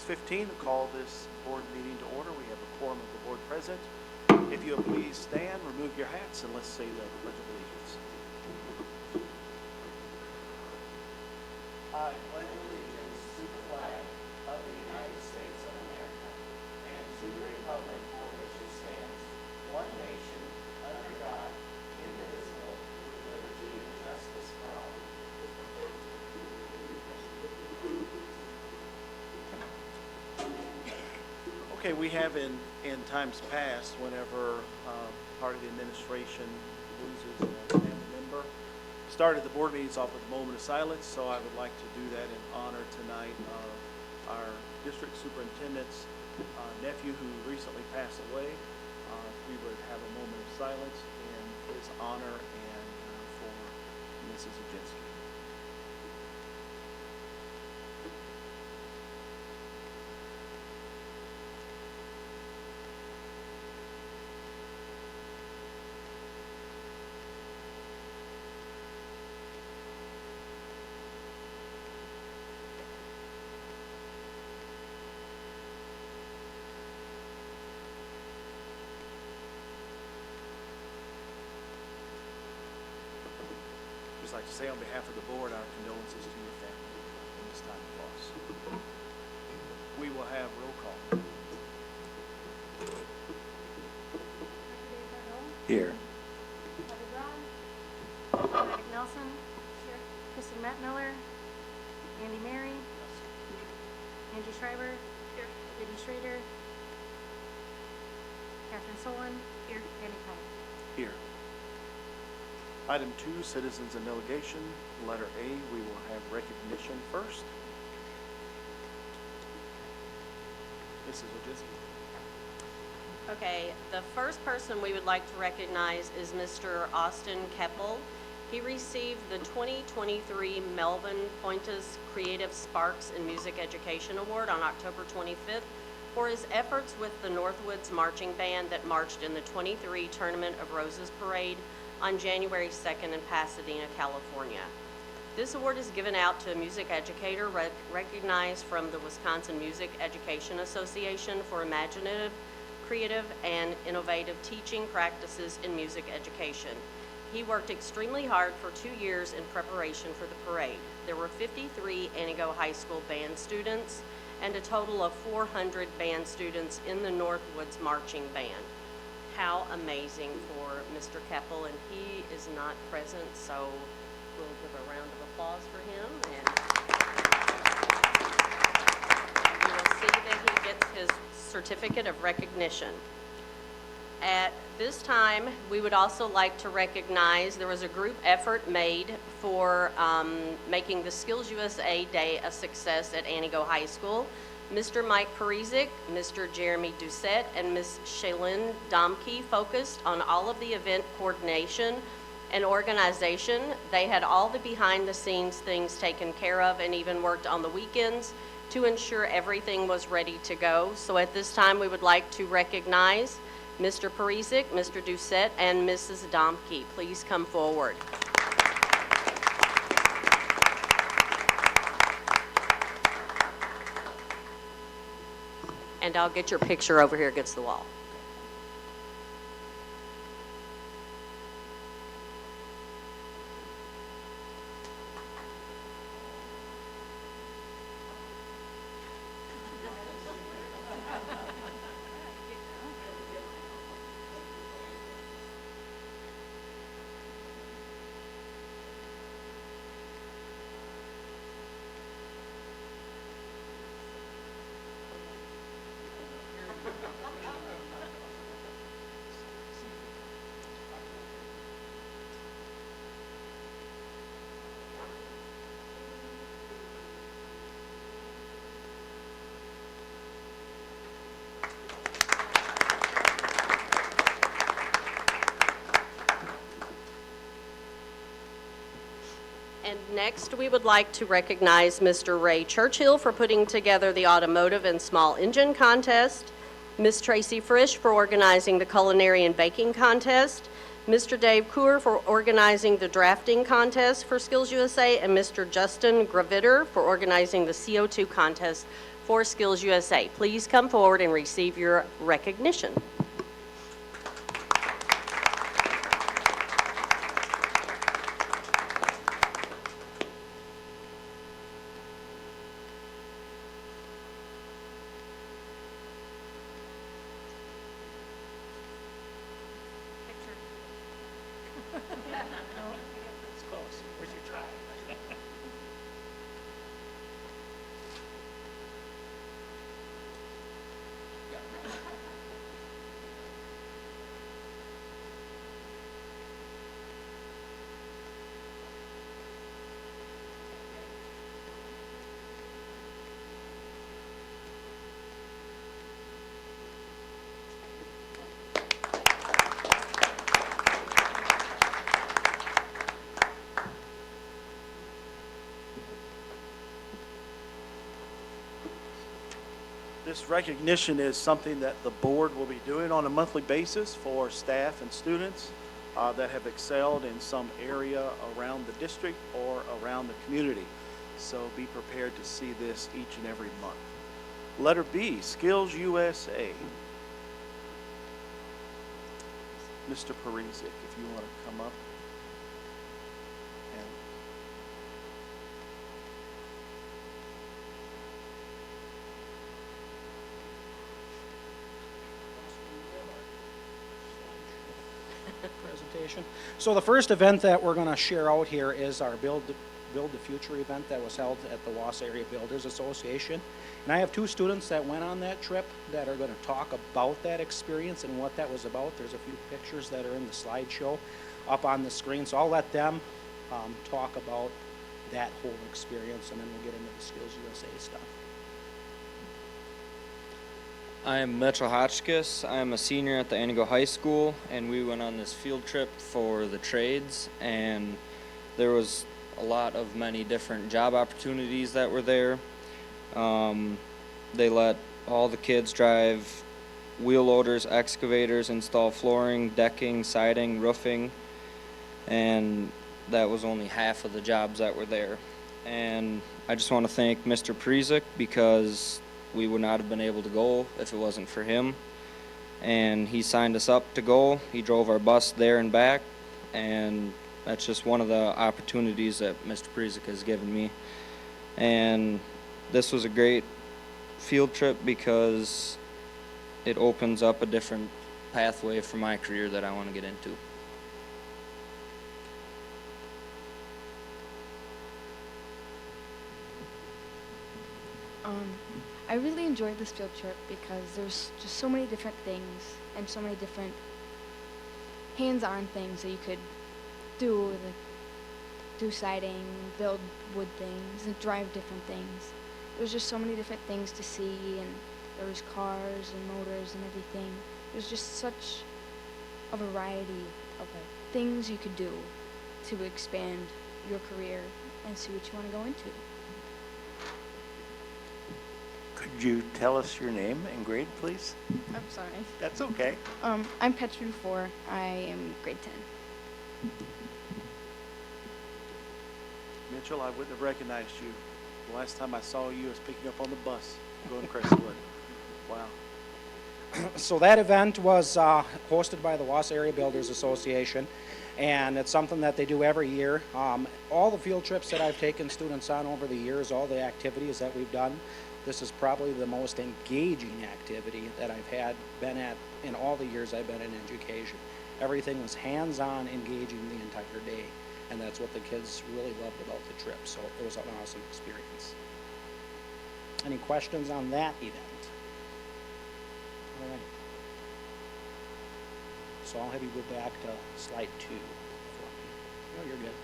6:15, call this board meeting to order. We have a quorum of the board present. If you'll please stand, remove your hats, and let's say the Pledge of Allegiance. I pledge allegiance to the flag of the United States of America and to the republic for which it stands, one nation, under God, indivisible, with liberty and justice for all. Okay, we have in times past, whenever part of the administration loses a family member, started the board meetings off with a moment of silence, so I would like to do that in honor tonight of our district superintendent's nephew who recently passed away. We would have a moment of silence in his honor and for Mrs. Aginski. I'd like to say on behalf of the board our condolences to your family in this time of loss. We will have roll call. Here. Patrick Nelson. Here. Kristen Matt-Miller. Andy Mary. Angie Schreiber. Here. Biddy Schrader. Catherine Solon. Here. Andy Kite. Here. Item 2, citizens and delegation. Letter A, we will have recognition first. Mrs. Ojiski. Okay, the first person we would like to recognize is Mr. Austin Keppel. He received the 2023 Melvin Pointis Creative Sparks in Music Education Award on October 25th for his efforts with the Northwoods Marching Band that marched in the 23 Tournament of Roses Parade on January 2nd in Pasadena, California. This award is given out to a music educator recognized from the Wisconsin Music Education Association for imaginative, creative, and innovative teaching practices in music education. He worked extremely hard for 2 years in preparation for the parade. There were 53 Anago High School band students and a total of 400 band students in the Northwoods Marching Band. How amazing for Mr. Keppel, and he is not present, so we'll give a round of applause for him, and you will see that he gets his certificate of recognition. At this time, we would also like to recognize there was a group effort made for making the Skills USA Day a success at Anago High School. Mr. Mike Parizic, Mr. Jeremy Doucette, and Ms. Shaylin Domke focused on all of the event coordination and organization. They had all the behind-the-scenes things taken care of and even worked on the weekends to ensure everything was ready to go. So at this time, we would like to recognize Mr. Parizic, Mr. Doucette, and Mrs. Domke. Please come forward. And I'll get your picture over here against the wall. And next, we would like to recognize Mr. Ray Churchill for putting together the automotive and small engine contest, Ms. Tracy Frisch for organizing the culinary and baking contest, Mr. Dave Coor for organizing the drafting contest for Skills USA, and Mr. Justin Graviter for organizing the CO2 contest for Skills USA. Please come forward and receive your recognition. It's close. Where's your try? This recognition is something that the board will be doing on a monthly basis for staff and students that have excelled in some area around the district or around the community. So be prepared to see this each and every month. Letter B, Skills USA. Mr. Parisic, if you want to come up. And presentation. So the first event that we're going to share out here is our Build the Future event that was held at the Waus Area Builders Association. And I have two students that went on that trip that are going to talk about that experience and what that was about. There's a few pictures that are in the slideshow up on the screen. So I'll let them talk about that whole experience, and then we'll get into the Skills USA stuff. I'm Mitchell Hotchkiss. I'm a senior at the Antigo High School, and we went on this field trip for the trades, and there was a lot of many different job opportunities that were there. They let all the kids drive wheel loaders, excavators, install flooring, decking, siding, roofing, and that was only half of the jobs that were there. And I just want to thank Mr. Parisic, because we would not have been able to go if it wasn't for him. And he signed us up to go. He drove our bus there and back, and that's just one of the opportunities that Mr. Parisic has given me. And this was a great field trip because it opens up a different pathway for my career that I want to get into. I really enjoyed this field trip because there's just so many different things and so many different hands-on things that you could do, like do siding, build wood things, and drive different things. There was just so many different things to see, and there was cars and motors and everything. There's just such a variety of things you could do to expand your career and see what you want to go into. Could you tell us your name and grade, please? I'm sorry. That's okay. I'm Petru 4. I am grade 10. Mitchell, I wouldn't have recognized you. The last time I saw you was picking up on the bus going to Crestwood. Wow. So that event was hosted by the Waus Area Builders Association, and it's something that they do every year. All the field trips that I've taken students on over the years, all the activities that we've done, this is probably the most engaging activity that I've been at in all the years I've been in education. Everything was hands-on, engaging the entire day, and that's what the kids really loved about the trip, so it was an awesome experience. Any questions on that event? All right. So I'll have you go back to slide 2 for me. No, you're good.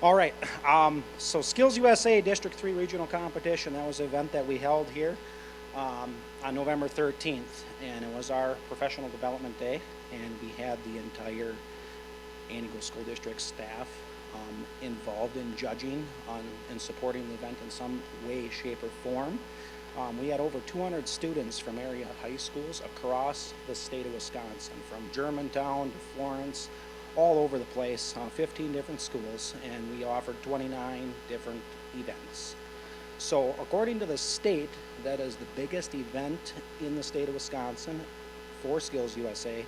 All right, so Skills USA District 3 Regional Competition, that was an event that we held here on November 13th, and it was our professional development day, and we had the entire Antigo School District staff involved in judging and supporting the event in some way, shape, or form. We had over 200 students from area high schools across the state of Wisconsin, from Germantown to Florence, all over the place, 15 different schools, and we offered 29 different events. So according to the state, that is the biggest event in the state of Wisconsin for Skills USA,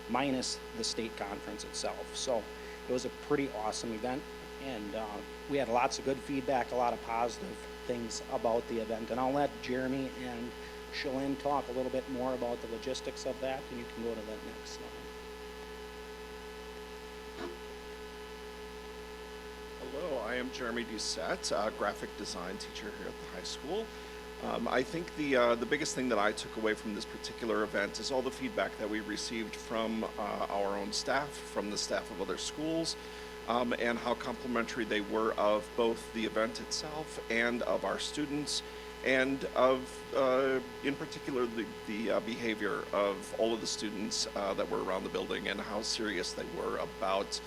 minus the state conference itself. So it was a pretty awesome event, and we had lots of good feedback, a lot of positive things about the event. And I'll let Jeremy and Shalyn talk a little bit more about the logistics of that, and you can go to that next slide. Hello, I am Jeremy Doucette, graphic design teacher here at the high school. I think the biggest thing that I took away from this particular event is all the feedback that we received from our own staff, from the staff of other schools, and how complimentary they were of both the event itself and of our students, and of, in particular, the behavior of all of the students that were around the building, and how serious they were about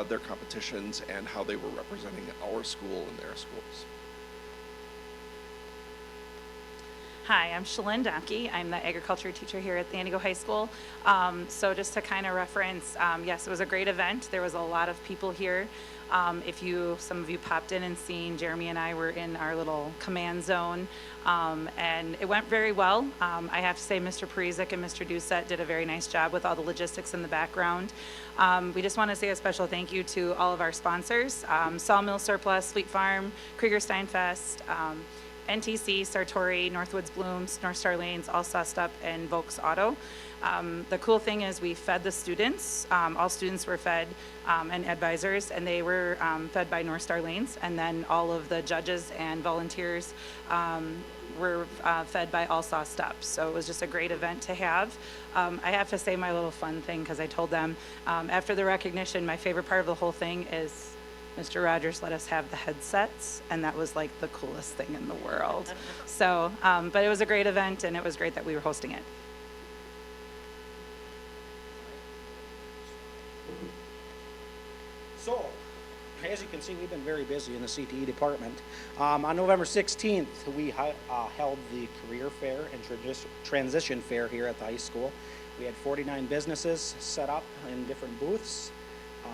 their competitions and how they were representing our school and their schools. Hi, I'm Shalyn Donkey. I'm the agriculture teacher here at the Indigo High School. So just to kind of reference, yes, it was a great event. There was a lot of people here. Some of you popped in and seen, Jeremy and I were in our little command zone, and it went very well. I have to say Mr. Parizek and Mr. Doucette did a very nice job with all the logistics in the background. We just want to say a special thank you to all of our sponsors, Sawmill Surplus, Fleet Farm, Krieger Steinfest, NTC, Sartori, Northwoods Blooms, North Star Lanes, All Sauced Up, and Volks Auto. The cool thing is we fed the students. All students were fed, and advisors, and they were fed by North Star Lanes. And then all of the judges and volunteers were fed by All Sauced Up. So it was just a great event to have. I have to say my little fun thing, because I told them after the recognition, my favorite part of the whole thing is Mr. Rogers let us have the headsets, and that was like the coolest thing in the world. So, but it was a great event, and it was great that we were hosting it. So, as you can see, we've been very busy in the CTE department. On November 16th, we held the career fair and transition fair here at the high school. We had 49 businesses set up in different booths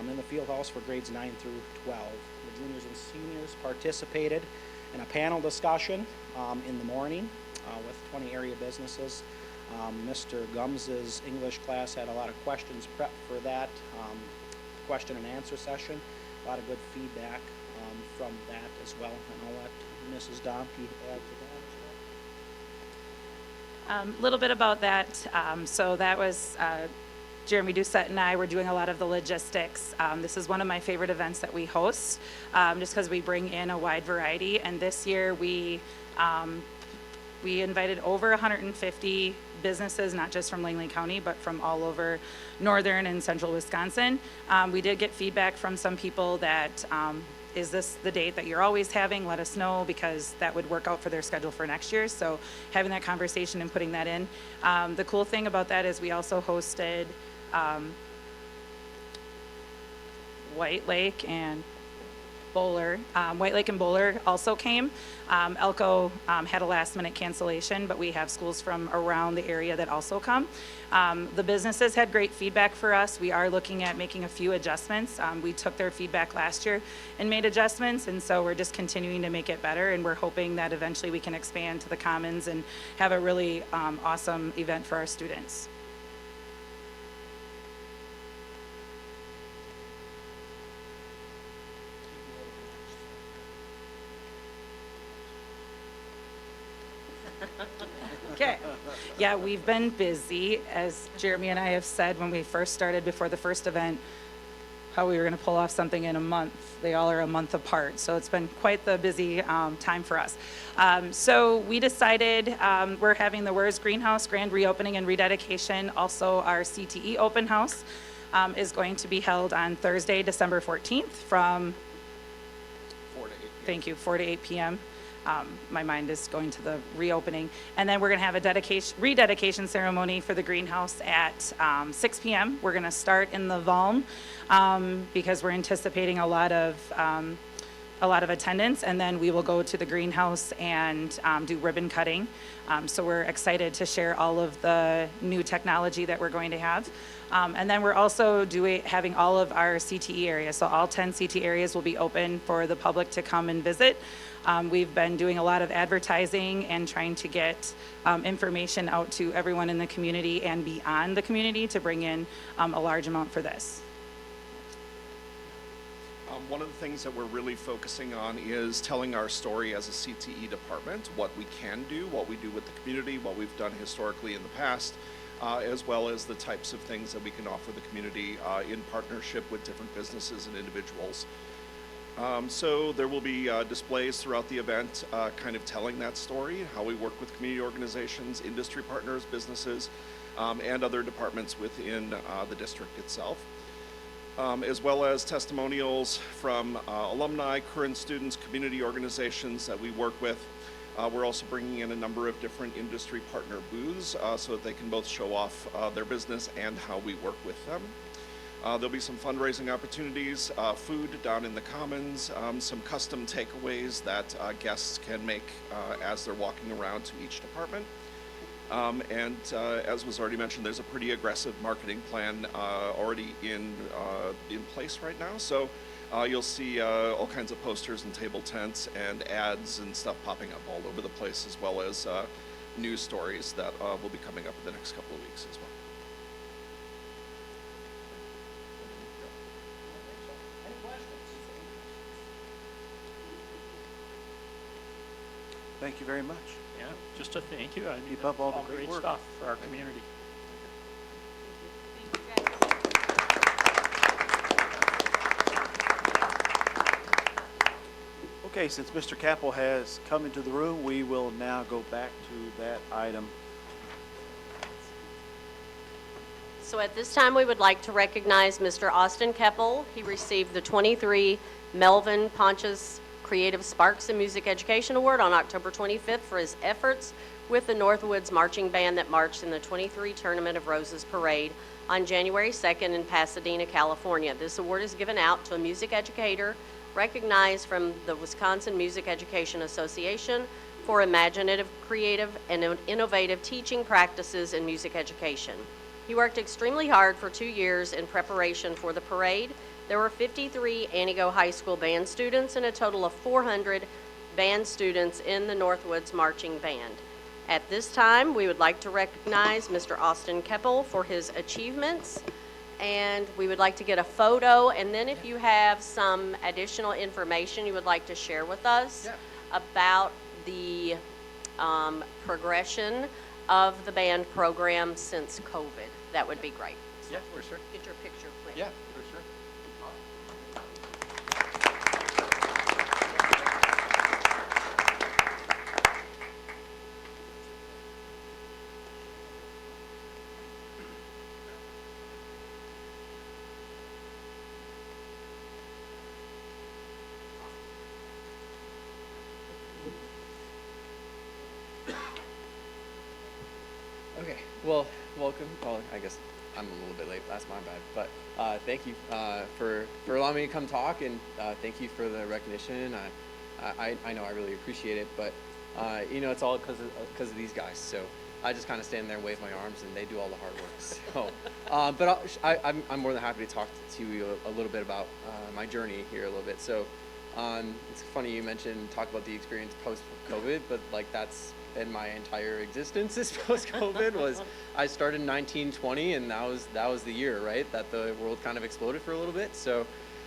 in the field house for grades 9 through 12. The juniors and seniors participated in a panel discussion in the morning with 20 area businesses. Mr. Gums's English class had a lot of questions prepped for that question and answer session. A lot of good feedback from that as well. And I'll let Mrs. Donkey add to that as well. A little bit about that. So that was Jeremy Doucette and I were doing a lot of the logistics. This is one of my favorite events that we host, just because we bring in a wide variety. And this year we invited over 150 businesses, not just from Langley County, but from all over northern and central Wisconsin. We did get feedback from some people that, is this the date that you're always having? Let us know, because that would work out for their schedule for next year. So having that conversation and putting that in. The cool thing about that is we also hosted White Lake and Bowler. White Lake and Bowler also came. Elko had a last minute cancellation, but we have schools from around the area that also come. The businesses had great feedback for us. We are looking at making a few adjustments. We took their feedback last year and made adjustments, and so we're just continuing to make it better, and we're hoping that eventually we can expand to the Commons and have a really awesome event for our students. Okay. Yeah, we've been busy, as Jeremy and I have said when we first started before the first event, how we were going to pull off something in a month. They all are a month apart, so it's been quite the busy time for us. So we decided we're having the Where's Greenhouse grand reopening and rededication. Also, our CTE open house is going to be held on Thursday, December 14th from 4 to 8 p.m. Thank you, 4 to 8 p.m. My mind is going to the reopening. And then we're going to have a rededication ceremony for the greenhouse at 6 p.m. We're going to start in the Valm because we're anticipating a lot of a lot of attendance, and then we will go to the greenhouse and do ribbon cutting. So we're excited to share all of the new technology that we're going to have. And then we're also having all of our CTE areas. So all 10 CTE areas will be open for the public to come and visit. We've been doing a lot of advertising and trying to get information out to everyone in the community and beyond the community to bring in a large amount for this. One of the things that we're really focusing on is telling our story as a CTE department, what we can do, what we do with the community, what we've done historically in the past, as well as the types of things that we can offer the community in partnership with different businesses and individuals. So there will be displays throughout the event kind of telling that story, how we work with community organizations, industry partners, businesses, and other departments within the district itself. As well as testimonials from alumni, current students, community organizations that we work with. We're also bringing in a number of different industry partner booths so that they can both show off their business and how we work with them. There'll be some fundraising opportunities, food down in the commons, some custom takeaways that guests can make as they're walking around to each department. And as was already mentioned, there's a pretty aggressive marketing plan already in place right now. So you'll see all kinds of posters and table tents and ads and stuff popping up all over the place, as well as news stories that will be coming up in the next couple of weeks as well. Thank you very much. Yeah, just a thank you. I mean, Keep up all the great great work. stuff for our community. Okay, since Mr. Capel has come into the room, we will now go back to that item. So at this time, we would like to recognize Mr. Austin Keppel. He received the 23 Melvin Pontius Creative Sparks in Music Education Award on October 25th for his efforts with the Northwoods Marching Band that marched in the 23 Tournament of Roses Parade on January 2nd in Pasadena, California. This award is given out to a music educator recognized from the Wisconsin Music Education Association for imaginative, creative, and innovative teaching practices in music education. He worked extremely hard for 2 years in preparation for the parade. There were 53 Antigo High School band students and a total of 400 band students in the Northwoods Marching Band. At this time, we would like to recognize Mr. Austin Keppel for his achievements, and we would like to get a photo, and then if you have some additional information you would like to share with us about the progression of the band program since COVID, that would be great. Yeah, for sure. Get your picture, please. Yeah, for sure. Okay, well, welcome. Well, I guess I'm a little bit late. That's my bad. But thank you for allowing me to come talk, and thank you for the recognition. I know I really appreciate it, but you know, it's all because of these guys. So I just kind of stand there and wave my arms, and they do all the hard work. So, but I'm more than happy to talk to you a little bit about my journey here a little bit. So it's funny you talk about the experience post-COVID, but like that's in my entire existence is post-COVID. Was I started in 1920, and that was the year, right, that the world kind of exploded for a little bit. So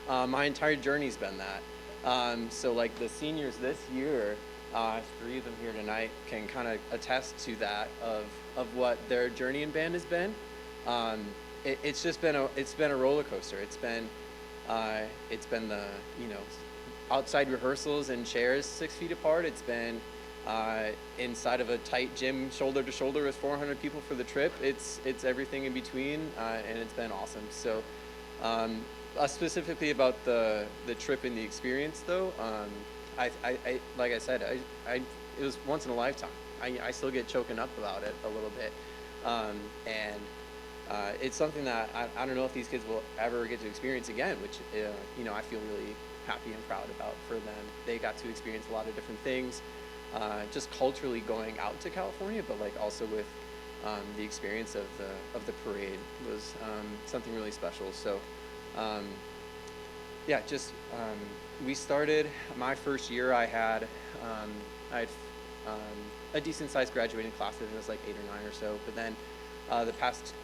my entire journey's been that. So like the seniors this year, 3 of them here tonight can kind of attest to that of what their journey in band has been. It's just been a roller coaster. It's been the, you know, outside rehearsals and chairs 6 feet apart. It's been inside of a tight gym, shoulder to shoulder with 400 people for the trip. It's everything in between, and it's been awesome. So specifically about the trip and the experience, though, I like I said, it was once in a lifetime. I still get choking up about it a little bit, and it's something that I don't know if these kids will ever get to experience again, which you know, I feel really happy and proud about for them. They got to experience a lot of different things, just culturally going out to California, but like also with the experience of the parade was something really special. So yeah, just we started my first year. I had a decent sized graduating class. I think it was like 8 or 9 or so. But then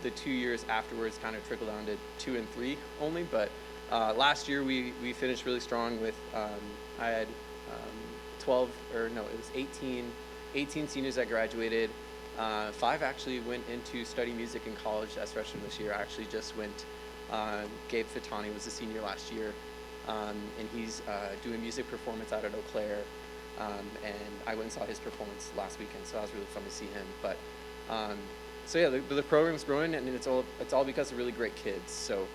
the 2 years afterwards kind of trickled down to 2 and 3 only. But last year we finished really strong with I had 12 or no, it was 18 seniors that graduated. 5 actually went into study music in college as freshmen this year. I actually just went. Gabe Fitani was a senior last year, and he's doing music performance out at Eau Claire. And I went and saw his performance last weekend, so that was really fun to see him. But so yeah, the program's growing, and it's all because of really great kids. So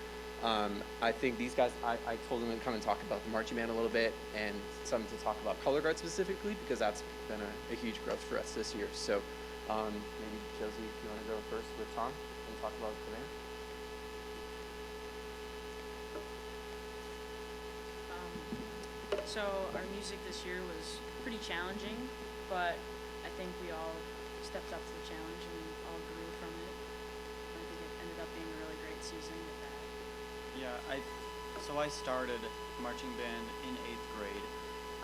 I think these guys, I told them to come and talk about the marching band a little bit, and some to talk about color guard specifically, because that's been a huge growth for us this year. So maybe Josie, if you want to go first with Tom and talk about the band. So our music this year was pretty challenging, but I think we all stepped up to the challenge and all grew from it. I think it ended up being a really great season with that. Yeah, so I started marching band in 8th grade,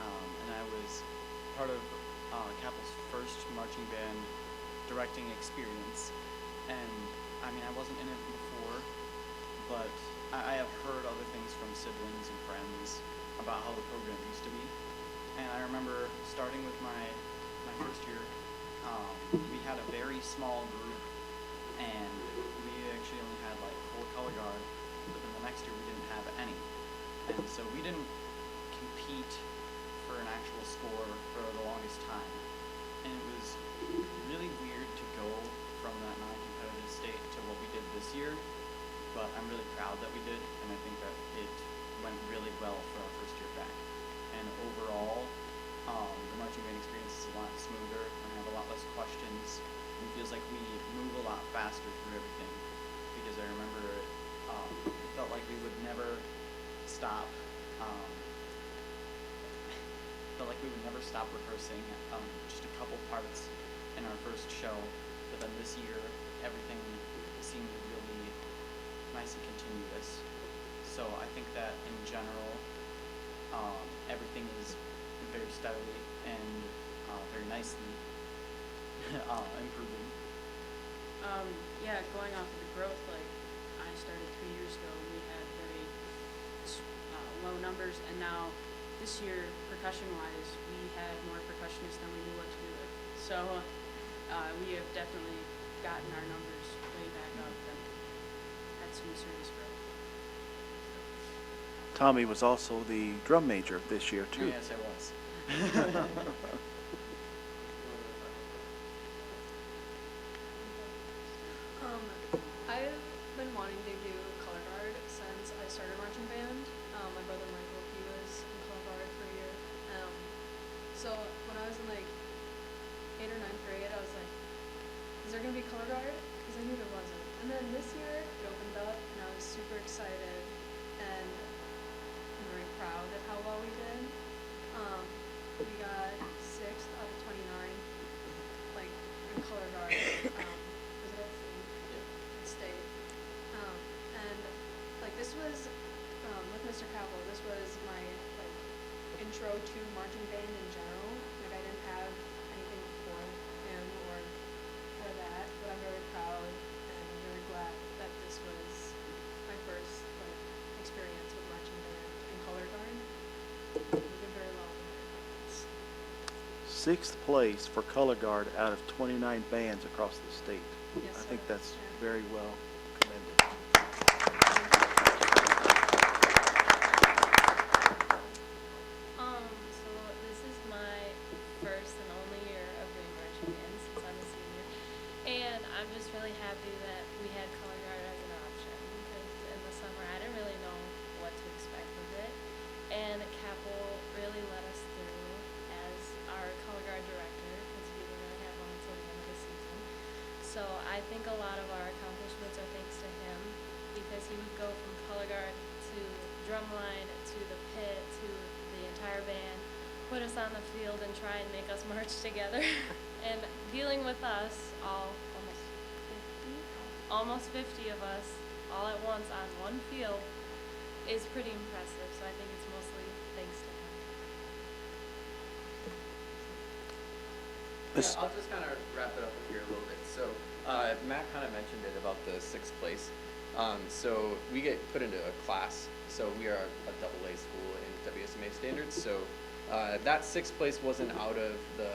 and I was part of Capel's first marching band directing experience. And I mean, I wasn't in it before, but I have heard other things from siblings and friends about how the program used to be. And I remember starting with my first year, we had a very small group, and we actually only had like 4 color guard, but then the next year we didn't have any. And so we didn't compete for an actual score for the longest time. And it was really weird to go from that non-competitive state to what we did this year, but I'm really proud that we did, and I think that it went really well for our first year back. And overall, the marching band experience is a lot smoother, and I have a lot less questions. It feels like we move a lot faster through everything, because I remember it felt like we would never stop. Felt like we would never stop rehearsing just a couple parts in our first show, but then this year everything seemed really nice and continuous. So I think that in general, everything is very steadily and very nicely improving. Yeah, going off of the growth, like I started 3 years ago, we had very low numbers, and now this year, percussion-wise, we had more percussionists than we knew what to do with. So we have definitely gotten our numbers way back up and had some serious growth. Tommy was also the drum major this year too. Yes, I was. I've been wanting to do color guard since I started marching band. My brother Michael, he was in color guard for a year. So when I was in like 8th or 9th grade, I was like, is there gonna be color guard? Because I knew there wasn't. And then this year it opened up, and I was super excited, and I'm very proud at how well we did. We got 6th out of 29, like in color guard. Was it at state? And like this was with Mr. Capel. This was my like intro to marching band in general. Like I didn't have anything before him or for that, but I'm very proud and I'm very glad that this was my first like experience with marching band and color guard. We did very well. 6th place for color guard out of 29 bands across the state. Yes, I think sir. that's Yeah. very well commended. So this is my first and only year of doing marching band since I'm a senior, and I'm just really happy that we had color guard as an option, because in the summer I didn't really know what to expect with it, and Capel really led us through as our color guard director, because we didn't really have one until the end of the season. So I think a lot of our accomplishments are thanks to him, because he would go from color guard to drum line to the pit to the entire band, put us on the field and try and make us march together. And dealing with us, almost 50 of us, all at once on one field, is pretty impressive. So I think it's mostly thanks to him. Yeah, I'll just kind of wrap it up here a little bit. So Matt kind of mentioned it about the 6th place. So we get put into a class. So we are a AA school in WSMA standards. So that 6th place wasn't out of the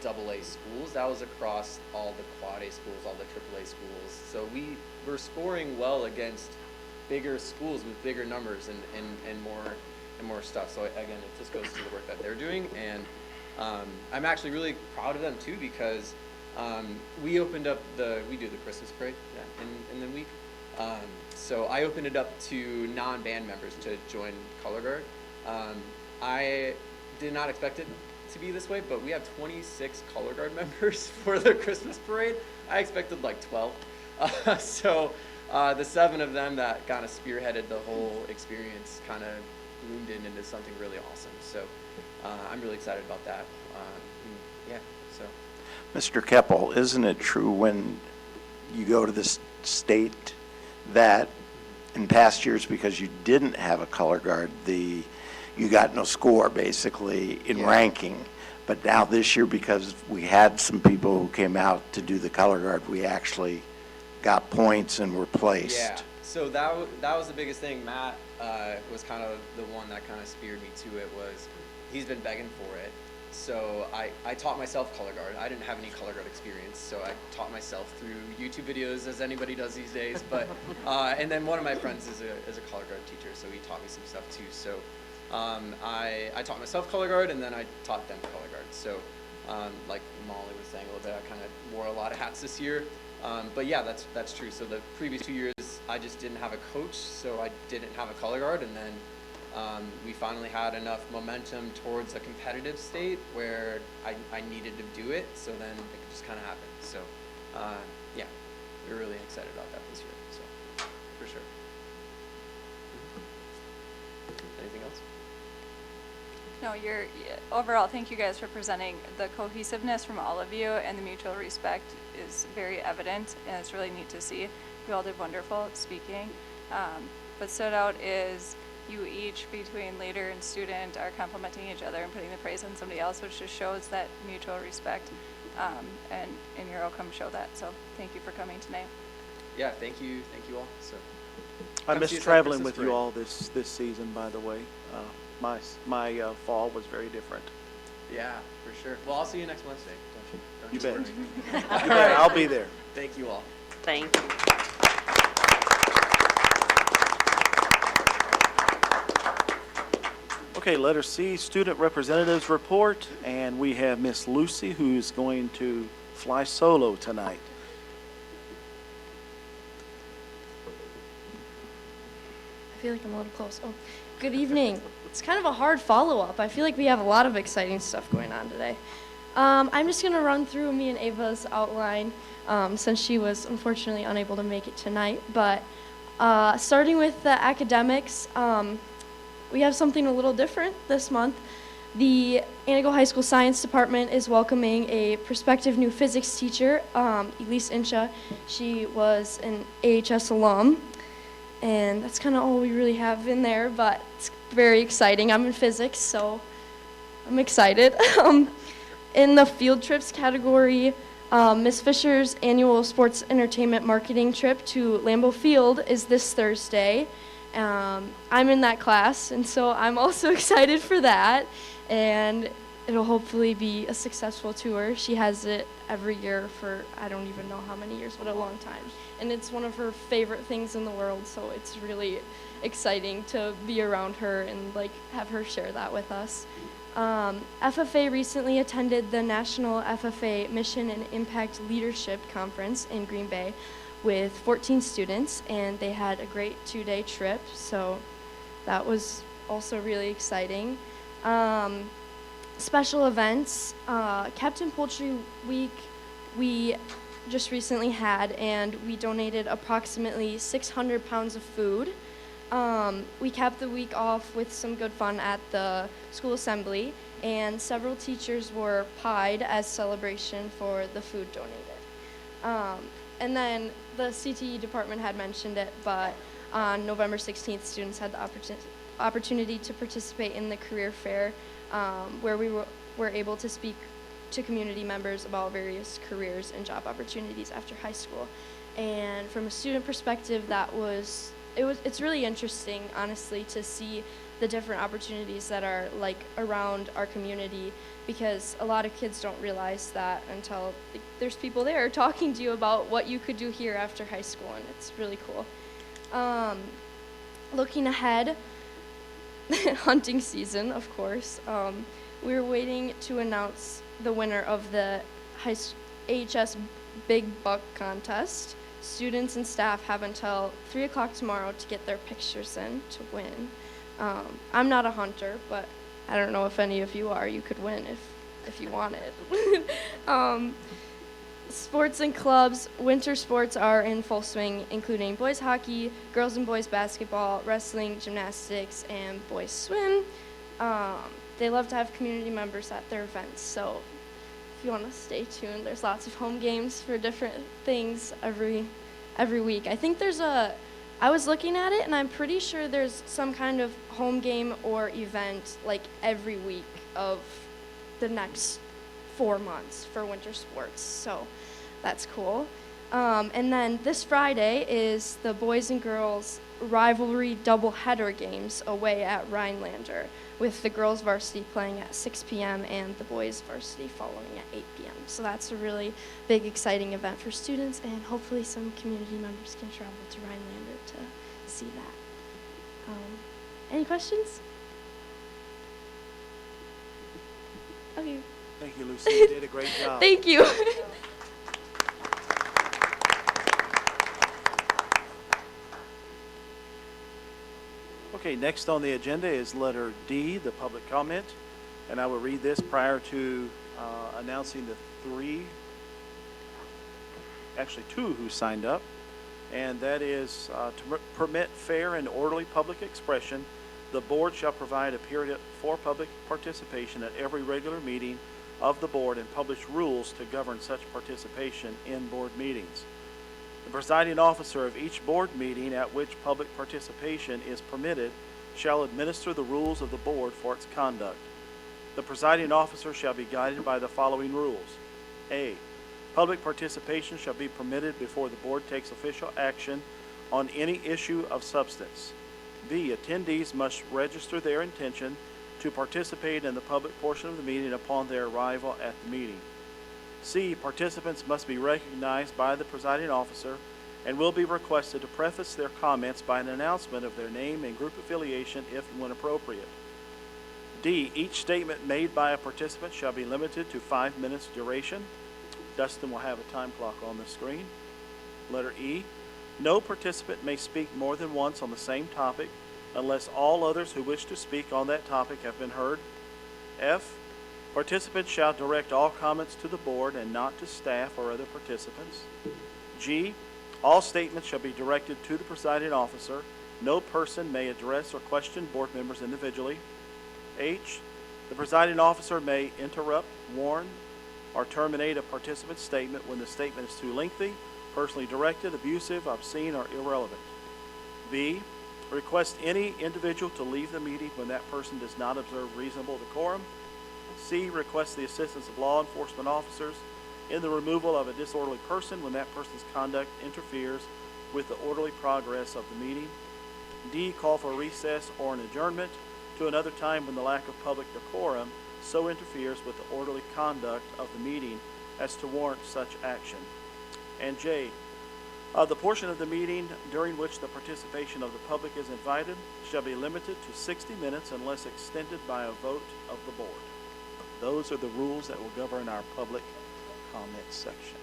AA schools. That was across all the quad A schools, all the AAA schools. So we were scoring well against bigger schools with bigger numbers and more stuff. So again, it just goes to the work that they're doing, and I'm actually really proud of them too, because we opened up we do the Christmas parade in the week. So I opened it up to non-band members to join Color Guard. I did not expect it to be this way, but we have 26 Color Guard members for the Christmas parade. I expected like 12. So the 7 of them that kind of spearheaded the whole experience kind of bloomed into something really awesome. So I'm really excited about that. Yeah, so. Mr. Keppel, isn't it true when you go to this state that in past years, because you didn't have a color guard, you got no score basically in ranking, but now this year, because we had some people who came out to do the color guard, we actually got points and were placed. Yeah, so that was the biggest thing. Matt was kind of the one that kind of speared me to it. Was he's been begging for it. So I taught myself color guard. I didn't have any color guard experience, so I taught myself through YouTube videos, as anybody does these days. But and then one of my friends is a color guard teacher, so he taught me some stuff too. So I taught myself color guard, and then I taught them color guard. So like Molly was saying a little bit, I kind of wore a lot of hats this year. But yeah, that's true. So the previous 2 years, I just didn't have a coach, so I didn't have a color guard, and then we finally had enough momentum towards a competitive state where I needed to do it, so then it just kind of happened. So yeah, we're really excited about that this year, so for sure. Anything else? No, overall, thank you guys for presenting. The cohesiveness from all of you and the mutual respect is very evident, and it's really neat to see. You all did wonderful speaking. What stood out is you each, between leader and student, are complimenting each other and putting the praise on somebody else, which just shows that mutual respect, and your outcomes show that. So thank you for coming tonight. Yeah, thank you all. So I missed traveling with you all this season, by the way. My fall was very different. Yeah, for sure. Well, I'll see you next Wednesday. Don't you bet. worry. You bet. I'll be there. Thank you all. Thank you. Okay, letter C, student representatives report, and we have Miss Lucy, who's going to fly solo tonight. I feel like I'm a little close. Oh, good evening. It's kind of a hard follow-up. I feel like we have a lot of exciting stuff going on today. I'm just going to run through me and Ava's outline since she was unfortunately unable to make it tonight. But starting with the academics, we have something a little different this month. The Antigo High School Science Department is welcoming a prospective new physics teacher, Elise Incha. She was an AHS alum, and that's kind of all we really have in there, but it's very exciting. I'm in physics, so I'm excited. In the field trips category, Ms. Fisher's annual sports entertainment marketing trip to Lambeau Field is this Thursday. I'm in that class, and so I'm also excited for that, and it'll hopefully be a successful tour. She has it every year for I don't even know how many years, but a long time, and it's one of her favorite things in the world, so it's really exciting to be around her and like have her share that with us. FFA recently attended the National FFA Mission and Impact Leadership Conference in Green Bay with 14 students, and they had a great 2-day trip, so that was also really exciting. Special events, Captain Poultry Week we just recently had, and we donated approximately 600 pounds of food We capped the week off with some good fun at the school assembly, and several teachers were pied as celebration for the food donated. And then the CTE department had mentioned it, but on November 16th, students had the opportunity to participate in the career fair, where we were able to speak to community members about various careers and job opportunities after high school. And from a student perspective, it's really interesting, honestly, to see the different opportunities that are like around our community, because a lot of kids don't realize that until there's people there talking to you about what you could do here after high school, and it's really cool. Looking ahead, hunting season, of course. We're waiting to announce the winner of the AHS Big Buck Contest. Students and staff have until 3 o'clock tomorrow to get their pictures in to win. I'm not a hunter, but I don't know if any of you are. You could win if you wanted. Sports and clubs. Winter sports are in full swing, including boys hockey, girls and boys basketball, wrestling, gymnastics, and boys swim. They love to have community members at their events, so if you want to stay tuned, there's lots of home games for different things every week. I think I was looking at it, and I'm pretty sure there's some kind of home game or event like every week of the next 4 months for winter sports, so that's cool. And then this Friday is the boys and girls rivalry doubleheader games away at Rhinelander, with the girls varsity playing at 6 p.m. and the boys varsity following at 8 p.m. So that's a really big, exciting event for students, and hopefully some community members can travel to Rhinelander to see that. Any questions? Okay. Thank you, Lucy. You did a great job. Thank you. Okay, next on the agenda is letter D, the public comment, and I will read this prior to announcing the two who signed up, and that is to permit fair and orderly public expression. The board shall provide a period for public participation at every regular meeting of the board and publish rules to govern such participation in board meetings. The presiding officer of each board meeting at which public participation is permitted shall administer the rules of the board for its conduct. The presiding officer shall be guided by the following rules. A. Public participation shall be permitted before the board takes official action on any issue of substance. B. Attendees must register their intention to participate in the public portion of the meeting upon their arrival at the meeting. C. Participants must be recognized by the presiding officer and will be requested to preface their comments by an announcement of their name and group affiliation if and when appropriate. D. Each statement made by a participant shall be limited to 5 minutes duration. Dustin will have a time clock on the screen. Letter E. No participant may speak more than once on the same topic unless all others who wish to speak on that topic have been heard. F. Participants shall direct all comments to the board and not to staff or other participants. G. All statements shall be directed to the presiding officer. No person may address or question board members individually. H. The presiding officer may interrupt, warn, or terminate a participant's statement when the statement is too lengthy, personally directed, abusive, obscene, or irrelevant. B. Request any individual to leave the meeting when that person does not observe reasonable decorum. C. Request the assistance of law enforcement officers in the removal of a disorderly person when that person's conduct interferes with the orderly progress of the meeting. D. Call for a recess or an adjournment to another time when the lack of public decorum so interferes with the orderly conduct of the meeting as to warrant such action. And J. The portion of the meeting during which the participation of the public is invited shall be limited to 60 minutes unless extended by a vote of the board. Those are the rules that will govern our public comment section.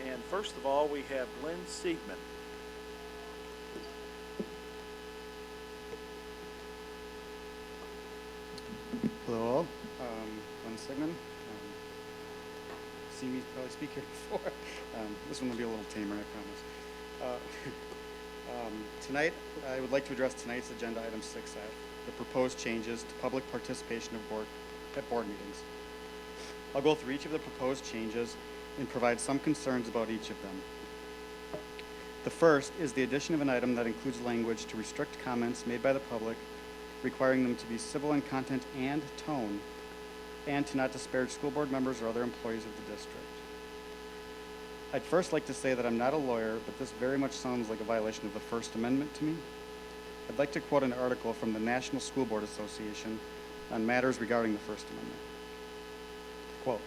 And first of all, we have Glenn Siegman. Hello all, Glenn Sigmund. Seen me probably speak here before. This one will be a little tamer, I promise. Tonight, I would like to address tonight's agenda item 6F, the proposed changes to public participation at board meetings. I'll go through each of the proposed changes and provide some concerns about each of them. The first is the addition of an item that includes language to restrict comments made by the public, requiring them to be civil in content and tone, and to not disparage school board members or other employees of the district. I'd first like to say that I'm not a lawyer, but this very much sounds like a violation of the First Amendment to me. I'd like to quote an article from the National School Board Association on matters regarding the First Amendment. Quote,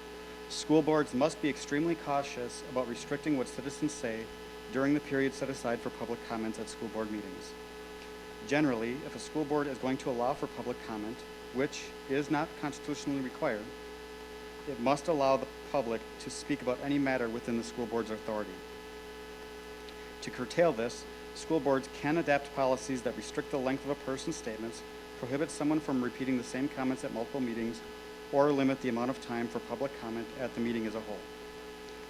"School boards must be extremely cautious about restricting what citizens say during the period set aside for public comments at school board meetings. Generally, if a school board is going to allow for public comment, which is not constitutionally required, it must allow the public to speak about any matter within the school board's authority. To curtail this, school boards can adapt policies that restrict the length of a person's statements, prohibit someone from repeating the same comments at multiple meetings, or limit the amount of time for public comment at the meeting as a whole.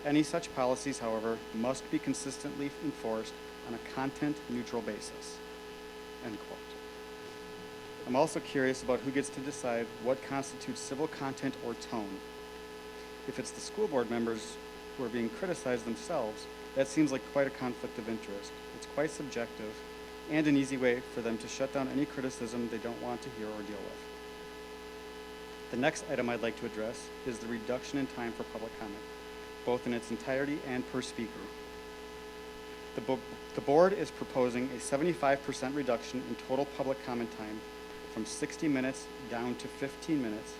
Any such policies, however, must be consistently enforced on a content-neutral basis." End quote. I'm also curious about who gets to decide what constitutes civil content or tone. If it's the school board members who are being criticized themselves, that seems like quite a conflict of interest. It's quite subjective and an easy way for them to shut down any criticism they don't want to hear or deal with. The next item I'd like to address is the reduction in time for public comment, both in its entirety and per speaker. The board is proposing a 75% reduction in total public comment time from 60 minutes down to 15 minutes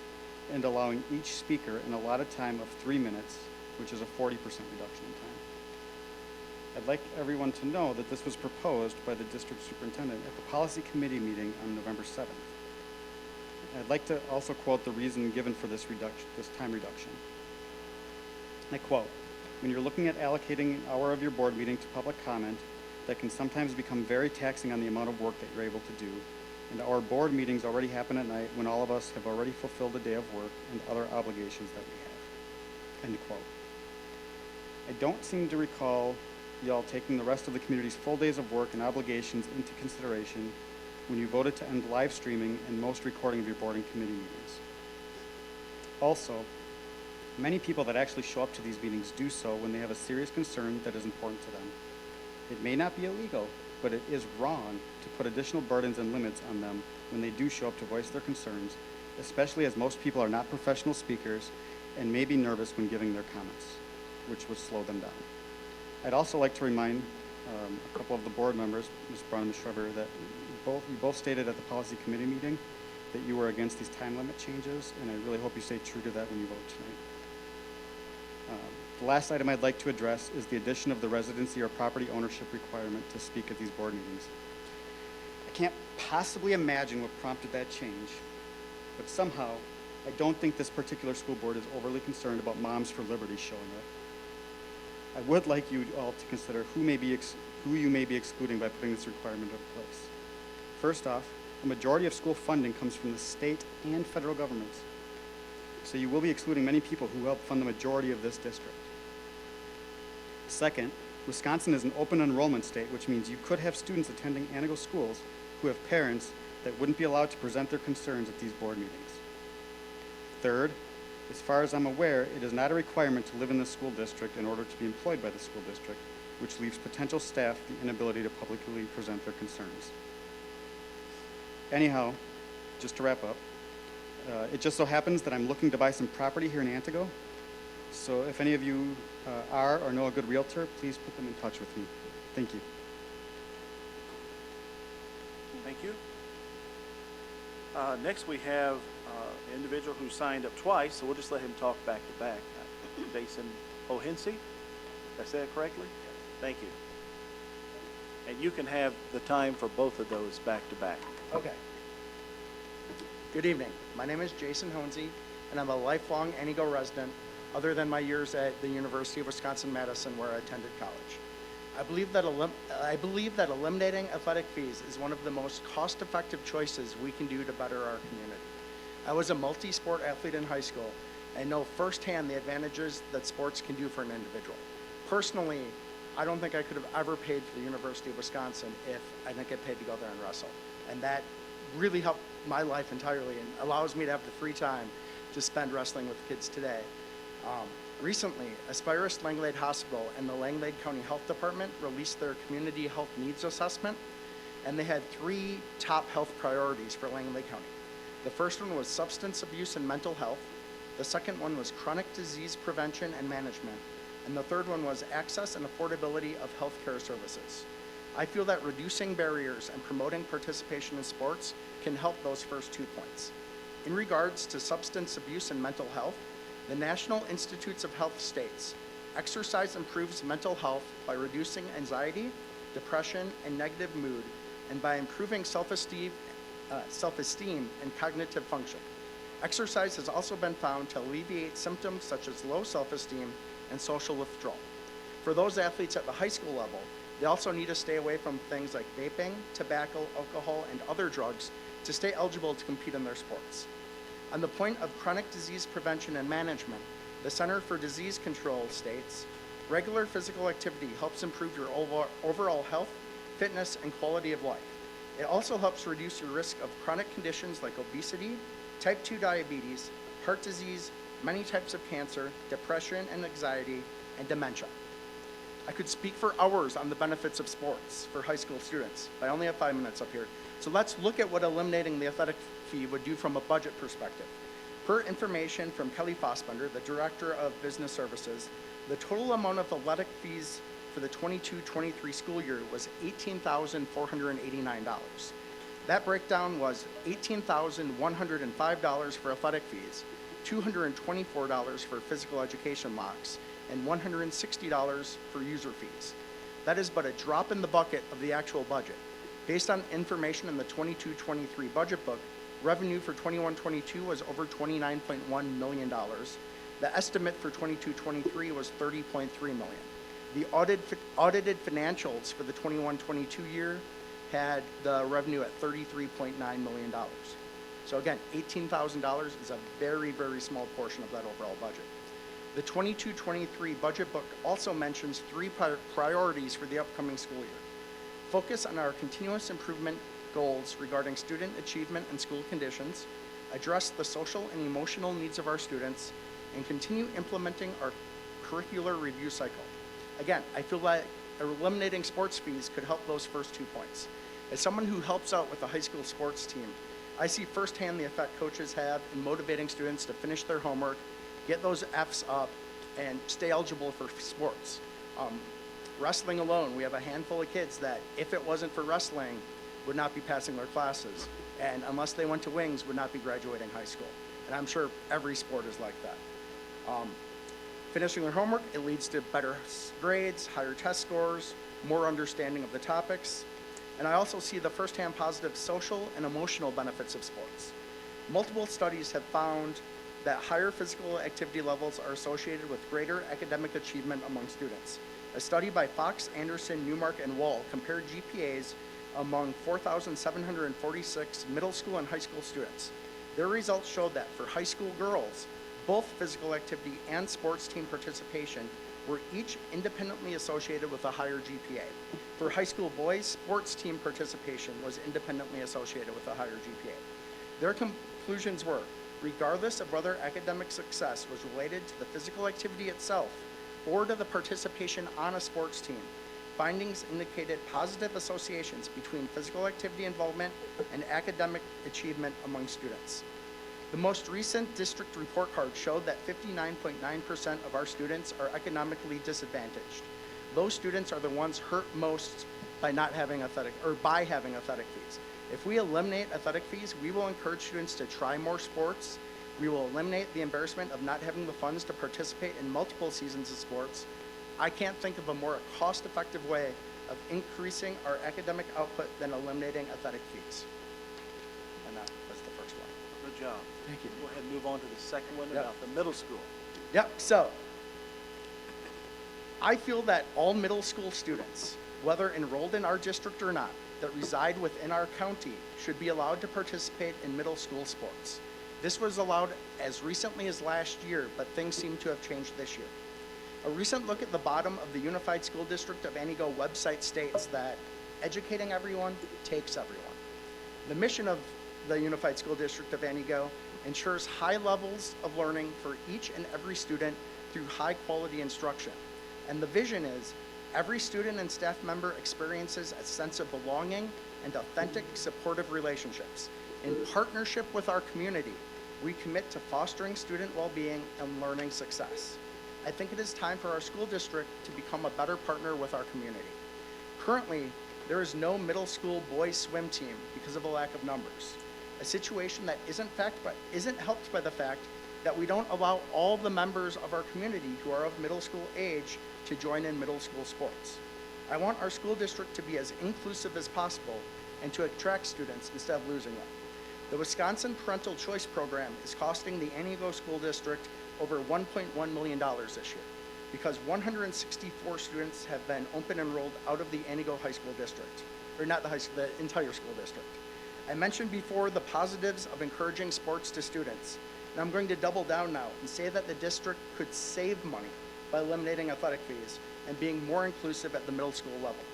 and allowing each speaker an allotted time of 3 minutes, which is a 40% reduction in time. I'd like everyone to know that this was proposed by the district superintendent at the policy committee meeting on November 7th. I'd like to also quote the reason given for this time reduction. I quote, "When you're looking at allocating an hour of your board meeting to public comment, that can sometimes become very taxing on the amount of work that you're able to do. And our board meetings already happen at night when all of us have already fulfilled a day of work and other obligations that we have." End quote. I don't seem to recall y'all taking the rest of the community's full days of work and obligations into consideration when you voted to end live streaming and most recording of your board and committee meetings. Also, many people that actually show up to these meetings do so when they have a serious concern that is important to them. It may not be illegal, but it is wrong to put additional burdens and limits on them when they do show up to voice their concerns, especially as most people are not professional speakers and may be nervous when giving their comments, which would slow them down. I'd also like to remind a couple of the board members, Ms. Brown and Ms. Schreiber, that you both stated at the policy committee meeting that you were against these time limit changes, and I really hope you stay true to that when you vote tonight. The last item I'd like to address is the addition of the residency or property ownership requirement to speak at these board meetings. I can't possibly imagine what prompted that change, but somehow I don't think this particular school board is overly concerned about Moms for Liberty showing up. I would like you all to consider who you may be excluding by putting this requirement into place. First off, a majority of school funding comes from the state and federal governments, so you will be excluding many people who help fund the majority of this district. Second, Wisconsin is an open enrollment state, which means you could have students attending Anago schools who have parents that wouldn't be allowed to present their concerns at these board meetings. Third, as far as I'm aware, it is not a requirement to live in the school district in order to be employed by the school district, which leaves potential staff the inability to publicly present their concerns. Anyhow, just to wrap up, it just so happens that I'm looking to buy some property here in Antigo. So if any of you are or know a good realtor, please put them in touch with me. Thank you. Thank you. Next, we have an individual who signed up twice, so we'll just let him talk back to back. Jason O'Hensey, did I say it correctly? Thank you. And you can have the time for both of those back to back. Okay. Good evening. My name is Jason Honesy, and I'm a lifelong Anago resident, other than my years at the University of Wisconsin-Madison, where I attended college. I believe that eliminating athletic fees is one of the most cost-effective choices we can do to better our community. I was a multi-sport athlete in high school and know firsthand the advantages that sports can do for an individual. Personally, I don't think I could have ever paid for the University of Wisconsin if I didn't get paid to go there and wrestle. And that really helped my life entirely and allows me to have the free time to spend wrestling with kids today. Recently, Aspirus Langlade Hospital and the Langlade County Health Department released their Community Health Needs Assessment, and they had 3 top health priorities for Langlade County. The first one was substance abuse and mental health. The second one was chronic disease prevention and management. And the third one was access and affordability of healthcare services. I feel that reducing barriers and promoting participation in sports can help those first 2 points. In regards to substance abuse and mental health, the National Institutes of Health states, exercise improves mental health by reducing anxiety, depression, and negative mood, and by improving self-esteem and cognitive function. Exercise has also been found to alleviate symptoms such as low self-esteem and social withdrawal. For those athletes at the high school level, they also need to stay away from things like vaping, tobacco, alcohol, and other drugs to stay eligible to compete in their sports. On the point of chronic disease prevention and management, the Center for Disease Control states, regular physical activity helps improve your overall health, fitness, and quality of life. It also helps reduce your risk of chronic conditions like obesity, type 2 diabetes, heart disease, many types of cancer, depression and anxiety, and dementia. I could speak for hours on the benefits of sports for high school students, but I only have 5 minutes up here. So let's look at what eliminating the athletic fee would do from a budget perspective. Per information from Kelly Fossbender, the Director of Business Services, the total amount of athletic fees for the 22-23 school year was $18,489. That breakdown was $18,105 for athletic fees, $224 for physical education locks, and $160 for user fees. That is but a drop in the bucket of the actual budget. Based on information in the 22-23 budget book, revenue for 21-22 was over $29.1 million. The estimate for 22-23 was $30.3 million. The audited financials for the 21-22 year had the revenue at $33.9 million. So again, $18,000 is a very, very small portion of that overall budget. The 22-23 budget book also mentions 3 priorities for the upcoming school year. Focus on our continuous improvement goals regarding student achievement and school conditions, address the social and emotional needs of our students, and continue implementing our curricular review cycle. Again, I feel like eliminating sports fees could help those first 2 points. As someone who helps out with the high school sports team, I see firsthand the effect coaches have in motivating students to finish their homework, get those Fs up, and stay eligible for sports. Wrestling alone, we have a handful of kids that, if it wasn't for wrestling, would not be passing their classes, and unless they went to Wings, would not be graduating high school. And I'm sure every sport is like that. Finishing their homework, it leads to better grades, higher test scores, more understanding of the topics, and I also see the firsthand positive social and emotional benefits of sports. Multiple studies have found that higher physical activity levels are associated with greater academic achievement among students. A study by Fox, Anderson, Newmark, and Wall compared GPAs among 4,746 middle school and high school students. Their results showed that for high school girls, both physical activity and sports team participation were each independently associated with a higher GPA. For high school boys, sports team participation was independently associated with a higher GPA. Their conclusions were, regardless of whether academic success was related to the physical activity itself or to the participation on a sports team, findings indicated positive associations between physical activity involvement and academic achievement among students. The most recent district report card showed that 59.9% of our students are economically disadvantaged. Those students are the ones hurt most by having athletic fees. If we eliminate athletic fees, we will encourage students to try more sports. We will eliminate the embarrassment of not having the funds to participate in multiple seasons of sports. I can't think of a more cost-effective way of increasing our academic output than eliminating athletic fees. And that was the first one. Good job. Thank you. Go ahead and move on to the second one Yep. about the middle school. Yep, so I feel that all middle school students, whether enrolled in our district or not, that reside within our county should be allowed to participate in middle school sports. This was allowed as recently as last year, but things seem to have changed this year. A recent look at the bottom of the Unified School District of Antigo website states that educating everyone takes everyone. The mission of the Unified School District of Antigo ensures high levels of learning for each and every student through high-quality instruction. And the vision is every student and staff member experiences a sense of belonging and authentic, supportive relationships. In partnership with our community, we commit to fostering student well-being and learning success. I think it is time for our school district to become a better partner with our community. Currently, there is no middle school boys swim team because of a lack of numbers, a situation that isn't helped by the fact that we don't allow all the members of our community who are of middle school age to join in middle school sports. I want our school district to be as inclusive as possible and to attract students instead of losing them. The Wisconsin Parental Choice Program is costing the Antigo School District over $1.1 million this year because 164 students have been open enrolled out of the Antigo High School District, or not the high school, the entire school district. I mentioned before the positives of encouraging sports to students, and I'm going to double down now and say that the district could save money by eliminating athletic fees and being more inclusive at the middle school level.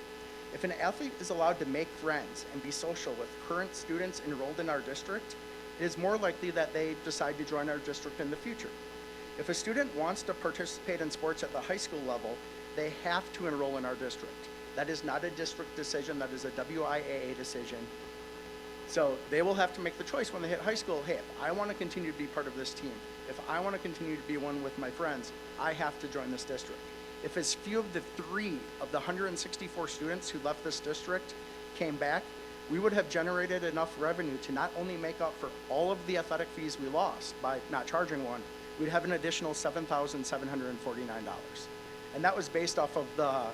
If an athlete is allowed to make friends and be social with current students enrolled in our district, it is more likely that they decide to join our district in the future. If a student wants to participate in sports at the high school level, they have to enroll in our district. That is not a district decision, that is a WIAA decision. So they will have to make the choice when they hit high school, hey, if I want to continue to be part of this team, if I want to continue to be one with my friends, I have to join this district. If as few of the 3 of the 164 students who left this district came back, we would have generated enough revenue to not only make up for all of the athletic fees we lost by not charging one, we'd have an additional $7,749. And that was based off of the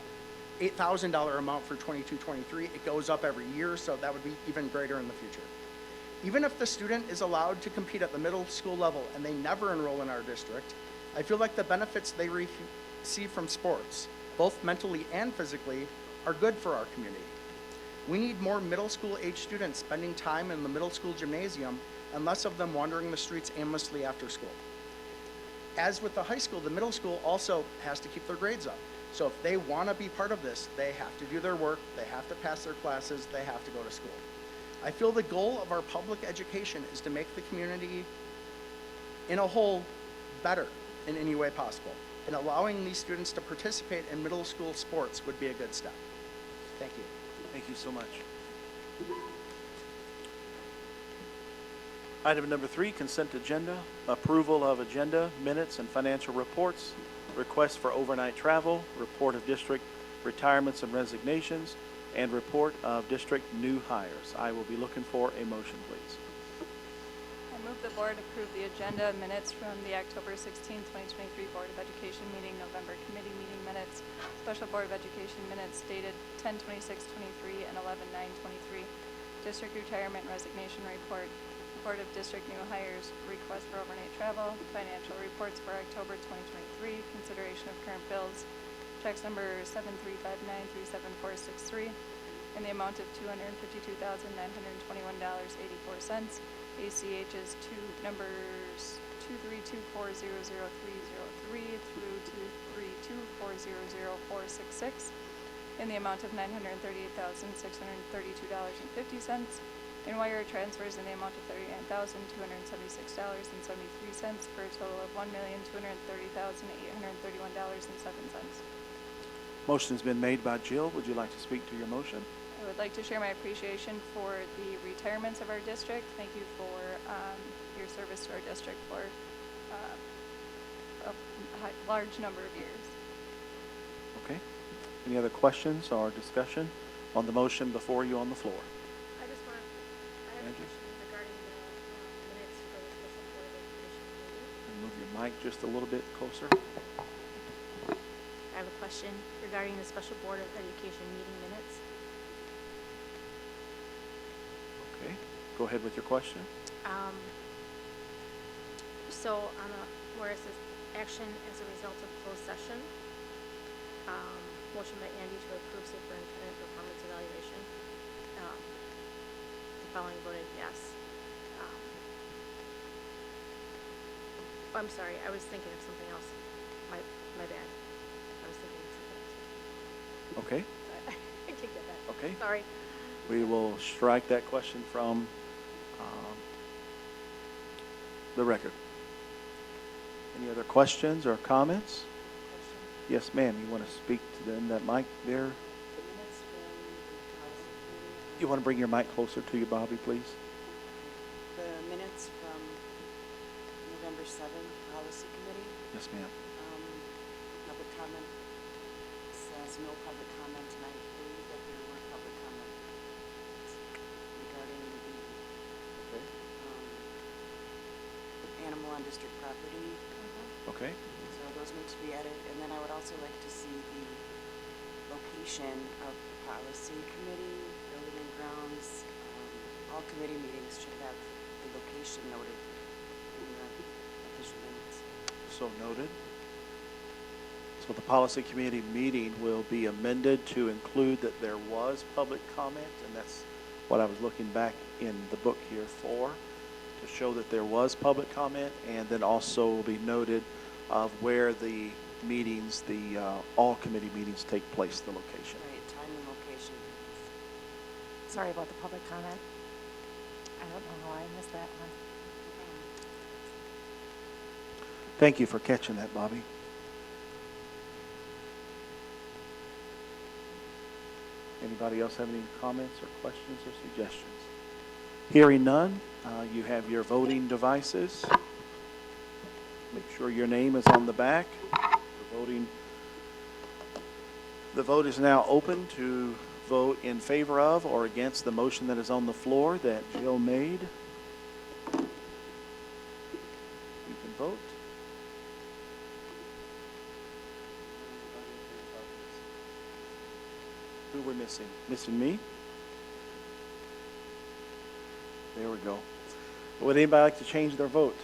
$8,000 amount for 22-23. It goes up every year, so that would be even greater in the future. Even if the student is allowed to compete at the middle school level and they never enroll in our district, I feel like the benefits they receive from sports, both mentally and physically, are good for our community. We need more middle school age students spending time in the middle school gymnasium and less of them wandering the streets aimlessly after school. As with the high school, the middle school also has to keep their grades up. So if they want to be part of this, they have to do their work, they have to pass their classes, they have to go to school. I feel the goal of our public education is to make the community in a whole better in any way possible. And allowing these students to participate in middle school sports would be a good step. Thank you. Thank you so much. Item number 3, consent agenda, approval of agenda, minutes, and financial reports, request for overnight travel, report of district retirements and resignations, and report of district new hires. I will be looking for a motion, please. I move the board approve the agenda minutes from the October 16, 2023 Board of Education meeting, November committee meeting minutes, special Board of Education minutes dated 10/26/23 and 11/9/23, district retirement and resignation report, Board of District new hires, request for overnight travel, financial reports for October 2023, consideration of current bills, checks number 735937463 in the amount of $252,921.84. ACHs to numbers 232400303 through 232400466 in the amount of $938,632.50. And wire transfers in the amount of $39,276.73 for a total of $1,230,831.07. Motion's been made by Jill. Would you like to speak to your motion? I would like to share my appreciation for the retirements of our district. Thank you for your service to our district for a large number of years. Okay. Any other questions or discussion on the motion before you on the floor? I have a question regarding the minutes for the special board of education meeting. Move your mic just a little bit closer. I have a question regarding the special board of education meeting minutes. Okay. Go ahead with your question. So on where it says action as a result of closed session, motion by Andy to approve superintendent performance evaluation. The following voted yes. I'm sorry, I was thinking of something else. My bad. Okay, I can get that. okay. Sorry. We will strike that question from the record. Any other questions or comments? Yes, ma'am. You want to speak to them, that mic there? You want to bring your mic closer to you, Bobby, please? The minutes from November 7th, Policy Committee. Yes, ma'am. Public comment says no public comment, and I believe that there were public comments regarding the animal on district property. Okay. So those need to be added, and then I would also like to see the location of the Policy Committee, Building and Grounds. All committee meetings should have the location noted in the official minutes. So noted. So the policy committee meeting will be amended to include that there was public comment, and that's what I was looking back in the book here for, to show that there was public comment, and then also will be noted of where the meetings, the all committee meetings take place, the location. Right, time and location. Sorry about the public comment. I don't know how I missed that one. Thank you for catching that, Bobby. Anybody else have any comments or questions or suggestions? Hearing none, you have your voting devices. Make sure your name is on the back. The vote is now open to vote in favor of or against the motion that is on the floor that Jill made. You can vote. Who we're missing? Missing me? There we go. Would anybody like to change their vote?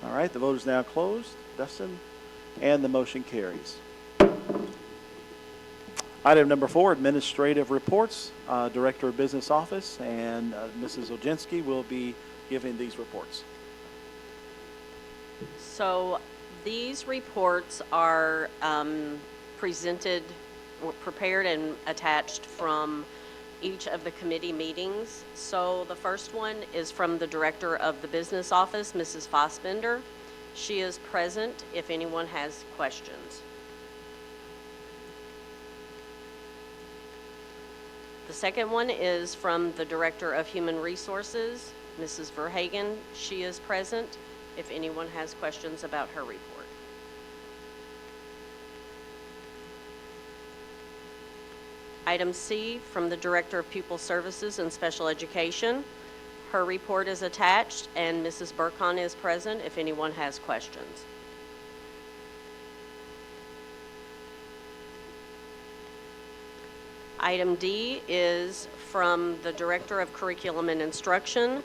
All right, the vote is now closed. Dustin? And the motion carries. Item number 4, administrative reports. Director of Business Office and Mrs. Oginski will be giving these reports. So these reports are prepared and attached from each of the committee meetings. So the first one is from the Director of the Business Office, Mrs. Fossbender. She is present if anyone has questions. The second one is from the Director of Human Resources, Mrs. Verhagen. She is present if anyone has questions about her report. Item C, from the Director of Pupil Services and Special Education. Her report is attached, and Mrs. Burkhan is present if anyone has questions. Item D is from the Director of Curriculum and Instruction,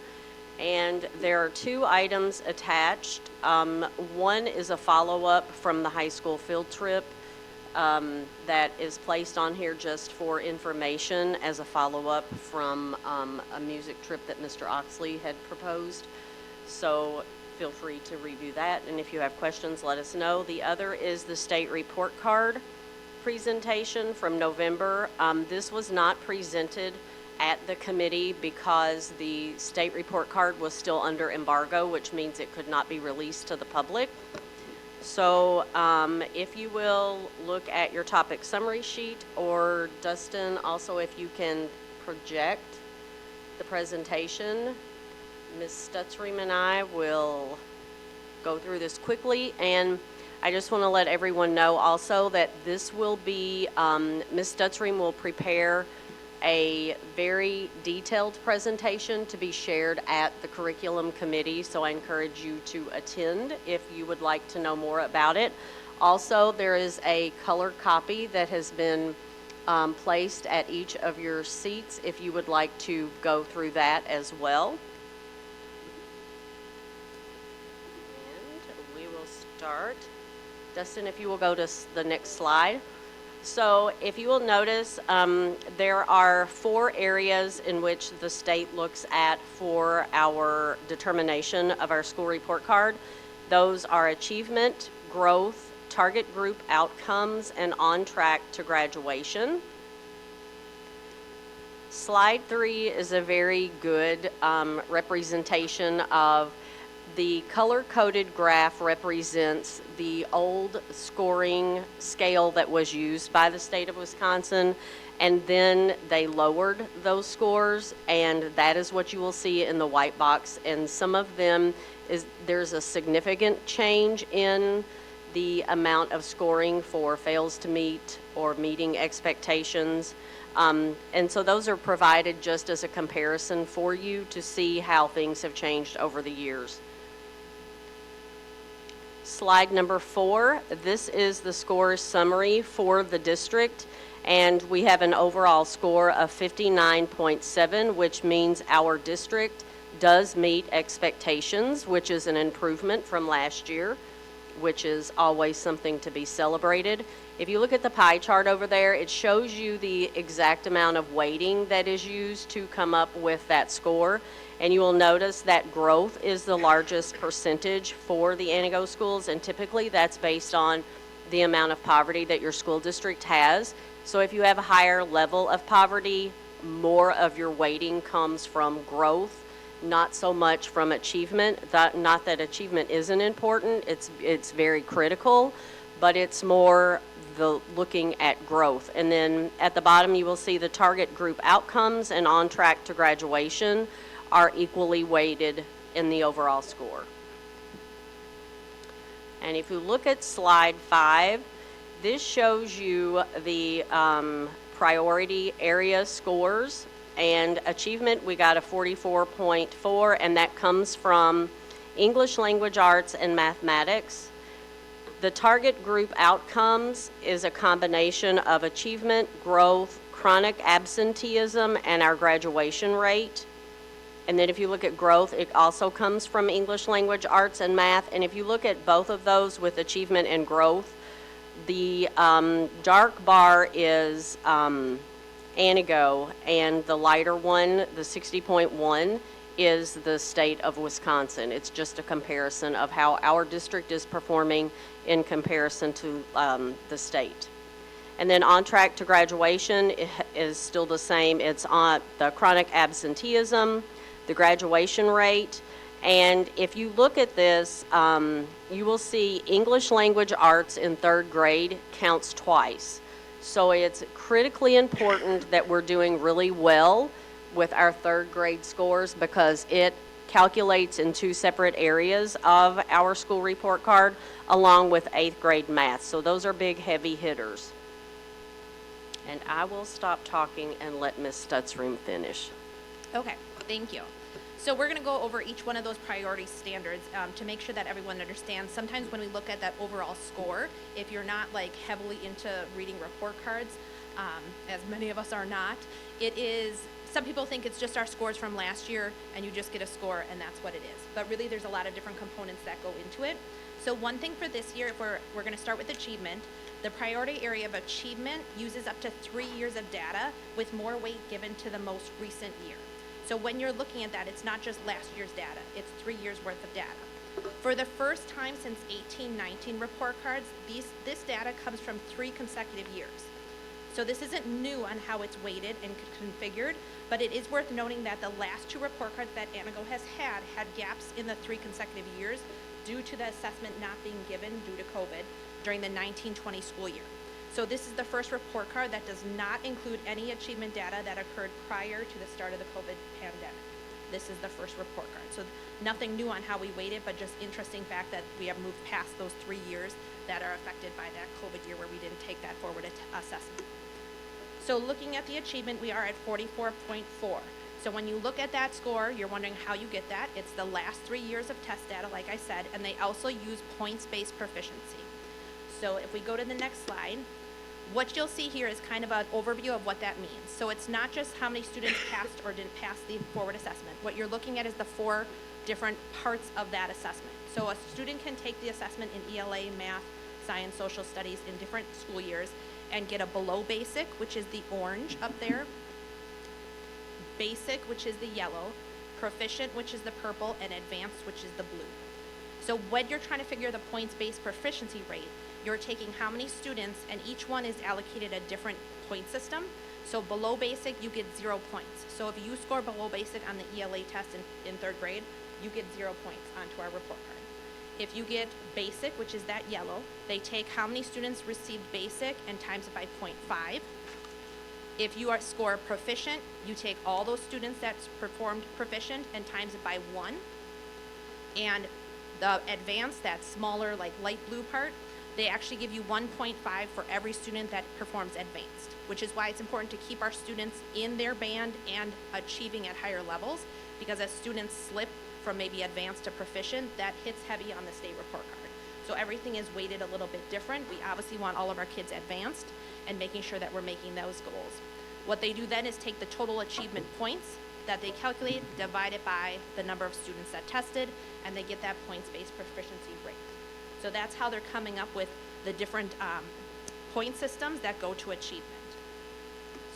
and there are 2 items attached. One is a follow-up from the high school field trip that is placed on here just for information as a follow-up from a music trip that Mr. Oxley had proposed. So feel free to review that, and if you have questions, let us know. The other is the state report card presentation from November. This was not presented at the committee because the state report card was still under embargo, which means it could not be released to the public. So if you will look at your topic summary sheet, or Dustin, also if you can project the presentation, Ms. Stutzream and I will go through this quickly. And I just want to let everyone know also that this will be, Ms. Stutzream will prepare a very detailed presentation to be shared at the curriculum committee, so I encourage you to attend if you would like to know more about it. Also, there is a color copy that has been placed at each of your seats if you would like to go through that as well. And we will start. Dustin, if you will go to the next slide. So if you will notice, there are 4 areas in which the state looks at for our determination of our school report card. Those are achievement, growth, target group outcomes, and on track to graduation. Slide 3 is a very good representation of the color-coded graph represents the old scoring scale that was used by the state of Wisconsin, and then they lowered those scores, and that is what you will see in the white box. And some of them there's a significant change in the amount of scoring for fails to meet or meeting expectations. And so those are provided just as a comparison for you to see how things have changed over the years. Slide number 4, this is the score summary for the district, and we have an overall score of 59.7, which means our district does meet expectations, which is an improvement from last year, which is always something to be celebrated. If you look at the pie chart over there, it shows you the exact amount of weighting that is used to come up with that score. And you will notice that growth is the largest percentage for the Antigo schools, and typically that's based on the amount of poverty that your school district has. So if you have a higher level of poverty, more of your weighting comes from growth, not so much from achievement. Not that achievement isn't important, it's very critical, but it's more the looking at growth. And then at the bottom you will see the target group outcomes and on track to graduation are equally weighted in the overall score. And if you look at slide 5, this shows you the priority area scores. And achievement, we got a 44.4, and that comes from English language arts and mathematics. The target group outcomes is a combination of achievement, growth, chronic absenteeism, and our graduation rate. And then if you look at growth, it also comes from English language arts and math. And if you look at both of those with achievement and growth, the dark bar is Antigo, and the lighter one, the 60.1, is the state of Wisconsin. It's just a comparison of how our district is performing in comparison to the state. And then on track to graduation is still the same. It's on the chronic absenteeism, the graduation rate, and if you look at this, you will see English language arts in 3rd grade counts twice. So it's critically important that we're doing really well with our 3rd grade scores, because it calculates in 2 separate areas of our school report card along with 8th grade math. So those are big heavy hitters. And I will stop talking and let Ms. Stutzroom finish. Okay, thank you. So we're going to go over each one of those priority standards to make sure that everyone understands. Sometimes when we look at that overall score, if you're not like heavily into reading report cards, as many of us are not, it is, some people think it's just our scores from last year and you just get a score and that's what it is. But really there's a lot of different components that go into it. So one thing for this year, if we're going to start with achievement, the priority area of achievement uses up to 3 years of data with more weight given to the most recent year. So when you're looking at that, it's not just last year's data, it's 3 years worth of data. For the first time since 1819 report cards, this data comes from 3 consecutive years. So this isn't new on how it's weighted and configured, but it is worth noting that the last 2 report cards that Antigo has had gaps in the 3 consecutive years due to the assessment not being given due to COVID during the 1920 school year. So this is the first report card that does not include any achievement data that occurred prior to the start of the COVID pandemic. This is the first report card. So nothing new on how we weight it, but just interesting fact that we have moved past those 3 years that are affected by that COVID year where we didn't take that forward assessment. So looking at the achievement, we are at 44.4. So when you look at that score, you're wondering how you get that. It's the last 3 years of test data, like I said, and they also use points-based proficiency. So if we go to the next slide, what you'll see here is kind of an overview of what that means. So it's not just how many students passed or didn't pass the forward assessment. What you're looking at is the 4 different parts of that assessment. So a student can take the assessment in ELA, math, science, social studies in different school years and get a below basic, which is the orange up there, basic, which is the yellow, proficient, which is the purple, and advanced, which is the blue. So when you're trying to figure the points-based proficiency rate, you're taking how many students, and each one is allocated a different point system. So below basic, you get 0 points. So if you score below basic on the ELA test in 3rd grade, you get 0 points onto our report card. If you get basic, which is that yellow, they take how many students received basic and times it by 0.5. If you score proficient, you take all those students that performed proficient and times it by 1. And the advanced, that smaller, like light blue part, they actually give you 1.5 for every student that performs advanced, which is why it's important to keep our students in their band and achieving at higher levels, because as students slip from maybe advanced to proficient, that hits heavy on the state report card. So everything is weighted a little bit different. We obviously want all of our kids advanced and making sure that we're making those goals. What they do then is take the total achievement points that they calculate, divide it by the number of students that tested, and they get that points-based proficiency rate. So that's how they're coming up with the different point systems that go to achievement.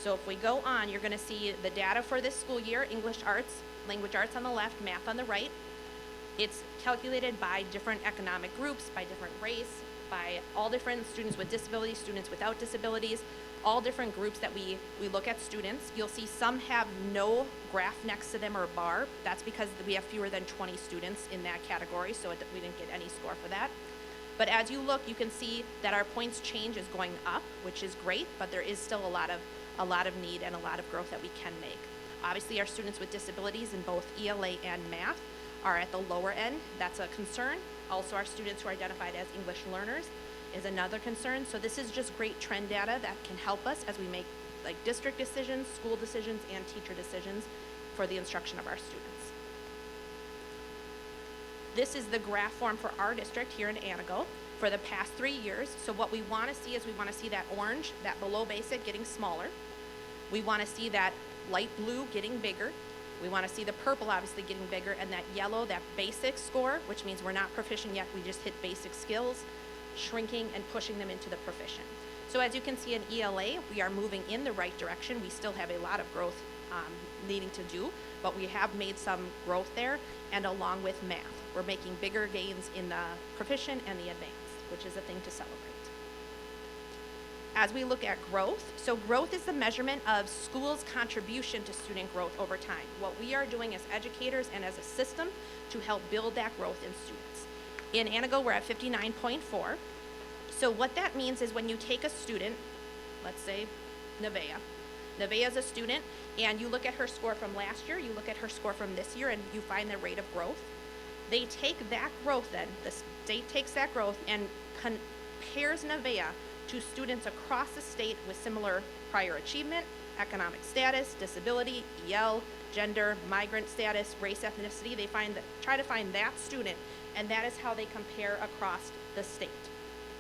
So if we go on, you're going to see the data for this school year: English arts, language arts on the left, math on the right. It's calculated by different economic groups, by different race, by all different students with disabilities, students without disabilities, all different groups that we look at students. You'll see some have no graph next to them or a bar. That's because we have fewer than 20 students in that category, so we didn't get any score for that. But as you look, you can see that our points change is going up, which is great, but there is still a lot of need and a lot of growth that we can make. Obviously, our students with disabilities in both ELA and math are at the lower end. That's a concern. Also, our students who are identified as English learners is another concern. So this is just great trend data that can help us as we make like district decisions, school decisions, and teacher decisions for the instruction of our students. This is the graph form for our district here in Anago for the past 3 years. So what we want to see is we want to see that orange, that below basic, getting smaller. We want to see that light blue getting bigger. We want to see the purple obviously getting bigger, and that yellow, that basic score, which means we're not proficient yet, we just hit basic skills, shrinking and pushing them into the proficient. So as you can see in ELA, we are moving in the right direction. We still have a lot of growth needing to do, but we have made some growth there, and along with math. We're making bigger gains in the proficient and the advanced, which is a thing to celebrate. As we look at growth, so growth is the measurement of schools' contribution to student growth over time. What we are doing as educators and as a system to help build that growth in students. In Anago, we're at 59.4. So what that means is when you take a student, let's say Nevaeh. Nevaeh is a student, and you look at her score from last year, you look at her score from this year, and you find the rate of growth. They take that growth then, the state takes that growth and compares Nevaeh to students across the state with similar prior achievement, economic status, disability, EL, gender, migrant status, race, ethnicity. They try to find that student, and that is how they compare across the state.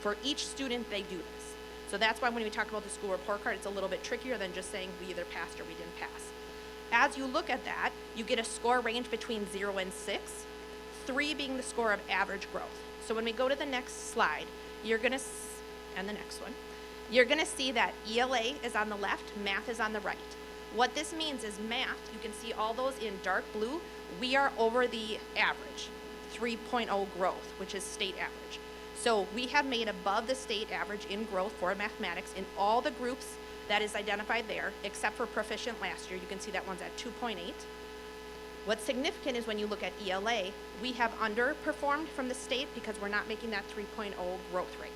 For each student, they do this. So that's why when we talk about the school report card, it's a little bit trickier than just saying we either passed or we didn't pass. As you look at that, you get a score range between 0 and 6, 3 being the score of average growth. So when we go to the next slide, you're going to and the next one, you're going to see that ELA is on the left, math is on the right. What this means is math, you can see all those in dark blue, we are over the average, 3.0 growth, which is state average. So we have made above the state average in growth for mathematics in all the groups that is identified there, except for proficient last year. You can see that one's at 2.8. What's significant is when you look at ELA, we have underperformed from the state because we're not making that 3.0 growth rate.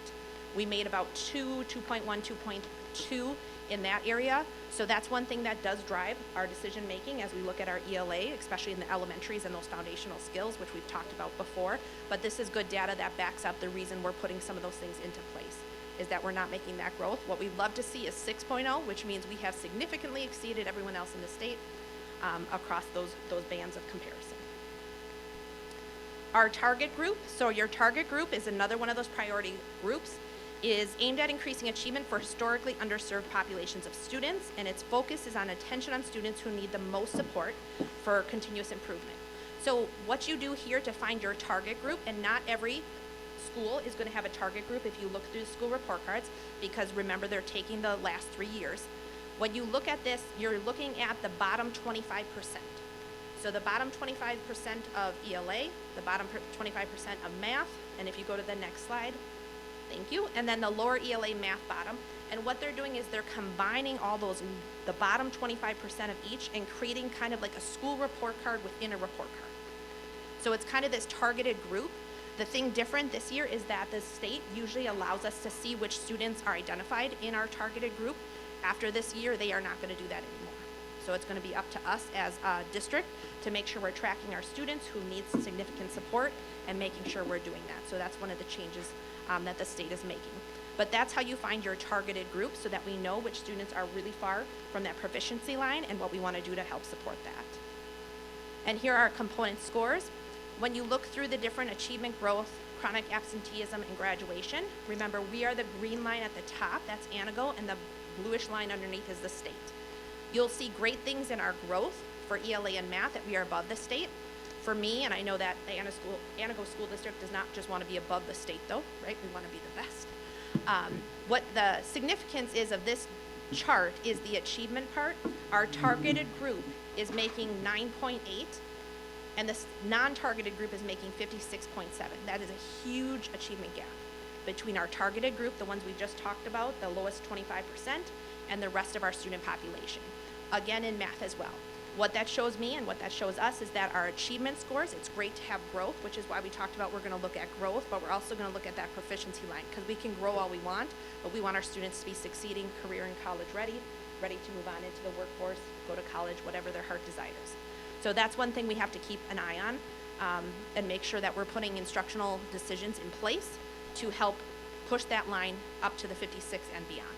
We made about 2.1, 2.2 in that area. So that's one thing that does drive our decision making as we look at our ELA, especially in the elementaries and those foundational skills, which we've talked about before. But this is good data that backs up the reason we're putting some of those things into place, is that we're not making that growth. What we'd love to see is 6.0, which means we have significantly exceeded everyone else in the state across those bands of comparison. Our target group, so your target group is another one of those priority groups, is aimed at increasing achievement for historically underserved populations of students, and its focus is on attention on students who need the most support for continuous improvement. So what you do here to find your target group, and not every school is going to have a target group if you look through the school report cards, because remember they're taking the last 3 years. When you look at this, you're looking at the bottom 25%. So the bottom 25% of ELA, the bottom 25% of math, and if you go to the next slide, Thank you. And then the lower ELA math bottom. And what they're doing is they're combining all those, the bottom 25% of each, and creating kind of like a school report card within a report card. So it's kind of this targeted group. The thing different this year is that the state usually allows us to see which students are identified in our targeted group. After this year, they are not going to do that anymore. So it's going to be up to us as a district to make sure we're tracking our students who need significant support and making sure we're doing that. So that's one of the changes that the state is making. But that's how you find your targeted group, so that we know which students are really far from that proficiency line and what we want to do to help support that. And here are our component scores. When you look through the different achievement growth, chronic absenteeism, and graduation, remember we are the green line at the top, that's Anago, and the bluish line underneath is the state. You'll see great things in our growth for ELA and math that we are above the state. For me, and I know that the Anago School District does not just want to be above the state though, right? We want to be the best. What the significance is of this chart is the achievement part. Our targeted group is making 9.8, and the non-targeted group is making 56.7. That is a huge achievement gap between our targeted group, the ones we just talked about, the lowest 25%, and the rest of our student population. Again, in math as well. What that shows me and what that shows us is that our achievement scores, it's great to have growth, which is why we talked about we're going to look at growth, but we're also going to look at that proficiency line, because we can grow all we want, but we want our students to be succeeding, career and college ready to move on into the workforce, go to college, whatever their heart desires. So that's one thing we have to keep an eye on, and make sure that we're putting instructional decisions in place to help push that line up to the 56 and beyond.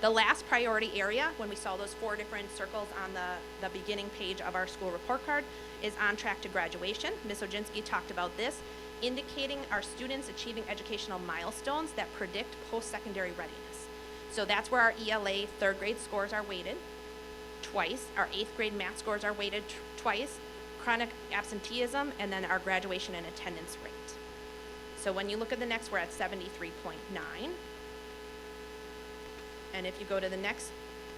The last priority area, when we saw those 4 different circles on the beginning page of our school report card, is on track to graduation. Ms. Oginski talked about this, indicating our students achieving educational milestones that predict post-secondary readiness. So that's where our ELA 3rd grade scores are weighted twice, our 8th grade math scores are weighted twice, chronic absenteeism, and then our graduation and attendance rate. So when you look at the next, we're at 73.9. And if you go to the next,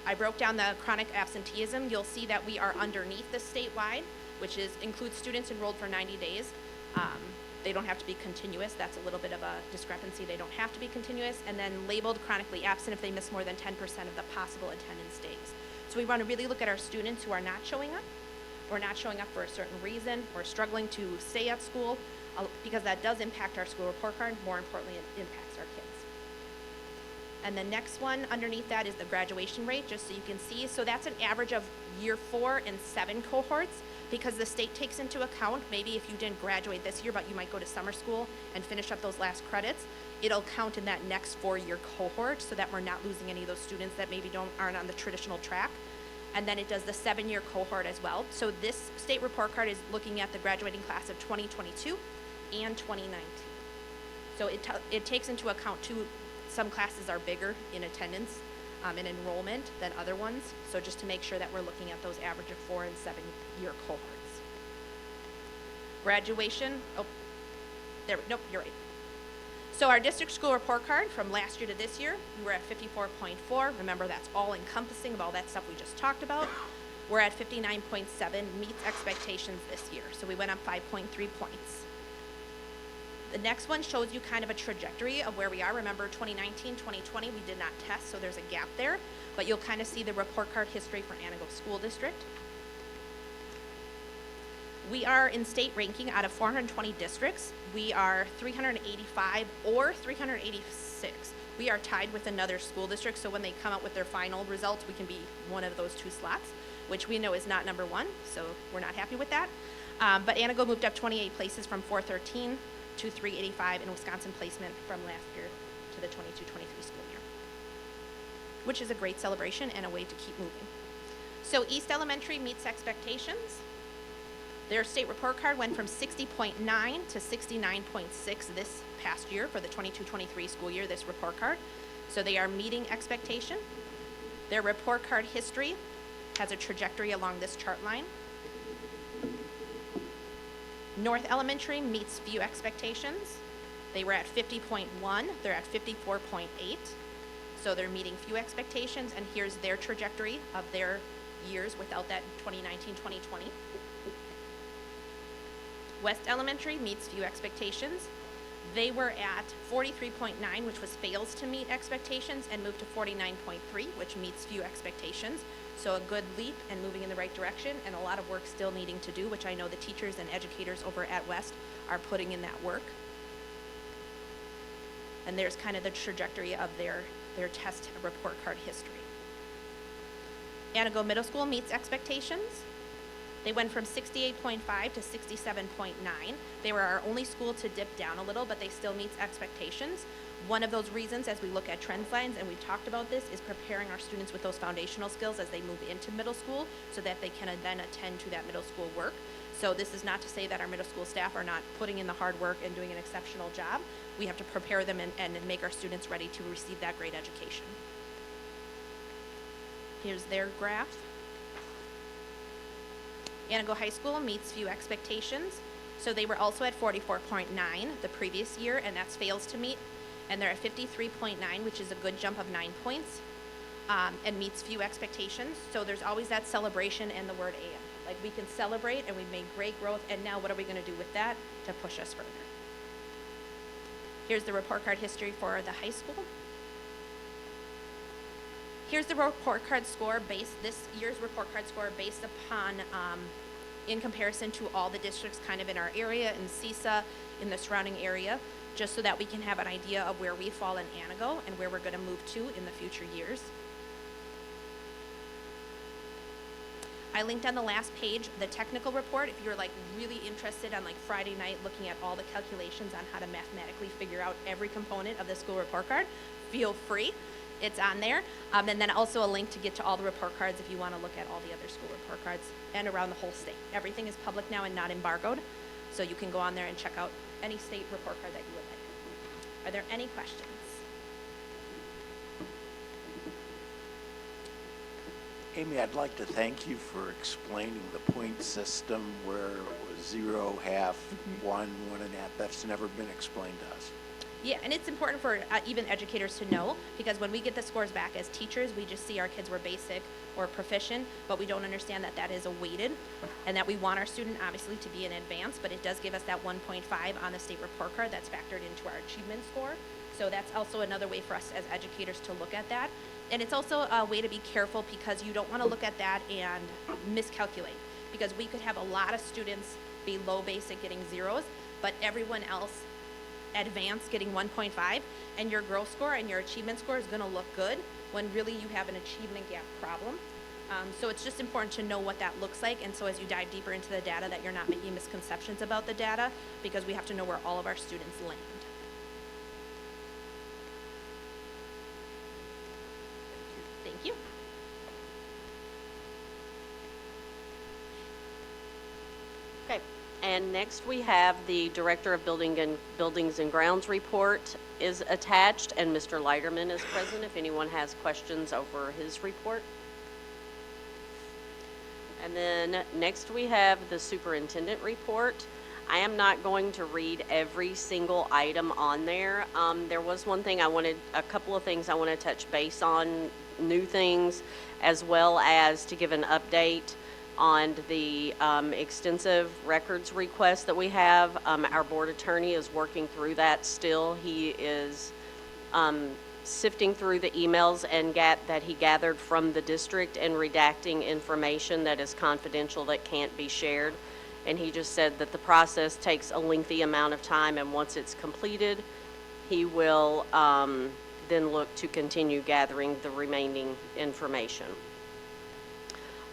I broke down the chronic absenteeism. You'll see that we are underneath the statewide, which includes students enrolled for 90 days. They don't have to be continuous. That's a little bit of a discrepancy. They don't have to be continuous. And then labeled chronically absent if they miss more than 10% of the possible attendance days. So we want to really look at our students who are not showing up, or not showing up for a certain reason, or struggling to stay at school, because that does impact our school report card. More importantly, it impacts our kids. And the next one underneath that is the graduation rate, just so you can see. So that's an average of year 4 and 7 cohorts, because the state takes into account maybe if you didn't graduate this year, but you might go to summer school and finish up those last credits. It'll count in that next 4-year cohort, so that we're not losing any of those students that maybe aren't on the traditional track. And then it does the 7-year cohort as well. So this state report card is looking at the graduating class of 2022 and 2019. So it takes into account too, some classes are bigger in attendance and enrollment than other ones. So just to make sure that we're looking at those average of 4 and 7-year cohorts. Graduation, nope, you're right. So our district school report card from last year to this year, we were at 54.4. Remember, that's all encompassing of all that stuff we just talked about. We're at 59.7, meets expectations this year. So we went up 5.3 points. The next one shows you kind of a trajectory of where we are. Remember, 2019, 2020, we did not test, so there's a gap there. But you'll kind of see the report card history for Anago School District. We are in state ranking out of 420 districts. We are 385 or 386. We are tied with another school district, so when they come out with their final results, we can be one of those 2 slots, which we know is not number 1, so we're not happy with that. But Anago moved up 28 places from 413 to 385 in Wisconsin placement from last year to the 22-23 school year, which is a great celebration and a way to keep moving. So East Elementary meets expectations. Their state report card went from 60.9 to 69.6 this past year for the 22-23 school year, this report card. So they are meeting expectation. Their report card history has a trajectory along this chart line. North Elementary meets few expectations. They were at 50.1, they're at 54.8. So they're meeting few expectations, and here's their trajectory of their years without that 2019-2020. West Elementary meets few expectations. They were at 43.9, which was fails to meet expectations, and moved to 49.3, which meets few expectations. So a good leap and moving in the right direction, and a lot of work still needing to do, which I know the teachers and educators over at West are putting in that work. And there's kind of the trajectory of their test report card history. Antigo Middle School meets expectations. They went from 68.5 to 67.9. They were our only school to dip down a little, but they still meets expectations. One of those reasons, as we look at trend lines, and we've talked about this, is preparing our students with those foundational skills as they move into middle school so that they can then attend to that middle school work. So this is not to say that our middle school staff are not putting in the hard work and doing an exceptional job. We have to prepare them and make our students ready to receive that great education. Here's their graph. Antigo High School meets few expectations. So they were also at 44.9 the previous year, and that's fails to meet. And they're at 53.9, which is a good jump of 9 points, and meets few expectations. So there's always that celebration and the word and. Like, we can celebrate and we've made great growth, and now what are we going to do with that to push us further? Here's the report card history for the high school. Here's the report card score this year's report card score based upon, in comparison to all the districts kind of in our area, in CISA, in the surrounding area, just so that we can have an idea of where we fall in Antigo and where we're going to move to in the future years. I linked on the last page the technical report. If you're like really interested on like Friday night looking at all the calculations on how to mathematically figure out every component of the school report card, feel free. It's on there. And then also a link to get to all the report cards if you want to look at all the other school report cards and around the whole state. Everything is public now and not embargoed, so you can go on there and check out any state report card that you would like. Are there any questions? Amy, I'd like to thank you for explaining the point system where it was 0, half, 1, 1.5. That's never been explained to us. Yeah, and it's important for even educators to know, because when we get the scores back as teachers, we just see our kids were basic or proficient, but we don't understand that that is a weighted, and that we want our student obviously to be in advance, but it does give us that 1.5 on the state report card that's factored into our achievement score. So that's also another way for us as educators to look at that. And it's also a way to be careful, because you don't want to look at that and miscalculate, because we could have a lot of students be low basic getting zeros, but everyone else advanced getting 1.5, and your growth score and your achievement score is going to look good when really you have an achievement gap problem. So it's just important to know what that looks like, and so as you dive deeper into the data, that you're not making misconceptions about the data, because we have to know where all of our students land. Thank you. Okay, and next we have the Director of Buildings and Grounds report is attached, and Mr. Leiterman is present if anyone has questions over his report. And then next we have the Superintendent Report. I am not going to read every single item on there. There was a couple of things I want to touch base on, new things, as well as to give an update on the extensive records request that we have. Our board attorney is working through that still. He is sifting through the emails that he gathered from the district and redacting information that is confidential that can't be shared. And he just said that the process takes a lengthy amount of time, and once it's completed, he will then look to continue gathering the remaining information.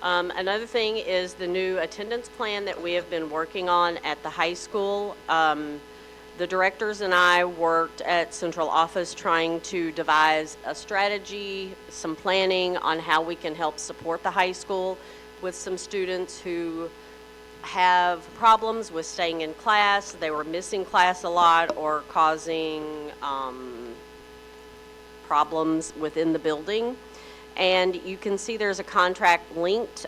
Another thing is the new attendance plan that we have been working on at the high school. The directors and I worked at central office trying to devise a strategy, some planning on how we can help support the high school with some students who have problems with staying in class. They were missing class a lot or causing problems within the building. And you can see there's a contract linked.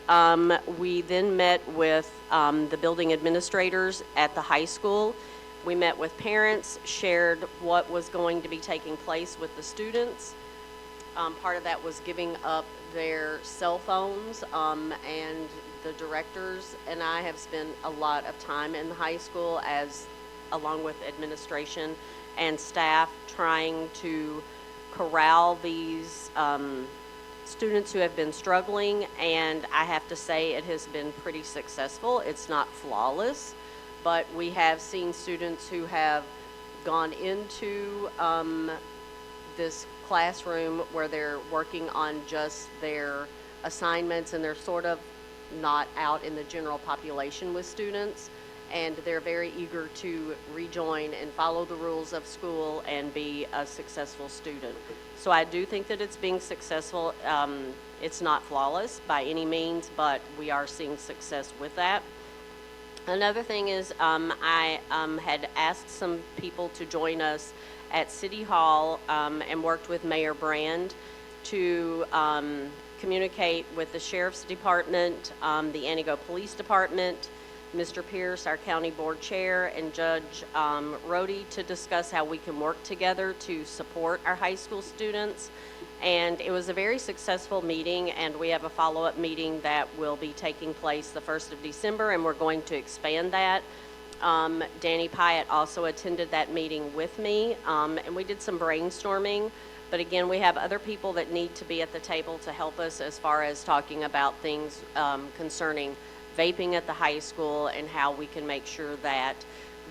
We then met with the building administrators at the high school. We met with parents, shared what was going to be taking place with the students. Part of that was giving up their cell phones, and the directors and I have spent a lot of time in the high school along with administration and staff trying to corral these students who have been struggling, and I have to say it has been pretty successful. It's not flawless, but we have seen students who have gone into this classroom where they're working on just their assignments, and they're sort of not out in the general population with students, and they're very eager to rejoin and follow the rules of school and be a successful student. So I do think that it's being successful. It's not flawless by any means, but we are seeing success with that. Another thing is I had asked some people to join us at City Hall and worked with Mayor Brand to communicate with the Sheriff's Department, the Antigo Police Department, Mr. Pierce, our County Board Chair, and Judge Rhodey to discuss how we can work together to support our high school students. And it was a very successful meeting, and we have a follow-up meeting that will be taking place the 1st of December, and we're going to expand that. Danny Pyatt also attended that meeting with me, and we did some brainstorming. But again, we have other people that need to be at the table to help us as far as talking about things concerning vaping at the high school and how we can make sure that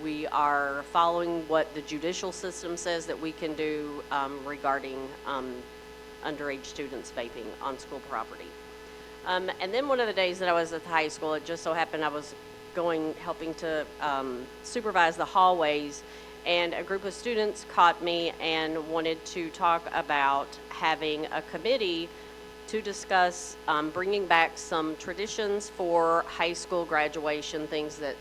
we are following what the judicial system says that we can do regarding underage students vaping on school property. And then one of the days that I was at the high school, it just so happened I was helping to supervise the hallways, and a group of students caught me and wanted to talk about having a committee to discuss bringing back some traditions for high school graduation, things that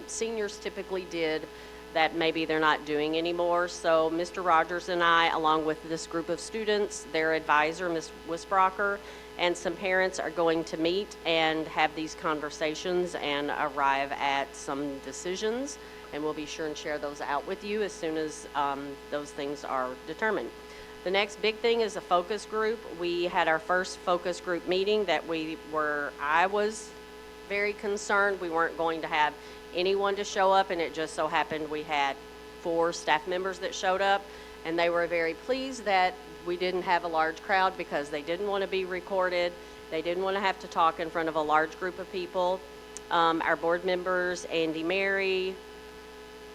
seniors typically did that maybe they're not doing anymore. So Mr. Rogers and I, along with this group of students, their advisor, Ms. Wisbrocker, and some parents are going to meet and have these conversations and arrive at some decisions, and we'll be sure and share those out with you as soon as those things are determined. The next big thing is a focus group. We had our first focus group meeting that I was very concerned we weren't going to have anyone to show up, and it just so happened we had 4 staff members that showed up, and they were very pleased that we didn't have a large crowd because they didn't want to be recorded. They didn't want to have to talk in front of a large group of people. Our board members, Andy Mary,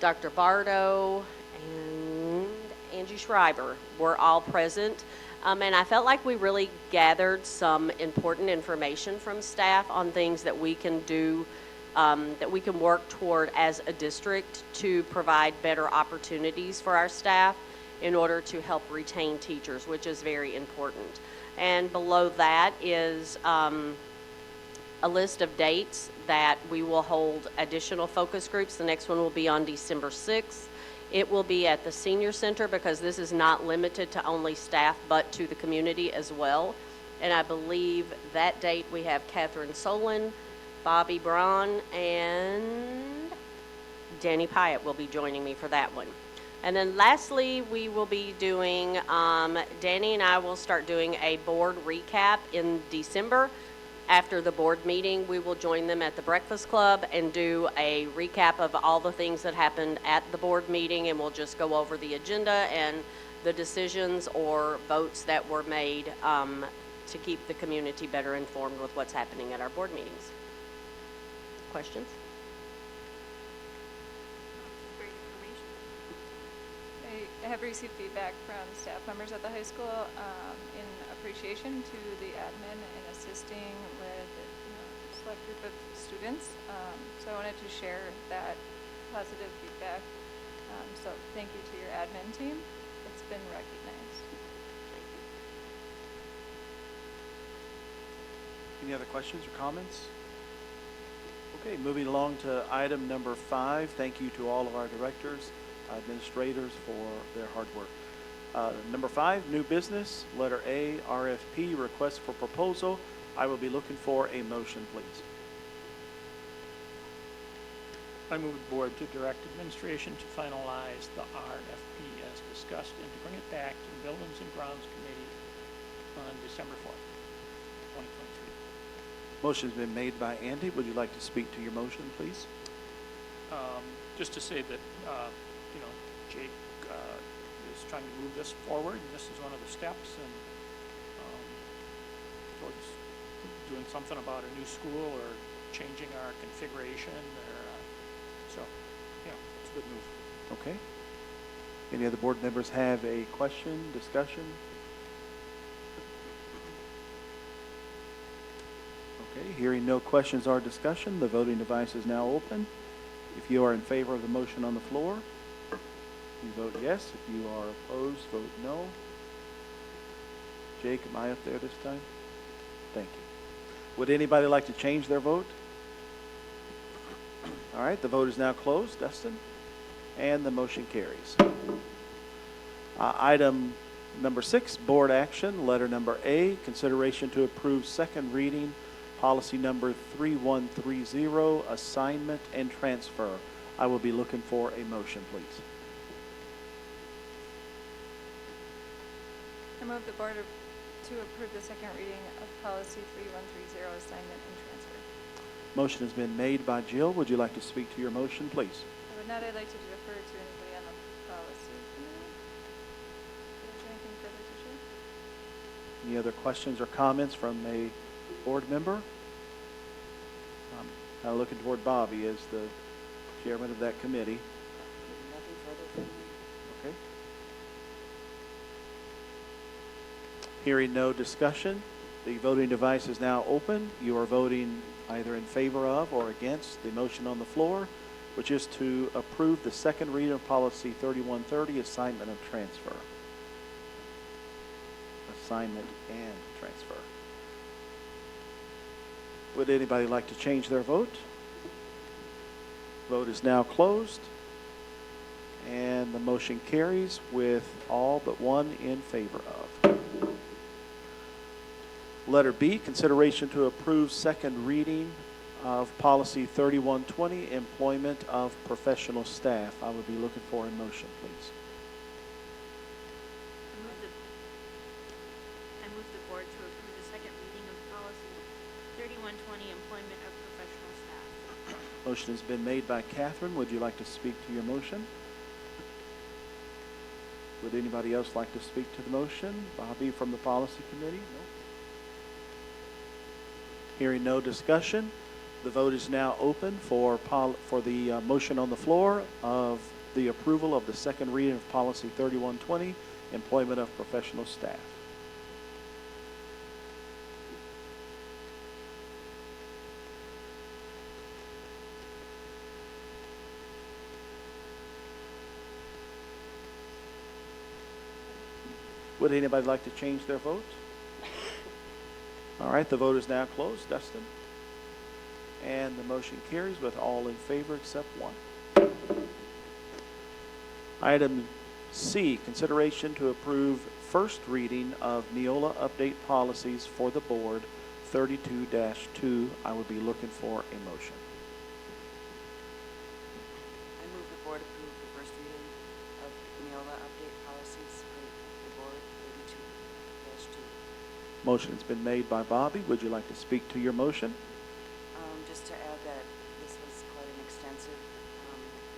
Dr. Bardo, and Angie Schreiber were all present. And I felt like we really gathered some important information from staff on things that we can do, that we can work toward as a district to provide better opportunities for our staff in order to help retain teachers, which is very important. And below that is a list of dates that we will hold additional focus groups. The next one will be on December 6th. It will be at the Senior Center because this is not limited to only staff but to the community as well. And I believe that date we have Catherine Solon, Bobby Braun, and Danny Pyatt will be joining me for that one. And then lastly, we will be doing, Danny and I will start doing a board recap in December. After the board meeting, we will join them at the Breakfast Club and do a recap of all the things that happened at the board meeting, and we'll just go over the agenda and the decisions or votes that were made to keep the community better informed with what's happening at our board meetings. Questions? I have received feedback from staff members at the high school in appreciation to the admin in assisting with a select group of students. So I wanted to share that positive feedback. So thank you to your admin team. It's been recognized. Any other questions or comments? Okay, moving along to item number 5. Thank you to all of our directors, administrators for their hard work. Number 5, new business, letter A, RFP, request for proposal. I will be looking for a motion, please. I move the board to direct administration to finalize the RFP as discussed and to bring it back to the Buildings and Grounds Committee on December 4th, 2023. Motion's been made by Andy. Would you like to speak to your motion, please? Just to say that, Jake trying to move this forward, and this is one of the steps, and towards doing something about a new school or changing our configuration, or so, yeah, it's a good move. Okay. Any other board members have a question, discussion? Okay, hearing no questions or discussion, the voting device is now open. If you are in favor of the motion on the floor, you vote yes. If you are opposed, vote no. Jake, am I up there this time? Thank you. Would anybody like to change their vote? All right, the vote is now closed. Dustin? And the motion carries. Item number 6, board action, letter number A, consideration to approve second reading, policy number 3130, assignment and transfer. I will be looking for a motion, please. I move the board to approve the second reading of policy 3130, assignment and transfer. Motion has been made by Jill. Would you like to speak to your motion, please? But now I'd like to defer to anybody on the policy committee. Is there anything further to share? Any other questions or comments from a board member? I'm looking toward Bobby as the chairman of that committee. Nothing further from me. Okay. Hearing no discussion, the voting device is now open. You are voting either in favor of or against the motion on the floor, which is to approve the second reading of policy 3130, assignment of transfer. Assignment and transfer. Would anybody like to change their vote? Vote is now closed. And the motion carries with all but one in favor of. Letter B, consideration to approve second reading of policy 3120, employment of professional staff. I would be looking for a motion, please. I move the board to approve the second reading of policy 3120, employment of professional staff. Motion has been made by Catherine. Would you like to speak to your motion? Would anybody else like to speak to the motion? Bobby from the policy committee? No? Hearing no discussion, the vote is now open for the motion on the floor of the approval of the second reading of policy 3120, employment of professional staff. Would anybody like to change their vote? All right, the vote is now closed. Dustin? And the motion carries with all in favor except one. Item C, consideration to approve first reading of NEOLA update policies for the board, 32-2. I would be looking for a motion. I move the board approve the first reading of NEOLA update policies for the board, 32-2. Motion has been made by Bobby. Would you like to speak to your motion? Just to add that this was quite an extensive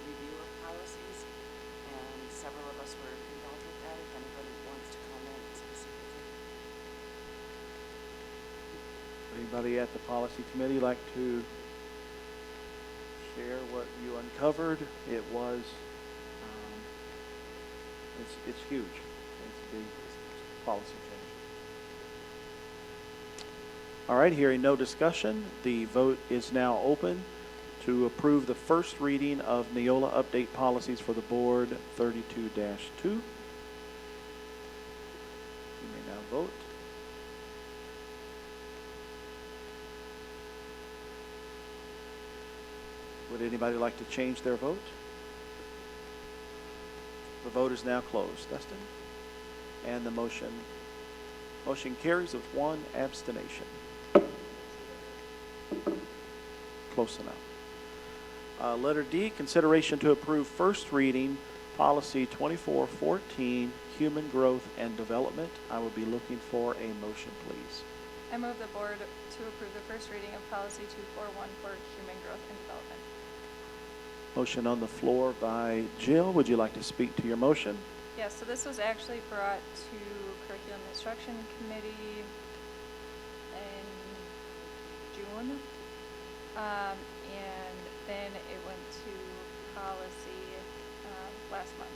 review of policies, and several of us were involved with that. If anybody wants to comment specifically. Anybody at the policy committee like to share what you uncovered? It was, it's huge. It's a big policy change. All right, hearing no discussion, the vote is now open to approve the first reading of NEOLA update policies for the board, 32-2. You may now vote. Would anybody like to change their vote? The vote is now closed. Dustin? And the motion carries with one abstention. Close enough. Letter D, consideration to approve first reading policy 2414, human growth and development. I will be looking for a motion, please. I move the board to approve the first reading of policy 2414, human growth and development. Motion on the floor by Jill. Would you like to speak to your motion? Yeah, so this was actually brought to Curriculum Instruction Committee in June. And then it went to policy last month.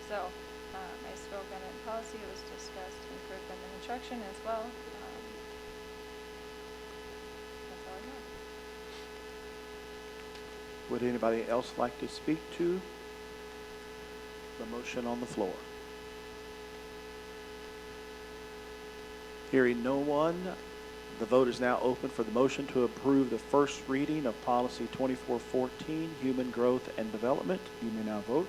So I spoke on it in policy. It was discussed in curriculum and instruction as well. That's all I got. Would anybody else like to speak to the motion on the floor? Hearing no one, the vote is now open for the motion to approve the first reading of Policy 2414, Human Growth and Development. You may now vote.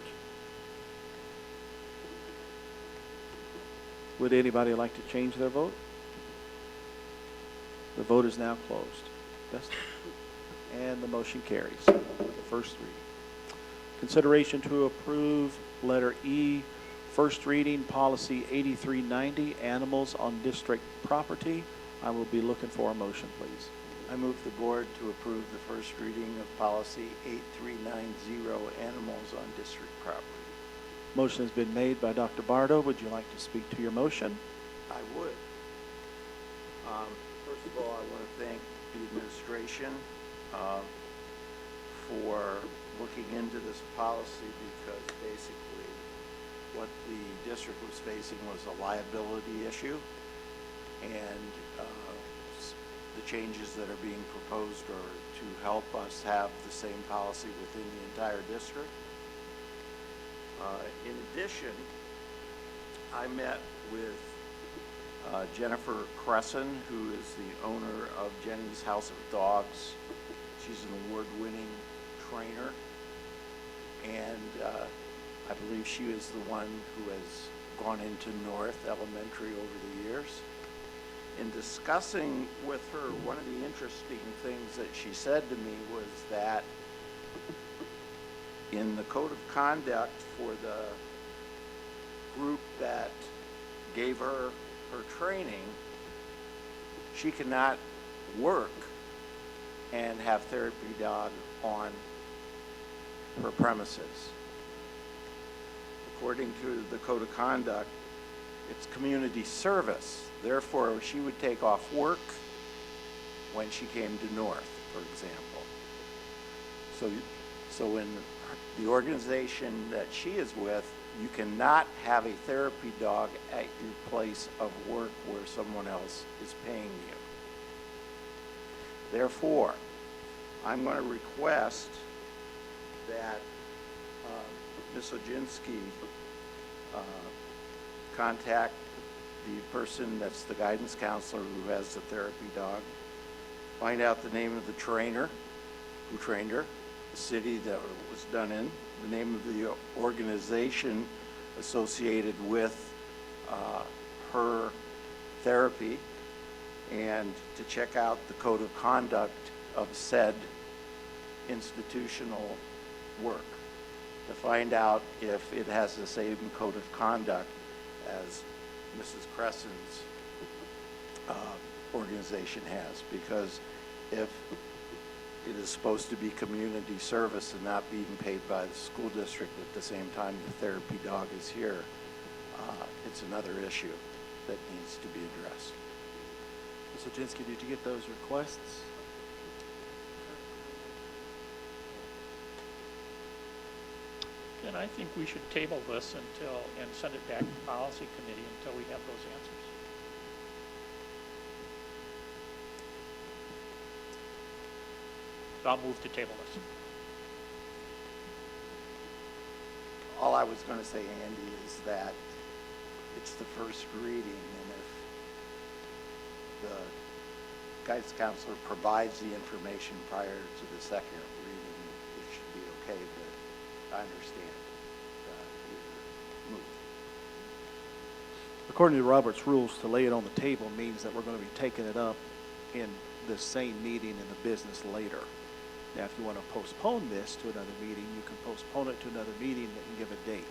Would anybody like to change their vote? The vote is now closed. Yes. And the motion carries. The first reading. Consideration to approve letter E, first reading policy 8390, animals on district property. I will be looking for a motion, please. I move the board to approve the first reading of policy 8390, animals on district property. Motion has been made by Dr. Bardo. Would you like to speak to your motion? I would. First of all, I want to thank the administration for looking into this policy, because basically what the district was facing was a liability issue, and the changes that are being proposed are to help us have the same policy within the entire district. In addition, I met with Jennifer Cresson, who is the owner of Jenny's House of Dogs. She's an award-winning trainer, and I believe she is the one who has gone into North Elementary over the years. In discussing with her, one of the interesting things that she said to me was that in the code of conduct for the group that gave her training, she cannot work and have therapy dog on her premises. According to the code of conduct, it's community service. Therefore, she would take off work when she came to North, for example. So in the organization that she is with, you cannot have a therapy dog at your place of work where someone else is paying you. Therefore, I'm going to request that Ms. Oginski contact the person that's the guidance counselor who has the therapy dog, find out the name of the trainer who trained her, the city that it was done in, the name of the organization associated with her therapy, and to check out the code of conduct of said institutional work, to find out if it has the same code of conduct as Mrs. Cresson's organization has. Because if it is supposed to be community service and not being paid by the school district at the same time the therapy dog is here, it's another issue that needs to be addressed. Ms. Oginski, did you get those requests? Then I think we should table this and send it back to policy committee until we have those answers. So I'll move to table this. All I was going to say, Andy, is that it's the first reading, and if the guidance counselor provides the information prior to the second reading, it should be okay, but I understand your move. According to Robert's rules, to lay it on the table means that we're going to be taking it up in the same meeting in the business later. Now, if you want to postpone this to another meeting, you can postpone it to another meeting and give a date.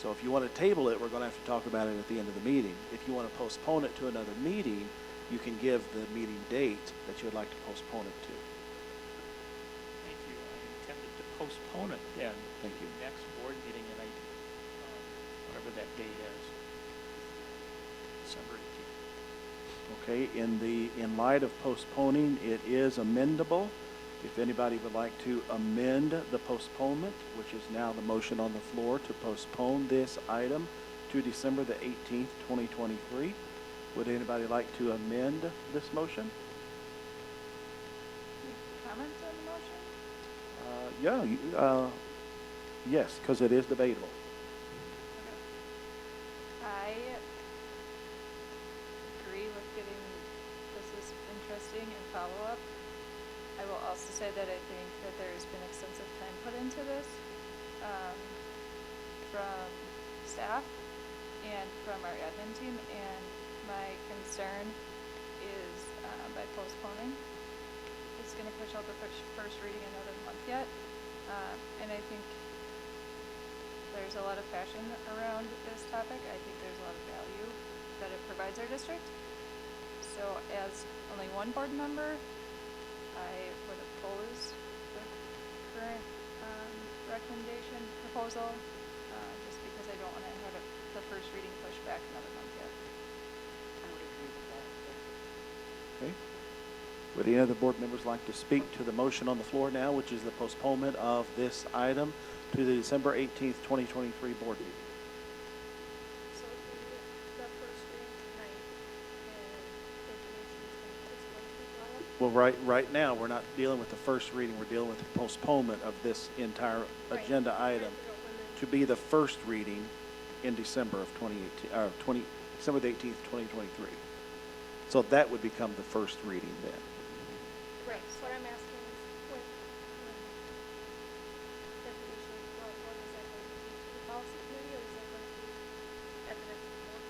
So if you want to table it, we're going to have to talk about it at the end of the meeting. If you want to postpone it to another meeting, you can give the meeting date that you would like to postpone it to. Thank you. I intended to postpone it then. Thank you. Next board meeting, and I whatever that date is. December 18th. Okay, in light of postponing, it is amendable. If anybody would like to amend the postponement, which is now the motion on the floor to postpone this item to December the 18th, 2023. Would anybody like to amend this motion? Comments on the motion? Yes, because it is debatable. I agree with getting, this is interesting and follow-up. I will also say that I think that there's been extensive time put into this from staff and from our admin team, and my concern is by postponing, it's going to push out the first reading another month yet, and I think there's a lot of passion around this topic. I think there's a lot of value that it provides our district. So as only one board member, I would oppose the current recommendation proposal, just because I don't want to have the first reading pushed back another month yet. I would agree with that. Okay. Would any other board members like to speak to the motion on the floor now, which is the postponement of this item to the December 18th, 2023 board meeting? So the first reading tonight and information is going to be brought up? Well, right now, we're not dealing with the first reading, we're dealing with the postponement of this entire agenda item to be the first reading in December of December the 18th, 2023. So that would become the first reading then. Right, so what I'm asking is when information is brought forward, is that going to be to the policy committee or is that going to be at the next board?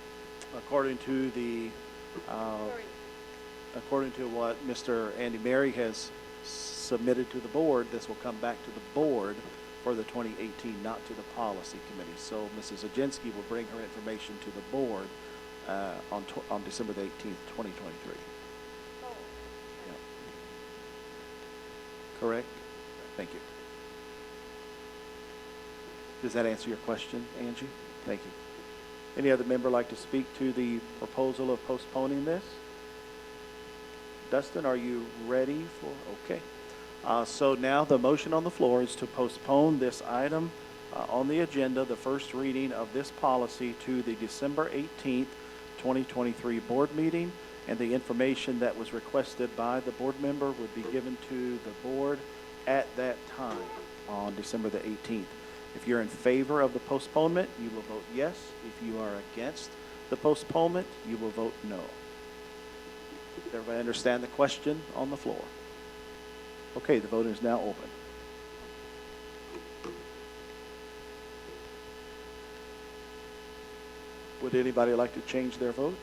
According to what Mr. Andy Mary has submitted to the board, this will come back to the board for the 2018, not to the policy committee. So Mrs. Aginski will bring her information to the board on December the 18th, 2023. Oh. Yeah. Correct? Thank you. Does that answer your question, Angie? Thank you. Any other member like to speak to the proposal of postponing this? Dustin, are you ready for, okay. So now the motion on the floor is to postpone this item on the agenda, the first reading of this policy, to the December 18th, 2023 board meeting, and the information that was requested by the board member would be given to the board at that time on December the 18th. If you're in favor of the postponement, you will vote yes. If you are against the postponement, you will vote no. Does everybody understand the question on the floor? Okay, the vote is now open. Would anybody like to change their vote?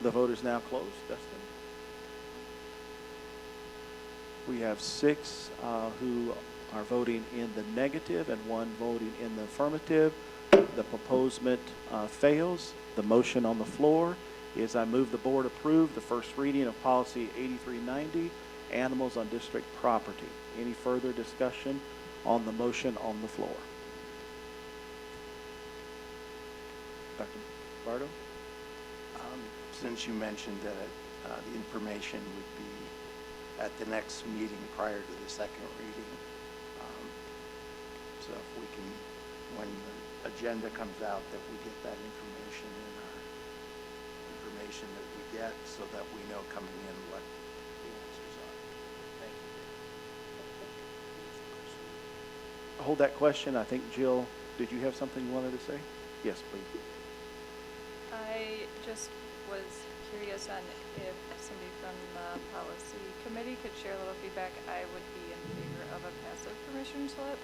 The vote is now closed. Dustin? We have 6 who are voting in the negative and 1 voting in the affirmative. The proposement fails. The motion on the floor is I move the board approve the first reading of policy 8390, animals on district property. Any further discussion on the motion on the floor? Dr. Bardo? Since you mentioned that the information would be at the next meeting prior to the second reading, so if we can, when the agenda comes out, that we get that information in our information that we get so that we know coming in what the answers are. Thank you. Hold that question. I think, Jill, did you have something you wanted to say? Yes, please. I just was curious on if somebody from the policy committee could share a little feedback. I would be in favor of a passive permission slip.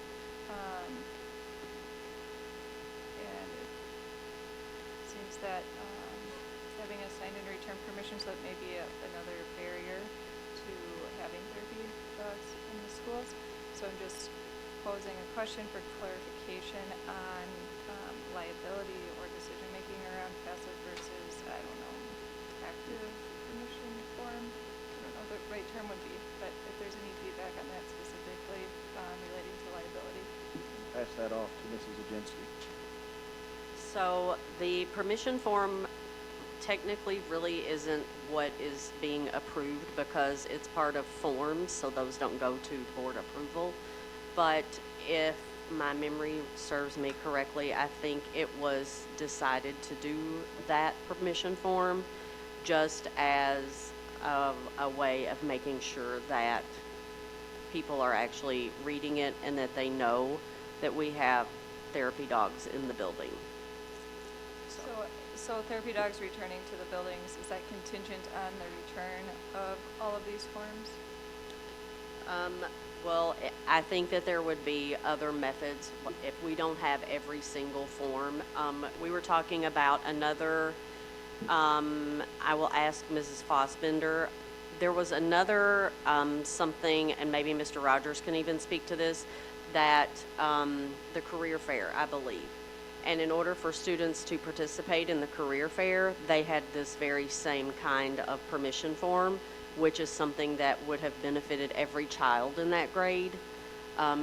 And it seems that having a signed and return permission slip may be another barrier to having therapy dogs in the schools. So I'm just posing a question for clarification on liability or decision-making around passive versus, I don't know, active permission form. I don't know what the right term would be, but if there's any feedback on that specifically relating to liability. Pass that off to Mrs. Oginski. So the permission form technically really isn't what is being approved because it's part of forms, so those don't go to board approval. But if my memory serves me correctly, I think it was decided to do that permission form just as a way of making sure that people are actually reading it and that they know that we have therapy dogs in the building. So therapy dogs returning to the buildings, is that contingent on the return of all of these forms? Well, I think that there would be other methods if we don't have every single form. We were talking about another, I will ask Mrs. Fossbender. There was another something, and maybe Mr. Rogers can even speak to this, that the career fair, I believe. And in order for students to participate in the career fair, they had this very same kind of permission form, which is something that would have benefited every child in that grade,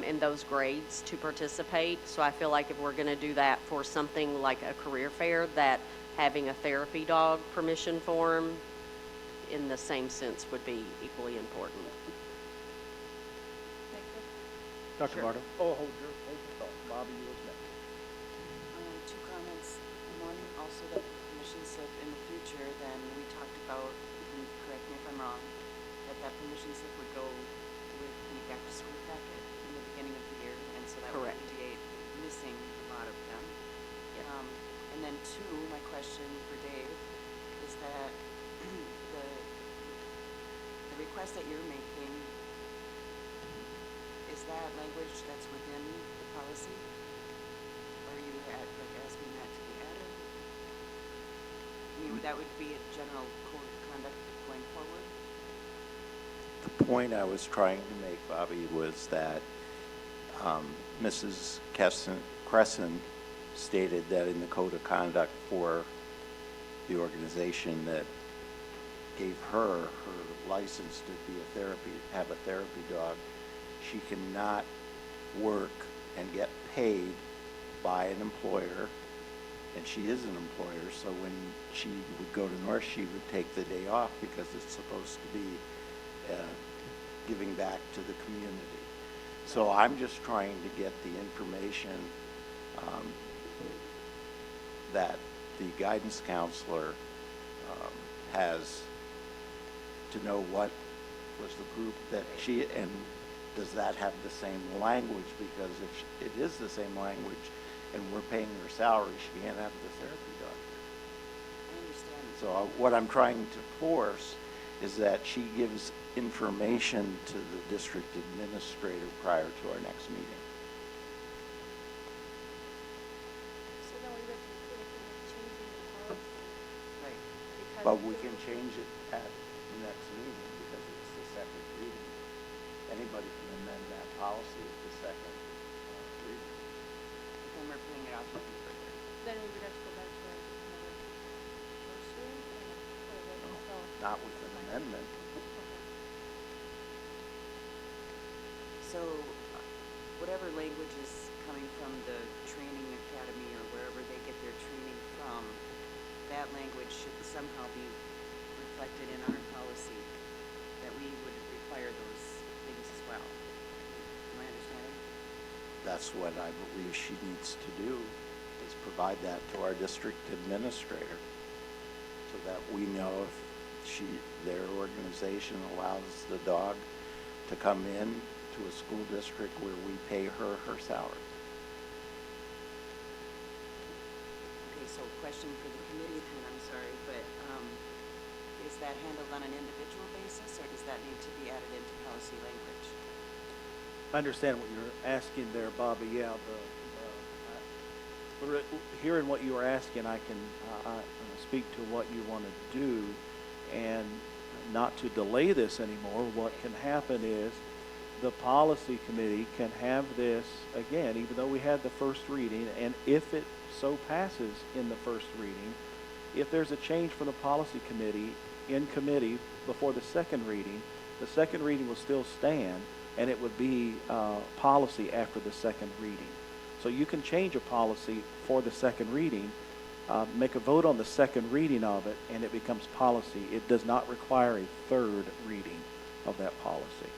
in those grades to participate. So I feel like if we're going to do that for something like a career fair, that having a therapy dog permission form in the same sense would be equally important. Thank you. Dr. Bartow? Oh, hold your thought. Bobby, you was next. Two comments. One, also the permission slip in the future, then we talked about, and correct me if I'm wrong, that permission slip would go with the back-to-school packet in the beginning of the year, and so that would Correct. alleviate missing a lot of them. And then two, my question for Dave is that the request that you're making, is that language that's within the policy? Or are you asking that to be added? I mean, that would be a general code of conduct going forward? The point I was trying to make, Bobby, was that Mrs. Crescent stated that in the code of conduct for the organization that gave her license to have a therapy dog, she cannot work and get paid by an employer, and she is an employer, so when she would go to North, she would take the day off because it's supposed to be giving back to the community. So I'm just trying to get the information that the guidance counselor has to know what was the group that she, and does that have the same language? Because if it is the same language and we're paying her salary, she can't have the therapy dog. I understand. So what I'm trying to force is that she gives information to the district administrator prior to our next meeting. So then we would be looking at changing the policy. Right. Because But we can change it at the next meeting because it's the second reading. Anybody can amend that policy at the second reading. But then we're putting it off even further. Then we would have to go back to like another first reading, or what, so. Not with an amendment. So, whatever language is coming from the training academy or wherever they get their training from, that language should somehow be reflected in our policy, that we would require those things as well. Am I understanding? That's what I believe she needs to do, is provide that to our district administrator so that we know if their organization allows the dog to come in to a school district where we pay her salary. Okay, so question for the committee then, I'm sorry, but is that handled on an individual basis, or does that need to be added into policy language? I understand what you're asking there, Bobby. Yeah, hearing what you were asking, I can speak to what you want to do, and not to delay this anymore. What can happen is the policy committee can have this again, even though we had the first reading, and if it so passes in the first reading, if there's a change from the policy committee in committee before the second reading will still stand, and it would be policy after the second reading. So you can change a policy for the second reading, make a vote on the second reading of it, and it becomes policy. It does not require a third reading of that policy.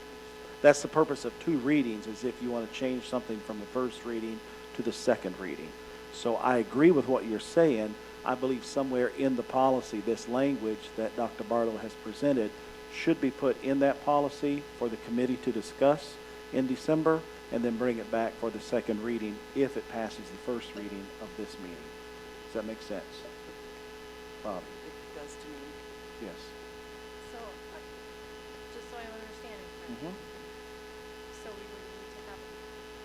That's the purpose of two readings, is if you want to change something from the first reading to the second reading. So I agree with what you're saying. I believe somewhere in the policy, this language that Dr. Barlow has presented should be put in that policy for the committee to discuss in December, and then bring it back for the second reading if it passes the first reading of this meeting. Does that make sense? Bob? It does to me. Yes. So, just so I'm understanding correctly, so we would need to have,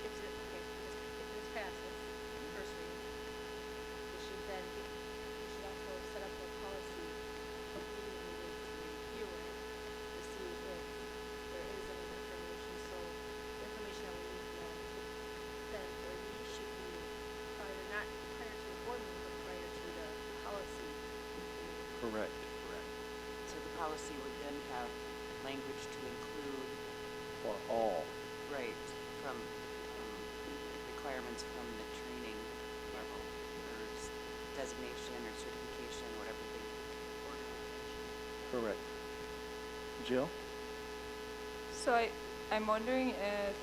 if this passes, first reading, we should then, we should also set up a policy meeting to review it, to see if there is any information, so the information that we need to know, then, or we should be prior, not prior to the board meeting, but prior to the policy meeting. Correct. So the policy would then have language to include, For all. right, from requirements from the training level, or designation or certification, whatever the organization. Correct. Jill? So I'm wondering if,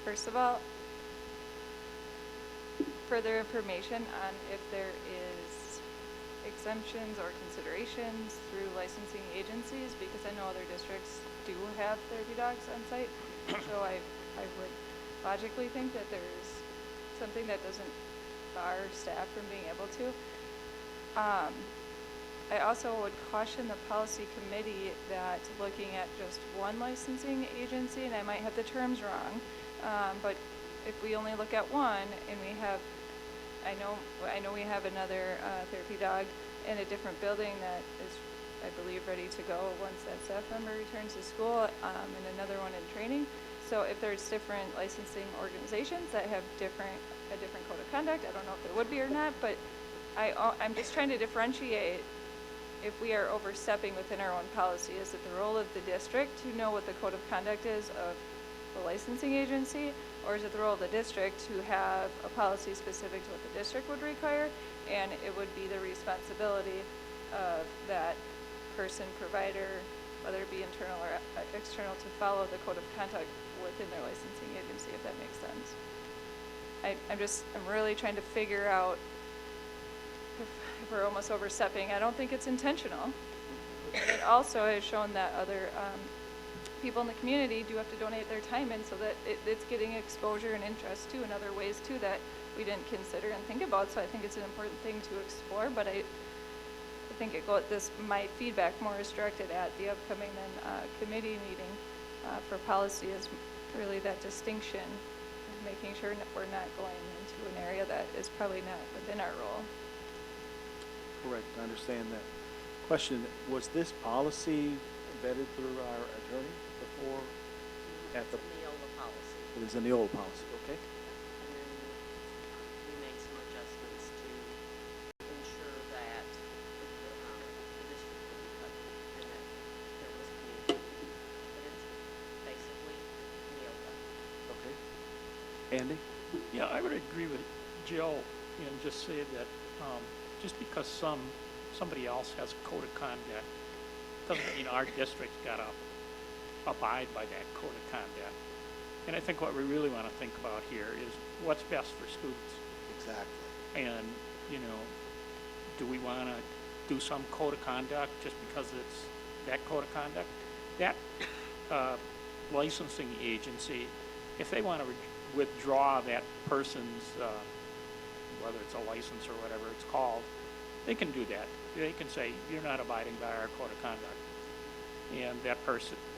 first of all, further information on if there is exemptions or considerations through licensing agencies, because I know other districts do have therapy dogs on site. So I would logically think that there's something that doesn't bar staff from being able to. I also would caution the policy committee that looking at just one licensing agency, and I might have the terms wrong, but if we only look at one and we have, I know we have another therapy dog in a different building that is, I believe, ready to go once that staff member returns to school, and another one in training. So if there's different licensing organizations that have a different code of conduct, I don't know if there would be or not, but I'm just trying to differentiate if we are overstepping within our own policy. Is it the role of the district to know what the code of conduct is of the licensing agency, or is it the role of the district to have a policy specific to what the district would require, and it would be the responsibility of that person, provider, whether it be internal or external, to follow the code of conduct within their licensing agency, if that makes sense. I'm really trying to figure out if we're almost overstepping. I don't think it's intentional. It also has shown that other people in the community do have to donate their time in, so that it's getting exposure and interest too in other ways too that we didn't consider and think about. So I think it's an important thing to explore, but I think my feedback more is directed at the upcoming committee meeting for policy, is really that distinction of making sure we're not going into an area that is probably not within our role. Correct, I understand that. Question, was this policy vetted through our attorney before? At the NEOLA policy. It is a NEOLA policy, okay? And then we made some adjustments to ensure that the district would be covered and that there was community. But it's basically NEOLA. Okay. Andy? Yeah, I would agree with Jill and just say that just because somebody else has a code of conduct doesn't mean our district's got to abide by that code of conduct. And I think what we really want to think about here is what's best for students. Exactly. And, do we want to do some code of conduct just because it's that code of conduct? That licensing agency, if they want to withdraw that person's, whether it's a license or whatever it's called, they can do that. They can say, you're not abiding by our code of conduct.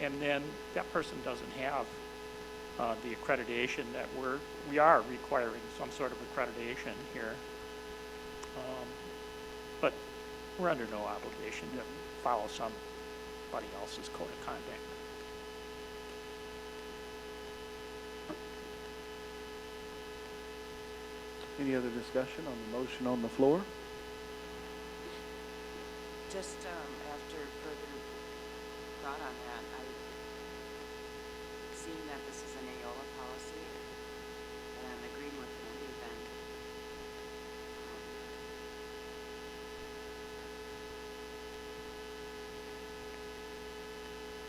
And then that person doesn't have the accreditation that we are requiring some sort of accreditation here. But we're under no obligation to follow somebody else's code of conduct. Any other discussion on the motion on the floor? Just after further thought on that, seeing that this is an NEOLA policy, and agreeing with Andy then.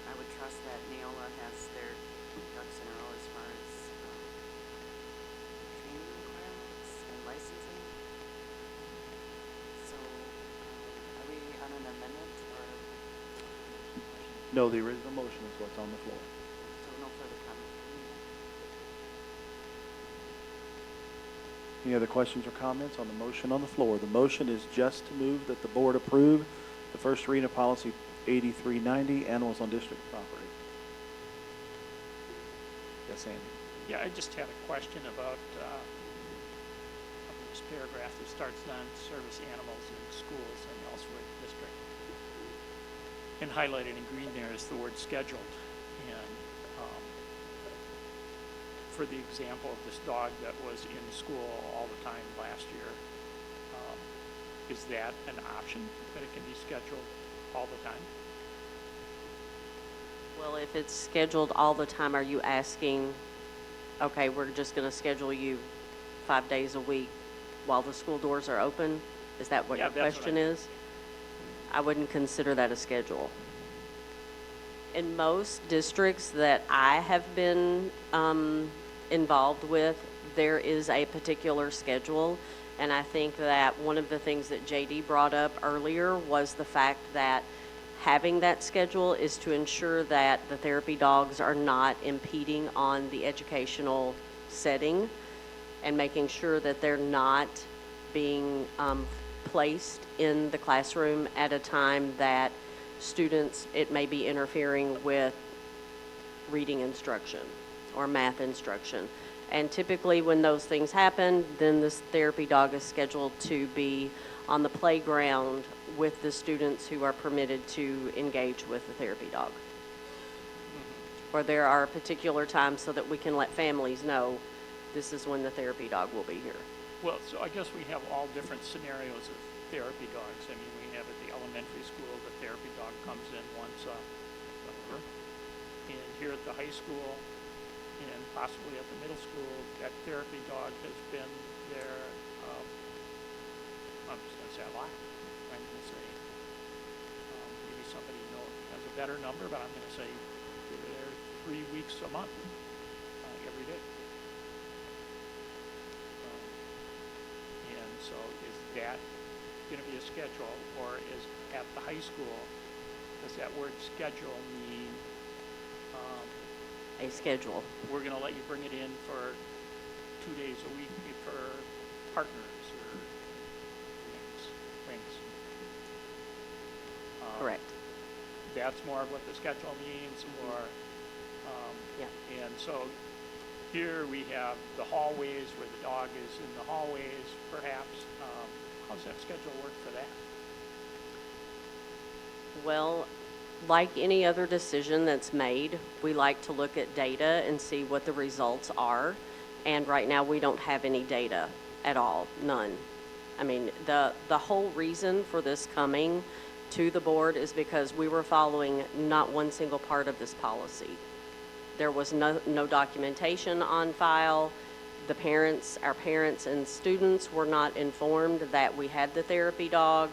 I would trust that NEOLA has their ducks in a row as far as training requirements and licensing. So, are we on an amendment or? No, the original motion is what's on the floor. So no further comment? Any other questions or comments on the motion on the floor? The motion is just to move that the board approve the first reading of policy 8390, animals on district property. Yes, Andy? Yeah, I just had a question about this paragraph that starts on service animals in schools and elsewhere in the district. And highlighted in green there is the word scheduled. And for the example of this dog that was in school all the time last year, is that an option, that it can be scheduled all the time? Well, if it's scheduled all the time, are you asking, okay, we're just going to schedule you 5 days a week while the school doors are open? Is that what your question is? I wouldn't consider that a schedule. In most districts that I have been involved with, there is a particular schedule. And I think that one of the things that JD brought up earlier was the fact that having that schedule is to ensure that the therapy dogs are not impeding on the educational setting and making sure that they're not being placed in the classroom at a time that students, it may be interfering with reading instruction or math instruction. And typically when those things happen, then this therapy dog is scheduled to be on the playground with the students who are permitted to engage with the therapy dog. Or there are particular times so that we can let families know this is when the therapy dog will be here. Well, so I guess we have all different scenarios of therapy dogs. I mean, we have at the elementary school, the therapy dog comes in once a whatever. And here at the high school, and possibly at the middle school, that therapy dog has been there, I'm just going to say a lot. I'm going to say, maybe somebody has a better number, but I'm going to say they're there 3 weeks a month, every day. And so is that going to be a schedule, or is at the high school, does that word schedule mean a schedule? We're going to let you bring it in for 2 days a week for partners or things. Correct. That's more of what the schedule means, or yeah. And so here we have the hallways where the dog is in the hallways, perhaps. How's that schedule work for that? Well, like any other decision that's made, we like to look at data and see what the results are. And right now we don't have any data at all, none. I mean, the whole reason for this coming to the board is because we were following not one single part of this policy. There was no documentation on file. The parents, our parents and students were not informed that we had the therapy dog.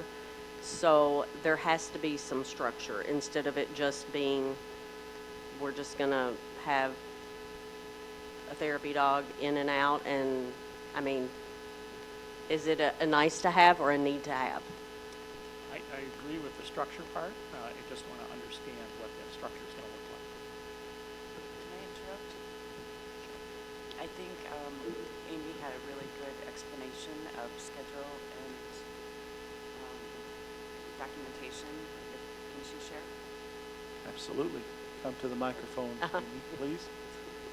So there has to be some structure instead of it just being, we're just gonna have a therapy dog in and out. And I mean, is it a nice to have or a need to have? I agree with the structure part. I just want to understand what that structure is going to look like. Can I interrupt? I think Amy had a really good explanation of schedule and documentation. Can she share? Absolutely. Come to the microphone, Amy, please.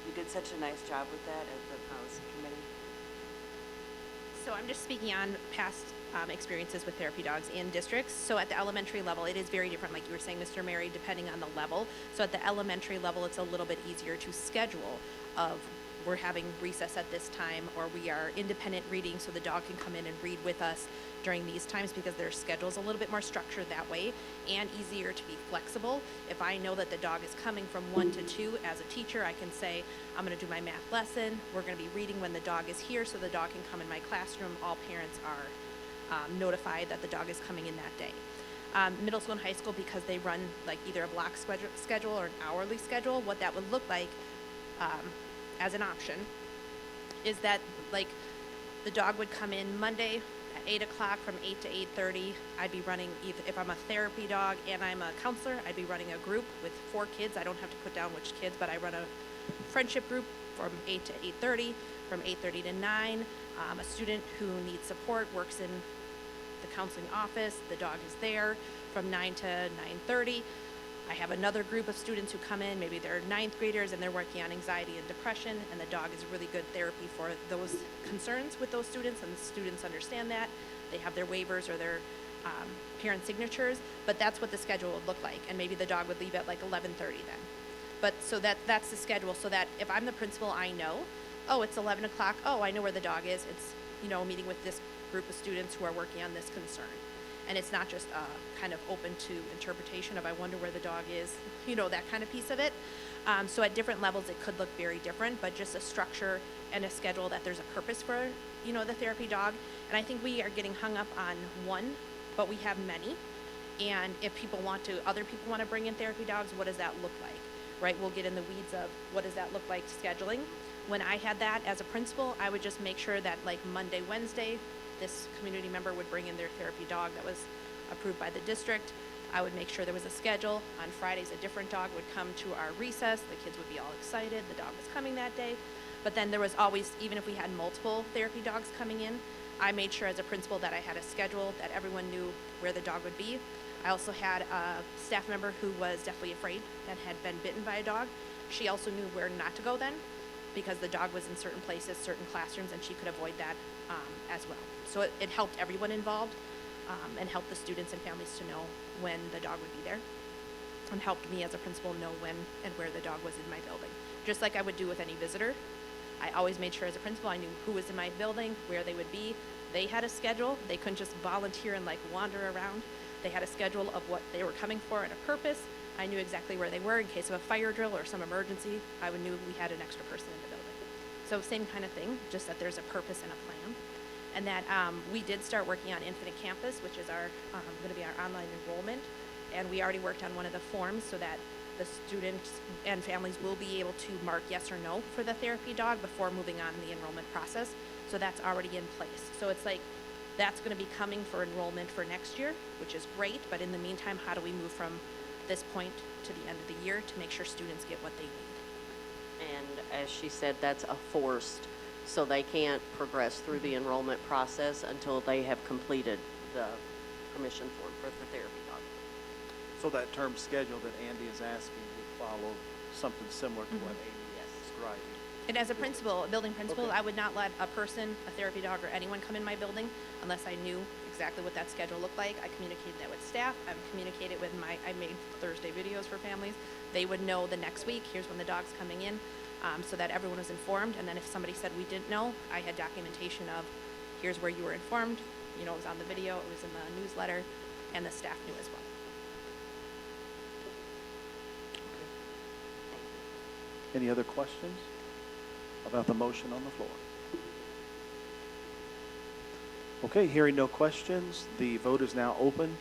You did such a nice job with that at the policy committee. So I'm just speaking on past experiences with therapy dogs in districts. So at the elementary level, it is very different, like you were saying, Mr. Mary, depending on the level. So at the elementary level, it's a little bit easier to schedule of we're having recess at this time, or we are independent reading so the dog can come in and read with us during these times, because their schedule's a little bit more structured that way and easier to be flexible. If I know that the dog is coming from 1 to 2 as a teacher, I can say, I'm going to do my math lesson. We're going to be reading when the dog is here so the dog can come in my classroom. All parents are notified that the dog is coming in that day. Middle school and high school, because they run like either a block schedule or an hourly schedule, what that would look like as an option is that like the dog would come in Monday at 8 o'clock from 8 to 8:30. I'd be running, if I'm a therapy dog and I'm a counselor, I'd be running a group with 4 kids. I don't have to put down which kids, but I run a friendship group from 8 to 8:30, from 8:30 to 9. A student who needs support works in the counseling office. The dog is there from 9 to 9:30. I have another group of students who come in, maybe they're 9th graders and they're working on anxiety and depression, and the dog is really good therapy for those concerns with those students, and the students understand that. They have their waivers or their parent signatures, but that's what the schedule would look like, and maybe the dog would leave at like 11:30 then. But so that's the schedule, so that if I'm the principal, I know, oh, it's 11 o'clock, oh, I know where the dog is. It's, you know, meeting with this group of students who are working on this concern. And it's not just kind of open to interpretation of I wonder where the dog is, you know, that kind of piece of it. So at different levels it could look very different, but just a structure and a schedule that there's a purpose for, you know, the therapy dog. And I think we are getting hung up on one, but we have many. And if other people want to bring in therapy dogs, what does that look like, right? We'll get in the weeds of what does that look like scheduling. When I had that as a principal, I would just make sure that like Monday, Wednesday, this community member would bring in their therapy dog that was approved by the district. I would make sure there was a schedule. On Fridays, a different dog would come to our recess. The kids would be all excited. The dog was coming that day. But then there was always, even if we had multiple therapy dogs coming in, I made sure as a principal that I had a schedule, that everyone knew where the dog would be. I also had a staff member who was definitely afraid and had been bitten by a dog. She also knew where not to go then, because the dog was in certain places, certain classrooms, and she could avoid that as well. So it helped everyone involved and helped the students and families to know when the dog would be there, and helped me as a principal know when and where the dog was in my building. Just like I would do with any visitor, I always made sure as a principal I knew who was in my building, where they would be. They had a schedule. They couldn't just volunteer and like wander around. They had a schedule of what they were coming for and a purpose. I knew exactly where they were in case of a fire drill or some emergency. I knew we had an extra person in the building. So same kind of thing, just that there's a purpose and a plan. And that we did start working on Infinite Campus, which is our going to be our online enrollment. And we already worked on one of the forms so that the students and families will be able to mark yes or no for the therapy dog before moving on in the enrollment process. So that's already in place. So it's like that's going to be coming for enrollment for next year, which is great. But in the meantime, how do we move from this point to the end of the year to make sure students get what they need? And as she said, that's a forced, so they can't progress through the enrollment process until they have completed the permission form for the therapy dog. So that term schedule that Andy is asking would follow something similar to what Amy is describing. And as a principal, a building principal, Okay. I would not let a person, a therapy dog, or anyone come in my building unless I knew exactly what that schedule looked like. I communicated that with staff. I've communicated with I made Thursday videos for families. They would know the next week, here's when the dog's coming in, so that everyone was informed. And then if somebody said we didn't know, I had documentation of here's where you were informed. You know, it was on the video, it was in the newsletter, and the staff knew as well. Any other questions about the motion on the floor? Okay, hearing no questions, the vote is now open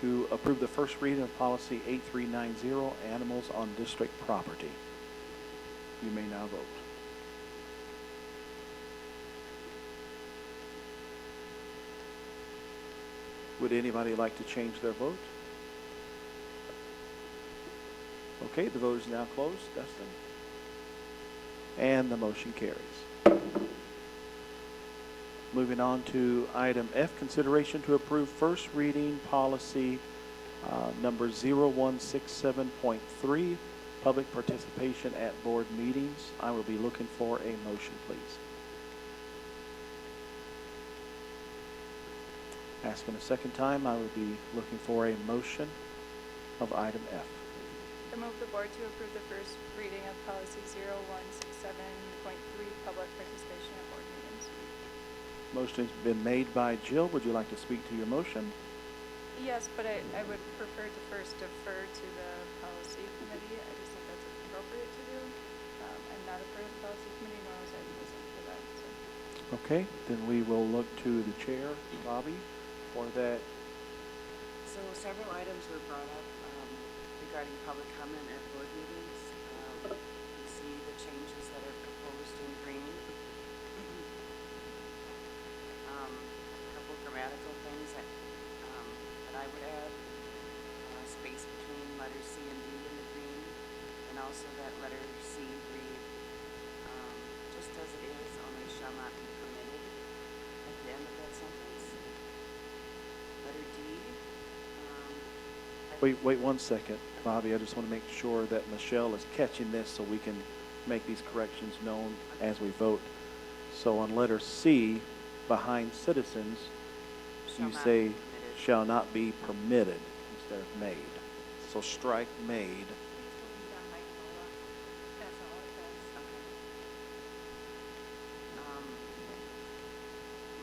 to approve the first reading of policy 8390, animals on district property. You may now vote. Would anybody like to change their vote? Okay, the vote is now closed. Dustin? And the motion carries. Moving on to item F, consideration to approve first reading policy number 0167.3, public participation at board meetings. I will be looking for a motion, please. Asking a second time, I will be looking for a motion of item F. I move the board to approve the first reading of policy 0167.3, public participation at board meetings. Motion's been made by Jill. Would you like to speak to your motion? Yes, but I would prefer to first defer to the policy committee. I just think that's appropriate to do. I'm not a part of the policy committee, nor was I present for that. So. Okay, then we will look to the chair, Bobby, for that. So several items were brought up regarding public comment at board meetings. You see the changes that are proposed in green. A couple grammatical things that I would add. Space between letters C and D in the green, and also that letter C read just as it is, only shall not be permitted at the end of that sentence. Letter D. Wait 1 second, Bobby. I just want to make sure that Michelle is catching this so we can make these corrections known as we vote. So on letter C, behind citizens, you say shall not be permitted instead of made. So strike made.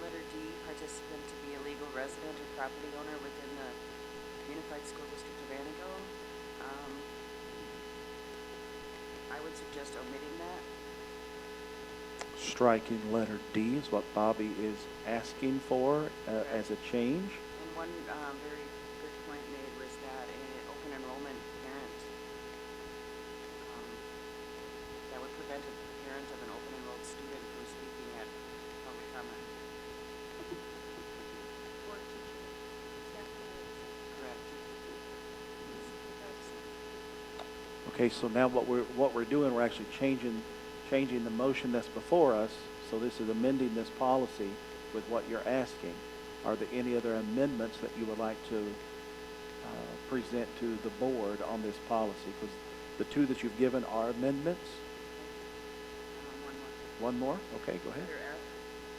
Letter D, participant to be a legal resident or property owner within the Unified School District of Anago. I would suggest omitting that. Striking letter D is what Bobby is asking for as a change. And one very good point made was that an open enrollment parent, that would prevent a parent of an open enrolled student from speaking at public comment. Correct. Okay, so now what we're doing, we're actually changing the motion that's before us. So this is amending this policy with what you're asking. Are there any other amendments that you would like to present to the board on this policy? Because the two that you've given are amendments. One more. One more? Okay, go ahead. Letter F,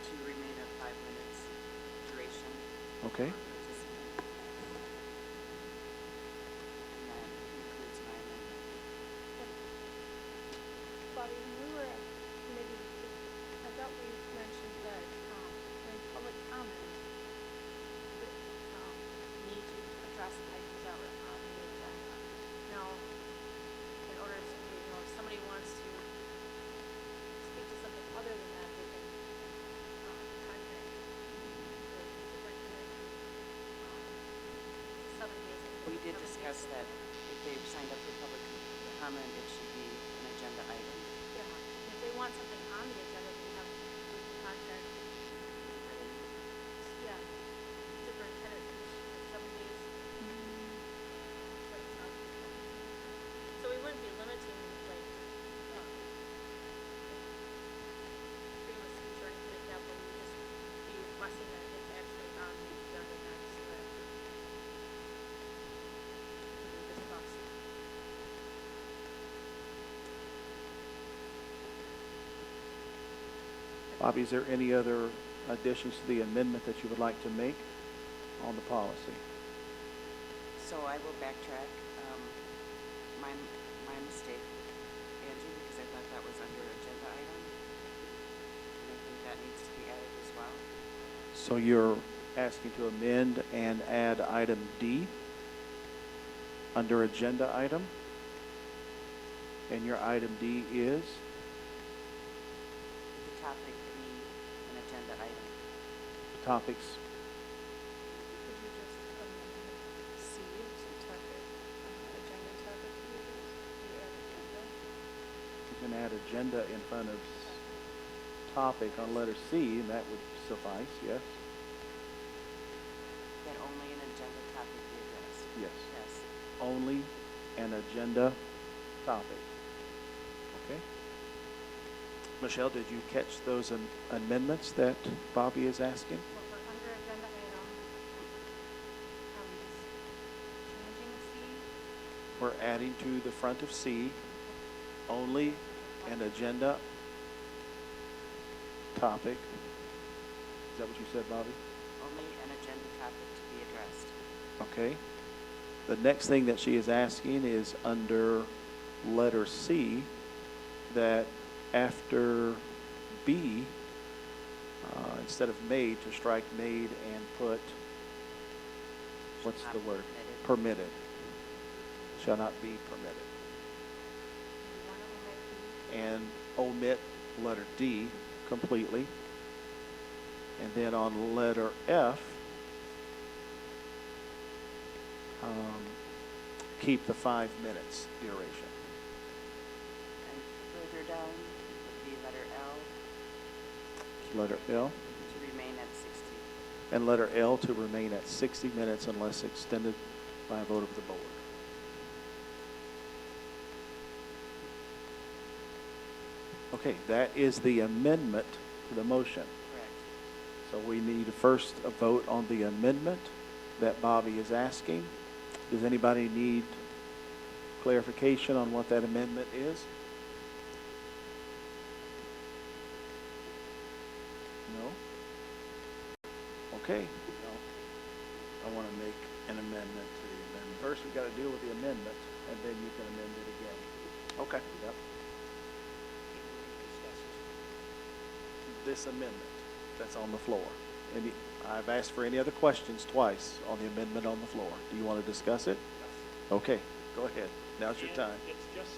to remain at 5 minutes duration. Okay. Participant. And that concludes my amendment. Bobby, when we were at committee, I thought we mentioned that during public comment, that need to address items that were on the agenda. Now, in order to, if somebody wants to speak to something other than that, they can contact the superintendent 7 days. We did discuss that if they've signed up for public comment, it should be an agenda item. Yeah, if they want something on the agenda, they have to contact, yeah, superintendent, 7 days. So we wouldn't be limiting, like, freedom of speech or anything like that, but we would just be requesting that it's actually on the agenda next, so that we discuss. Bobby, is there any other additions to the amendment that you would like to make on the policy? So I will backtrack. My mistake, Andrew, because I thought that was under agenda item. And I think that needs to be added as well. So you're asking to amend and add item D under agenda item? And your item D is? The topic be an agenda item. The topics. Could you just amend C to topic, agenda topic to be addressed? Do you add agenda? You can add agenda in front of topic on letter C, and that would suffice, yes? That only an agenda topic be addressed. Yes. Yes. Only an agenda topic. Okay? Michelle, did you catch those amendments that Bobby is asking? So for under agenda item, are we just changing C? We're adding to the front of C, only an agenda topic. Is that what you said, Bobby? Only an agenda topic to be addressed. Okay. The next thing that she is asking is under letter C, that after B, instead of made, to strike made and put, what's the word? Permitted. Shall not be permitted. And omit letter D completely. And then on letter F, keep the 5 minutes duration. And further down would be letter L. Letter L. To remain at 60. And letter L to remain at 60 minutes unless extended by a vote of the board. Okay, that is the amendment to the motion. Correct. So we need first a vote on the amendment that Bobby is asking. Does anybody need clarification on what that amendment is? No? Okay. I want to make an amendment to the amendment. First, we've got to deal with the amendment, and then you can amend it again. Okay. Yep. This amendment that's on the floor. I've asked for any other questions twice on the amendment on the floor. Do you want to discuss it? Okay, go ahead. Now's your time. It's just,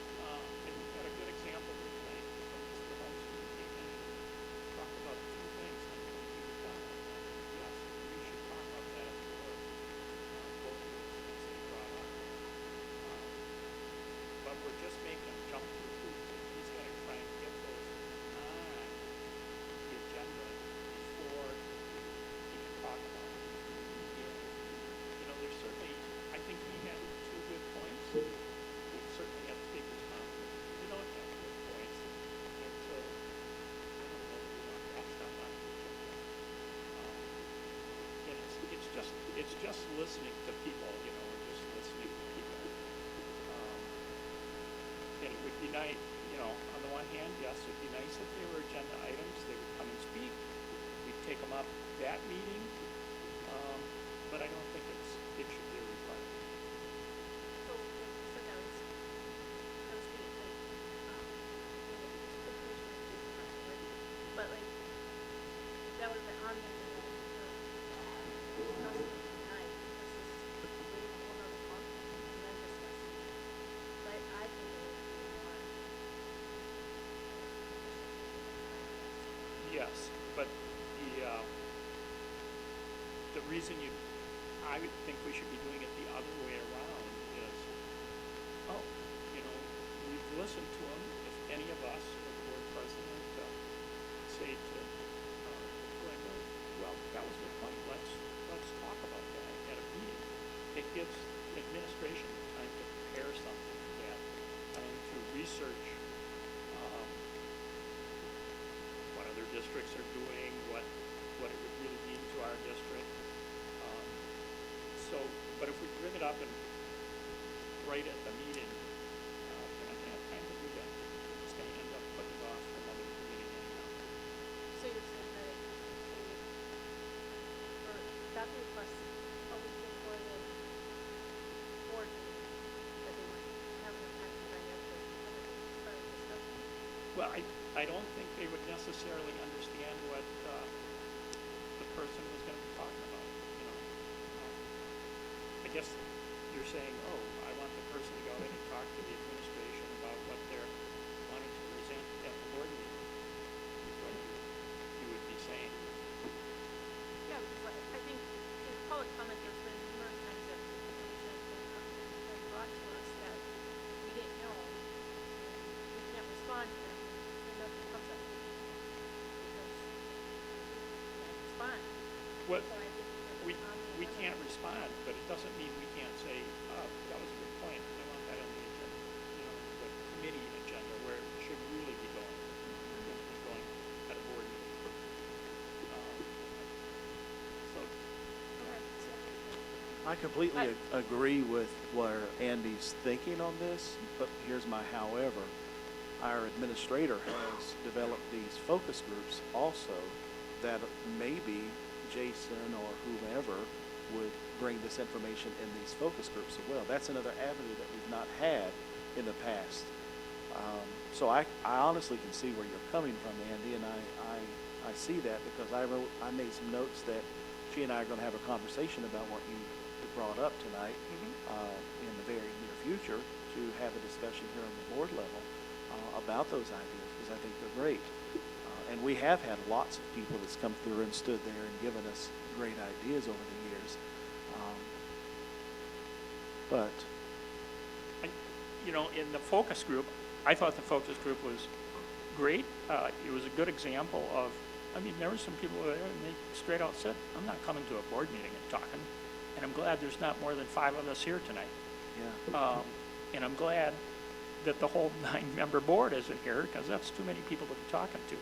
and you've got a good example here tonight from Mr. Holmes, who came in and talked about two things, and he was done on that. Yes, we should talk about that at the board, both of those things that he brought up. But we're just making him jump through hoops, and he's got to try and get those on the agenda before he can talk about it. And, there's certainly, I think he had two good points. We certainly have to take responsibility. We don't have good points until, I don't know, we want that stuff on the agenda. And it's just listening to people, and just listening to people. And it would be nice, on the one hand, yes, it'd be nice if they were agenda items, they would come and speak. We'd take them up that meeting, but I don't think it should be a requirement. So, for those being like, the commissioners do some work, but like, that would have been on there, discuss it tonight, versus waiting a whole nother month and then discussing it. But I think it would be more. Yes, but the reason I would think we should be doing it the other way around is, we've listened to them. If any of us, or the board president, say to Glenda, well, that was a good point, let's talk about that at a meeting. It gives administration time to prepare something for that, time to research what other districts are doing, what it would really mean to our district. But if we bring it up and right at the meeting, we're not gonna have time to do that. We're just gonna end up putting it off from other meeting anyhow. So you're saying that or that the request a week before the board meeting, that they weren't having enough time to digest it, start a discussion? Well, I don't think they would necessarily understand what the person was gonna be talking about, I guess you're saying, I want the person to go in and talk to the administration about what they're wanting to present at the board meeting, is what you would be saying. Yeah, because I think in public comment, there's been numerous times that information has been brought to us that we didn't know. We can't respond to them, and nothing comes of it. Because we can't respond. What, So I think we can't respond, but it doesn't mean we can't say, that was a good point, I want that on the agenda, the committee agenda, where it should really be going, at a board meeting. I completely agree with where Andy's thinking on this, but here's my however. Our administrator has developed these focus groups also that maybe Jason or whomever would bring this information in these focus groups as well. That's another avenue that we've not had in the past. So I honestly can see where you're coming from, Andy, and I see that because I made some notes that she and I are going to have a conversation about what you brought up tonight in the very near future to have a discussion here on the board level about those ideas because I think they're great. And we have had lots of people that's come through and stood there and given us great ideas over the years. But You know, in the focus group, I thought the focus group was great. It was a good example of, I mean, there were some people there and they straight out said, I'm not coming to a board meeting and talking. And I'm glad there's not more than 5 of us here tonight. yeah, And I'm glad that the whole 9-member board isn't here because that's too many people to be talking to.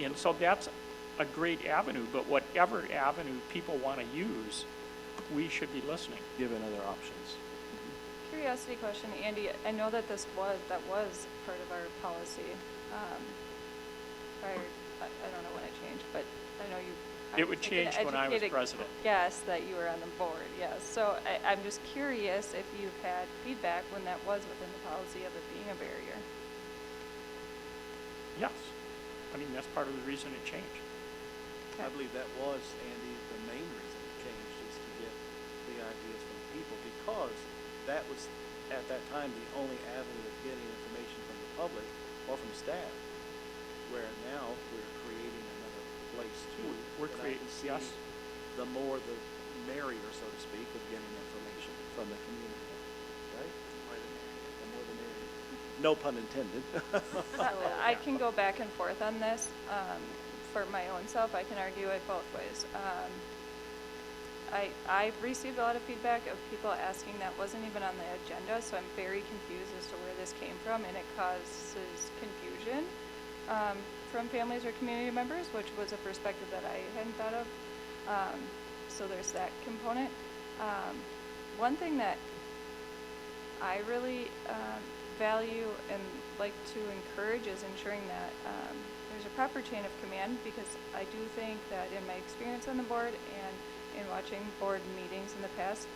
And so that's a great avenue, but whatever avenue people want to use, we should be listening. given other options. Curiosity question, Andy, I know that that was part of our policy, prior, I don't know when it changed, but I know you. It would change when I was president. Yes, that you were on the board, yes. So I'm just curious if you've had feedback when that was within the policy of it being a barrier. Yes. I mean, that's part of the reason it changed. I believe that was, Andy, the main reason it changed is to get the ideas from the people because that was, at that time, the only avenue of getting information from the public or from staff. Where now we're creating another place too. We're that I creating, can see yes. The more the merrier, so to speak, of getting information from the community, right? The more the merrier. No pun intended. I can go back and forth on this. For my own self, I can argue it both ways. I've received a lot of feedback of people asking that wasn't even on the agenda, so I'm very confused as to where this came from, and it causes confusion from families or community members, which was a perspective that I hadn't thought of. So there's that component. One thing that I really value and like to encourage is ensuring that there's a proper chain of command, because I do think that in my experience on the board and in watching board meetings in the past,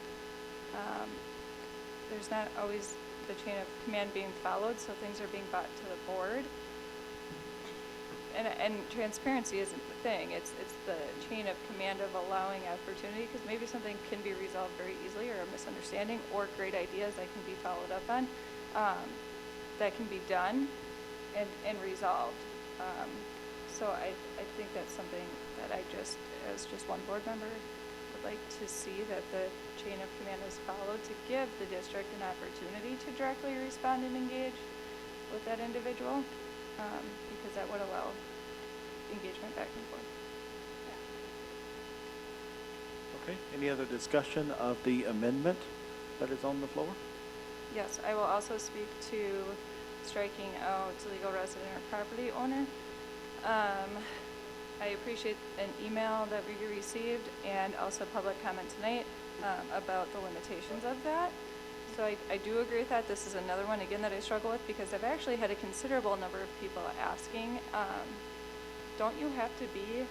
there's not always the chain of command being followed, so things are being brought to the board. And transparency isn't the thing, it's the chain of command of allowing opportunity, because maybe something can be resolved very easily, or a misunderstanding, or great ideas that can be followed up on, that can be done and resolved. So I think that's something that I just, as just one board member, would like to see, that the chain of command is followed to give the district an opportunity to directly respond and engage with that individual, because that would allow engagement back and forth. Okay, any other discussion of the amendment that is on the floor? Yes, I will also speak to striking out legal resident or property owner. I appreciate an email that we received and also public comment tonight about the limitations of that. So I do agree with that. This is another one, again, that I struggle with, because I've actually had a considerable number of people asking, don't you have to be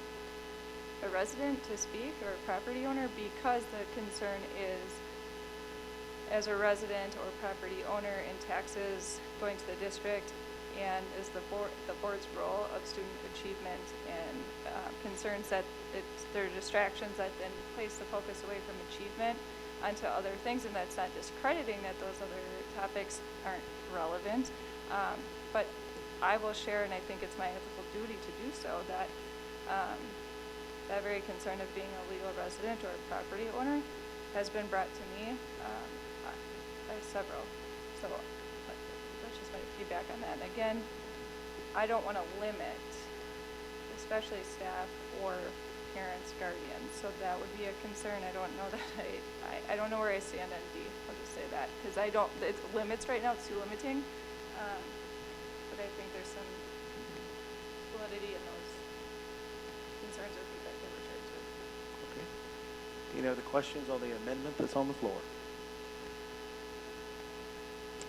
a resident to speak, or a property owner? Because the concern is, as a resident or property owner in taxes going to the district, and is the board's role of student achievement, and concerns that there are distractions that then place the focus away from achievement onto other things, and that's not discrediting that those other topics aren't relevant, but I will share, and I think it's my ethical duty to do so, that that very concern of being a legal resident or a property owner has been brought to me by several. So that's just my feedback on that. And again, I don't want to limit, especially staff or parents, guardians. So that would be a concern. I don't know that I don't know where I stand on D. I'll just say that, because I don't, it limits right now, it's too limiting. But I think there's some validity in those concerns or feedback that were shared too. Okay. Any other questions on the amendment that's on the floor?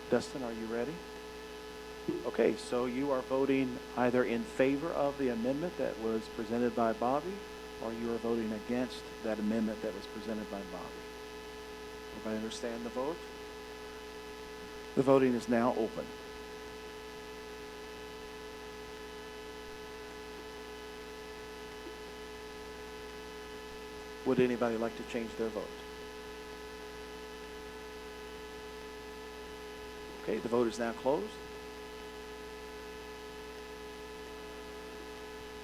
Dustin, are you ready? Okay, so you are voting either in favor of the amendment that was presented by Bobby, or you are voting against that amendment that was presented by Bobby. Everybody understand the vote? The voting is now open. Would anybody like to change their vote? Okay, the vote is now closed.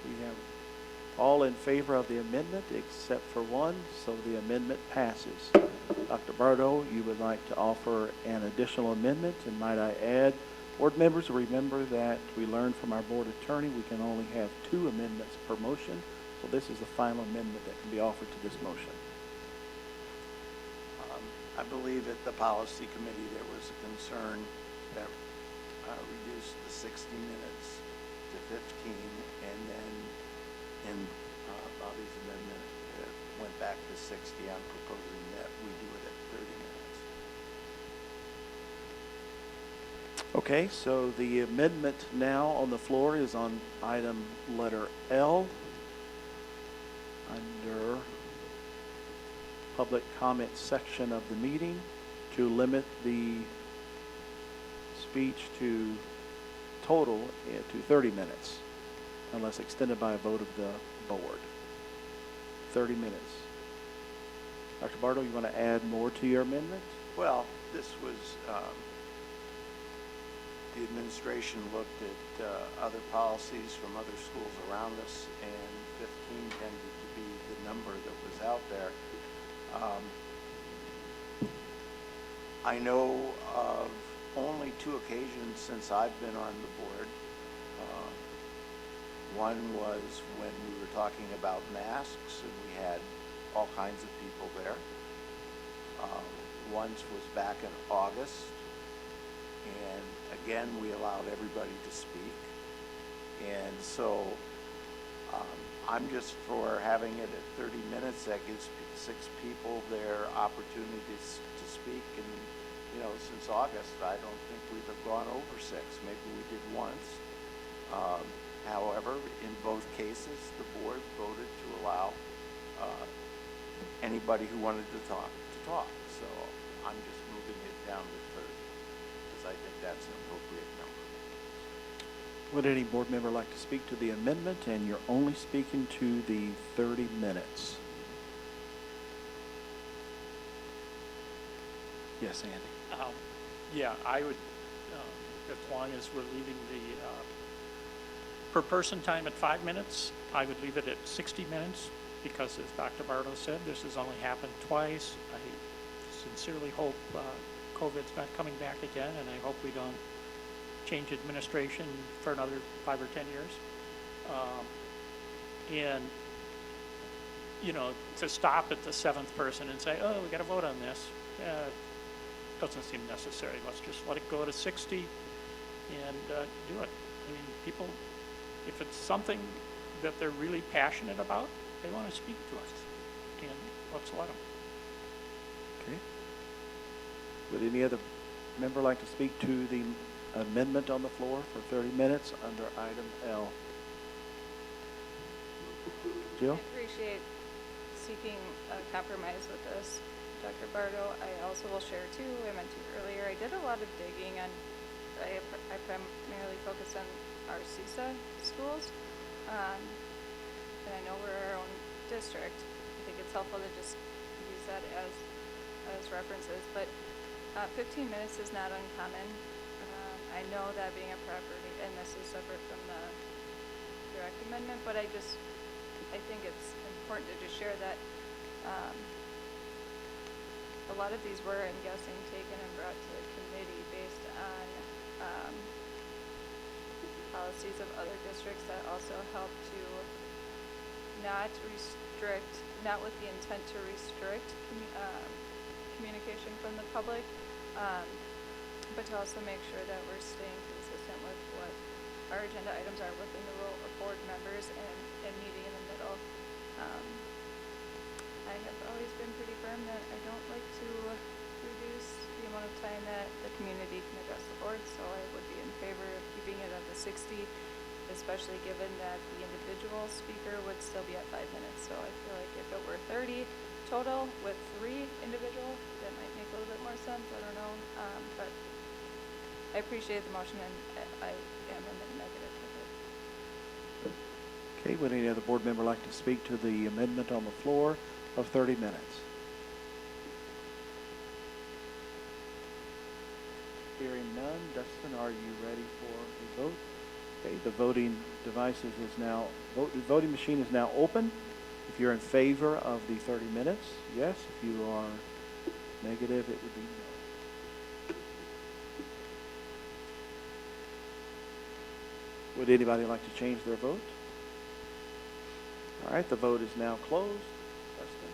We have all in favor of the amendment except for one, so the amendment passes. Dr. Bardo, you would like to offer an additional amendment, and might I add, board members, remember that we learned from our board attorney we can only have 2 amendments per motion, so this is the final amendment that can be offered to this motion. I believe at the policy committee there was a concern that reduced the 60 minutes to 15, and then in Bobby's amendment it went back to 60. I'm proposing that we do it at 30 minutes. Okay, so the amendment now on the floor is on item letter L under public comment section of the meeting to limit the speech to total to 30 minutes unless extended by a vote of the board. 30 minutes. Dr. Bardo, you want to add more to your amendment? Well, this was, the administration looked at other policies from other schools around us, and 15 tended to be the number that was out there. I know of only 2 occasions since I've been on the board. One was when we were talking about masks and we had all kinds of people there. Once was back in August, and again we allowed everybody to speak. And so I'm just for having it at 30 minutes. That gives 6 people their opportunities to speak. And you know, since August, I don't think we've gone over 6. Maybe we did once. However, in both cases, the board voted to allow anybody who wanted to talk. So I'm just moving it down to 30 because I think that's an appropriate number. Would any board member like to speak to the amendment? And you're only speaking to the 30 minutes. Yes, Andy. Yeah, I would, as long as we're leaving the per person time at 5 minutes, I would leave it at 60 minutes because, as Dr. Bardo said, this has only happened twice. I sincerely hope COVID's not coming back again, and I hope we don't change administration for another 5 or 10 years. And, you know, to stop at the 7th person and say, oh, we got to vote on this, doesn't seem necessary. Let's just let it go to 60 and do it. I mean, people, if it's something that they're really passionate about, they want to speak to us, and let's let them. Okay. Would any other member like to speak to the amendment on the floor for 30 minutes under item L? Jill? I appreciate seeking a compromise with this, Dr. Bardo. I also will share too, I mentioned earlier, I did a lot of digging on, I primarily focused on our CISA schools. And I know we're our own district. I think it's helpful to just use that as references, but 15 minutes is not uncommon. I know that being a property, and this is separate from the direct amendment, but I think it's important to just share that a lot of these were, I'm guessing, taken and brought to the committee based on policies of other districts that also help to not restrict, not with the intent to restrict communication from the public, but to also make sure that we're staying consistent with what our agenda items are within the role of board members and meeting in the middle. I have always been pretty firm that I don't like to reduce the amount of time that the community can address the board, so I would be in favor of keeping it at the 60. especially given that the individual speaker would still be at 5 minutes. So I feel like if it were 30 total with 3 individual, that might make a little bit more sense. I don't know. But I appreciate the motion, and I am in the negative with it. Okay, would any other board member like to speak to the amendment on the floor of 30 minutes? Hearing none, Dustin, are you ready for the vote? Okay, the voting devices is now, voting machine is now open. If you're in favor of the 30 minutes, yes. If you are negative, it would be no. Would anybody like to change their vote? All right, the vote is now closed. Dustin?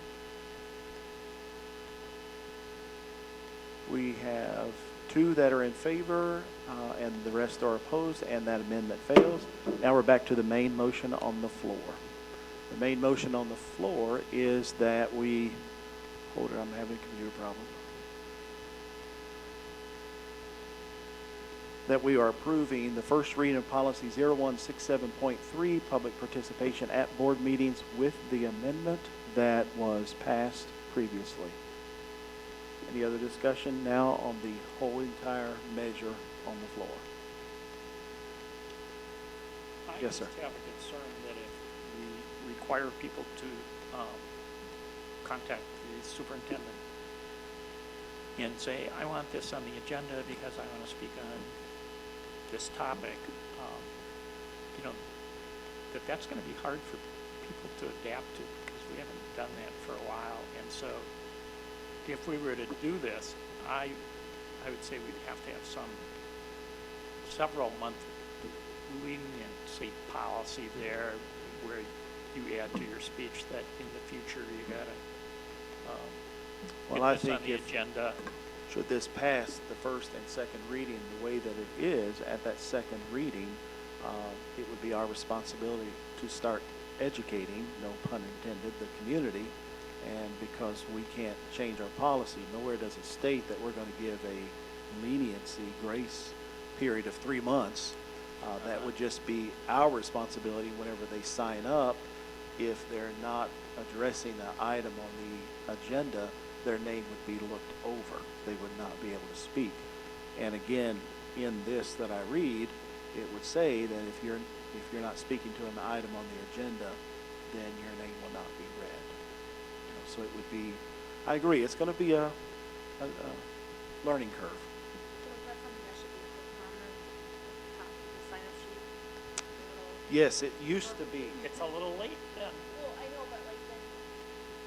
We have 2 that are in favor, and the rest are opposed, and that amendment fails. Now we're back to the main motion on the floor. The main motion on the floor is that we, hold it, I'm having a computer problem. That we are approving the first reading of policy 0167.3, public participation at board meetings, with the amendment that was passed previously. Any other discussion now on the whole entire measure on the floor? Yes, sir. I just have a concern that if we require people to contact the superintendent and say, I want this on the agenda because I want to speak on this topic, you know, that's going to be hard for people to adapt to, because we haven't done that for a while. And so if we were to do this, I would say we'd have to have several month leniency policy there, where you add to your speech that in the future you gotta Well, I get this on think the if agenda. should this pass the first and second reading the way that it is at that second reading, it would be our responsibility to start educating, no pun intended, the community. And because we can't change our policy, nowhere does it state that we're going to give a leniency grace period of 3 months. That would just be our responsibility whenever they sign up. If they're not addressing the item on the agenda, their name would be looked over. They would not be able to speak. And again, in this that I read, it would say that if you're not speaking to an item on the agenda, then your name will not be read. You know, so it would be, I agree, it's going to be a learning curve. Yes, it used to be. It's a little late then. Well, I know, but like then,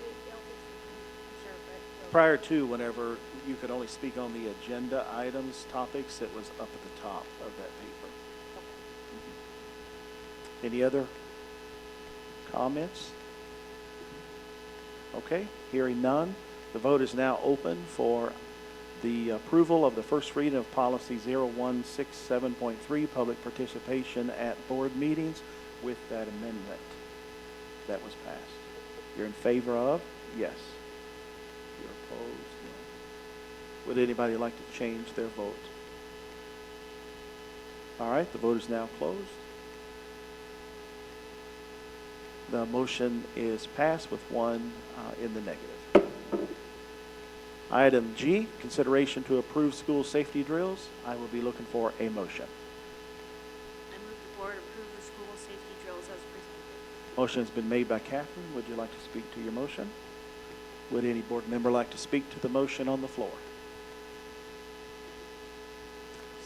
it'll take some time, I'm sure, but. Prior to, whenever you could only speak on the agenda items, topics, it was up at the top of that paper. Any other comments? Okay, hearing none. The vote is now open for the approval of the first reading of policy 0167.3, public participation at board meetings, with that amendment that was passed. You're in favor of? Yes. You're opposed? No. Would anybody like to change their vote? All right, the vote is now closed. The motion is passed with 1 in the negative. Item G, consideration to approve school safety drills. I will be looking for a motion. I move the board approve the school safety drills as presented. Motion has been made by Catherine. Would you like to speak to your motion? Would any board member like to speak to the motion on the floor?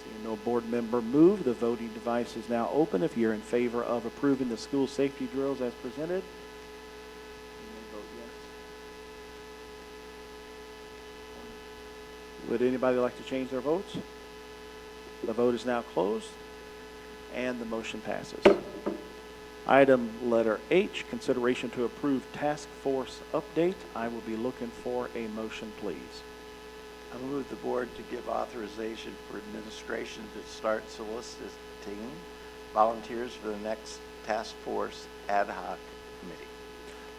Seeing no board member move, the voting device is now open. If you're in favor of approving the school safety drills as presented, you may vote yes. Would anybody like to change their votes? The vote is now closed, and the motion passes. Item letter H, consideration to approve task force update. I will be looking for a motion, please. I move the board to give authorization for administration to start soliciting volunteers for the next task force ad hoc committee.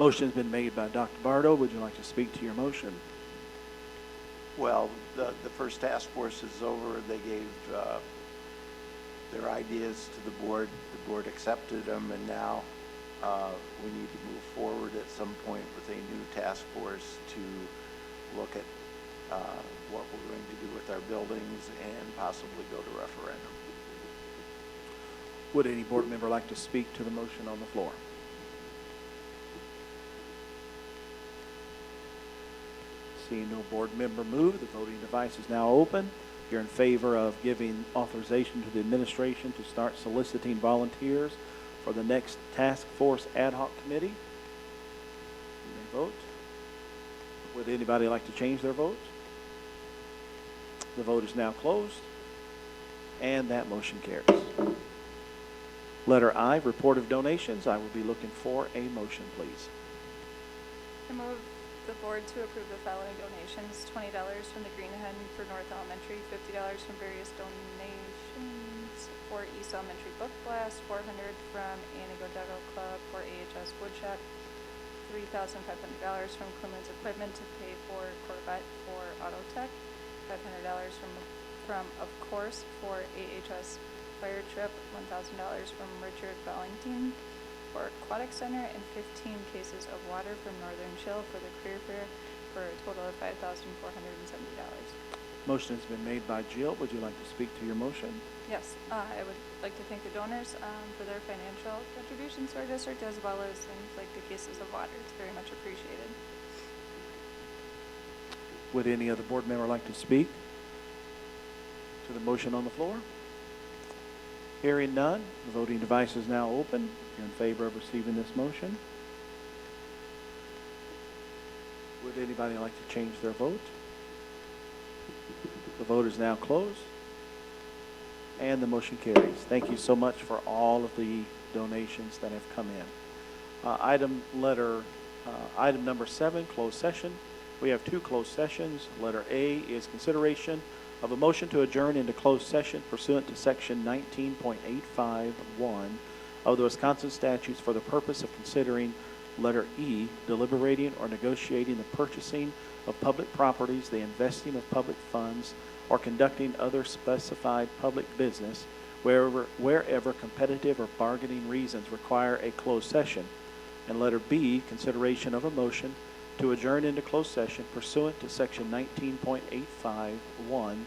Motion has been made by Dr. Bardo. Would you like to speak to your motion? Well, the first task force is over. They gave their ideas to the board accepted them, and now we need to move forward at some point with a new task force to look at what we're going to do with our buildings and possibly go to referendum. Would any board member like to speak to the motion on the floor? Seeing no board member move, the voting device is now open. If you're in favor of giving authorization to the administration to start soliciting volunteers for the next task force ad hoc committee, you may vote. Would anybody like to change their vote? The vote is now closed, and that motion carries. Letter I, report of donations. I will be looking for a motion, please. I move the board to approve the following donations: $20 from the Green Hen for North Elementary, $50 from various donations for East Elementary Book Blast, $400 from Anigo Duggo Club for AHS Woodshop, $3,500 from Clemens Equipment to pay for Corvette for Auto Tech, $500 from Of Course for AHS Fire Trip, $1,000 from Richard Valentin for Aquatic Center, and 15 cases of water from Northern Chill for the career fair for a total of $5,470. Motion has been made by Jill. Would you like to speak to your motion? Yes, I would like to thank the donors for their financial contributions to our district, as well as things like the cases of water. It's very much appreciated. Would any other board member like to speak to the motion on the floor? Hearing none, the voting device is now open. If you're in favor of receiving this motion, would anybody like to change their vote? The vote is now closed, and the motion carries. Thank you so much for all of the donations that have come in. Item number 7, closed session. We have 2 closed sessions. Letter A is consideration of a motion to adjourn into closed session pursuant to section 19.851 of the Wisconsin statutes for the purpose of considering letter E, deliberating or negotiating the purchasing of public properties, the investing of public funds, or conducting other specified public business wherever competitive or bargaining reasons require a closed session. And letter B, consideration of a motion to adjourn into closed session pursuant to section 19.851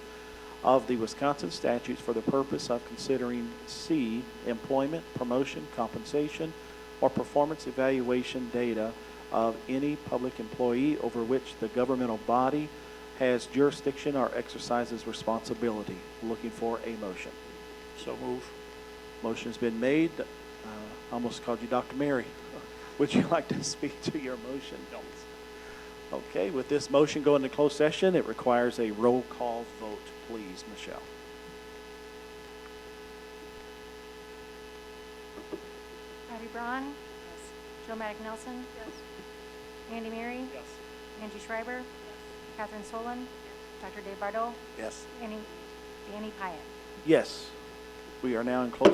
of the Wisconsin statutes for the purpose of considering C, employment, promotion, compensation, or performance evaluation data of any public employee over which the governmental body has jurisdiction or exercises responsibility. Looking for a motion. So move. Motion has been made. Almost called you Dr. Mary. Would you like to speak to your motion? No. Okay, with this motion going into closed session, it requires a roll call vote. Please, Michelle. Patty Braun? Yes. Joe Maddock Nelson? Yes. Andy Mary? Yes. Angie Schreiber? Yes. Catherine Solon? Yes. Dr. Dave Bardot? Yes. Danny Pyatt? Yes. We are now in closed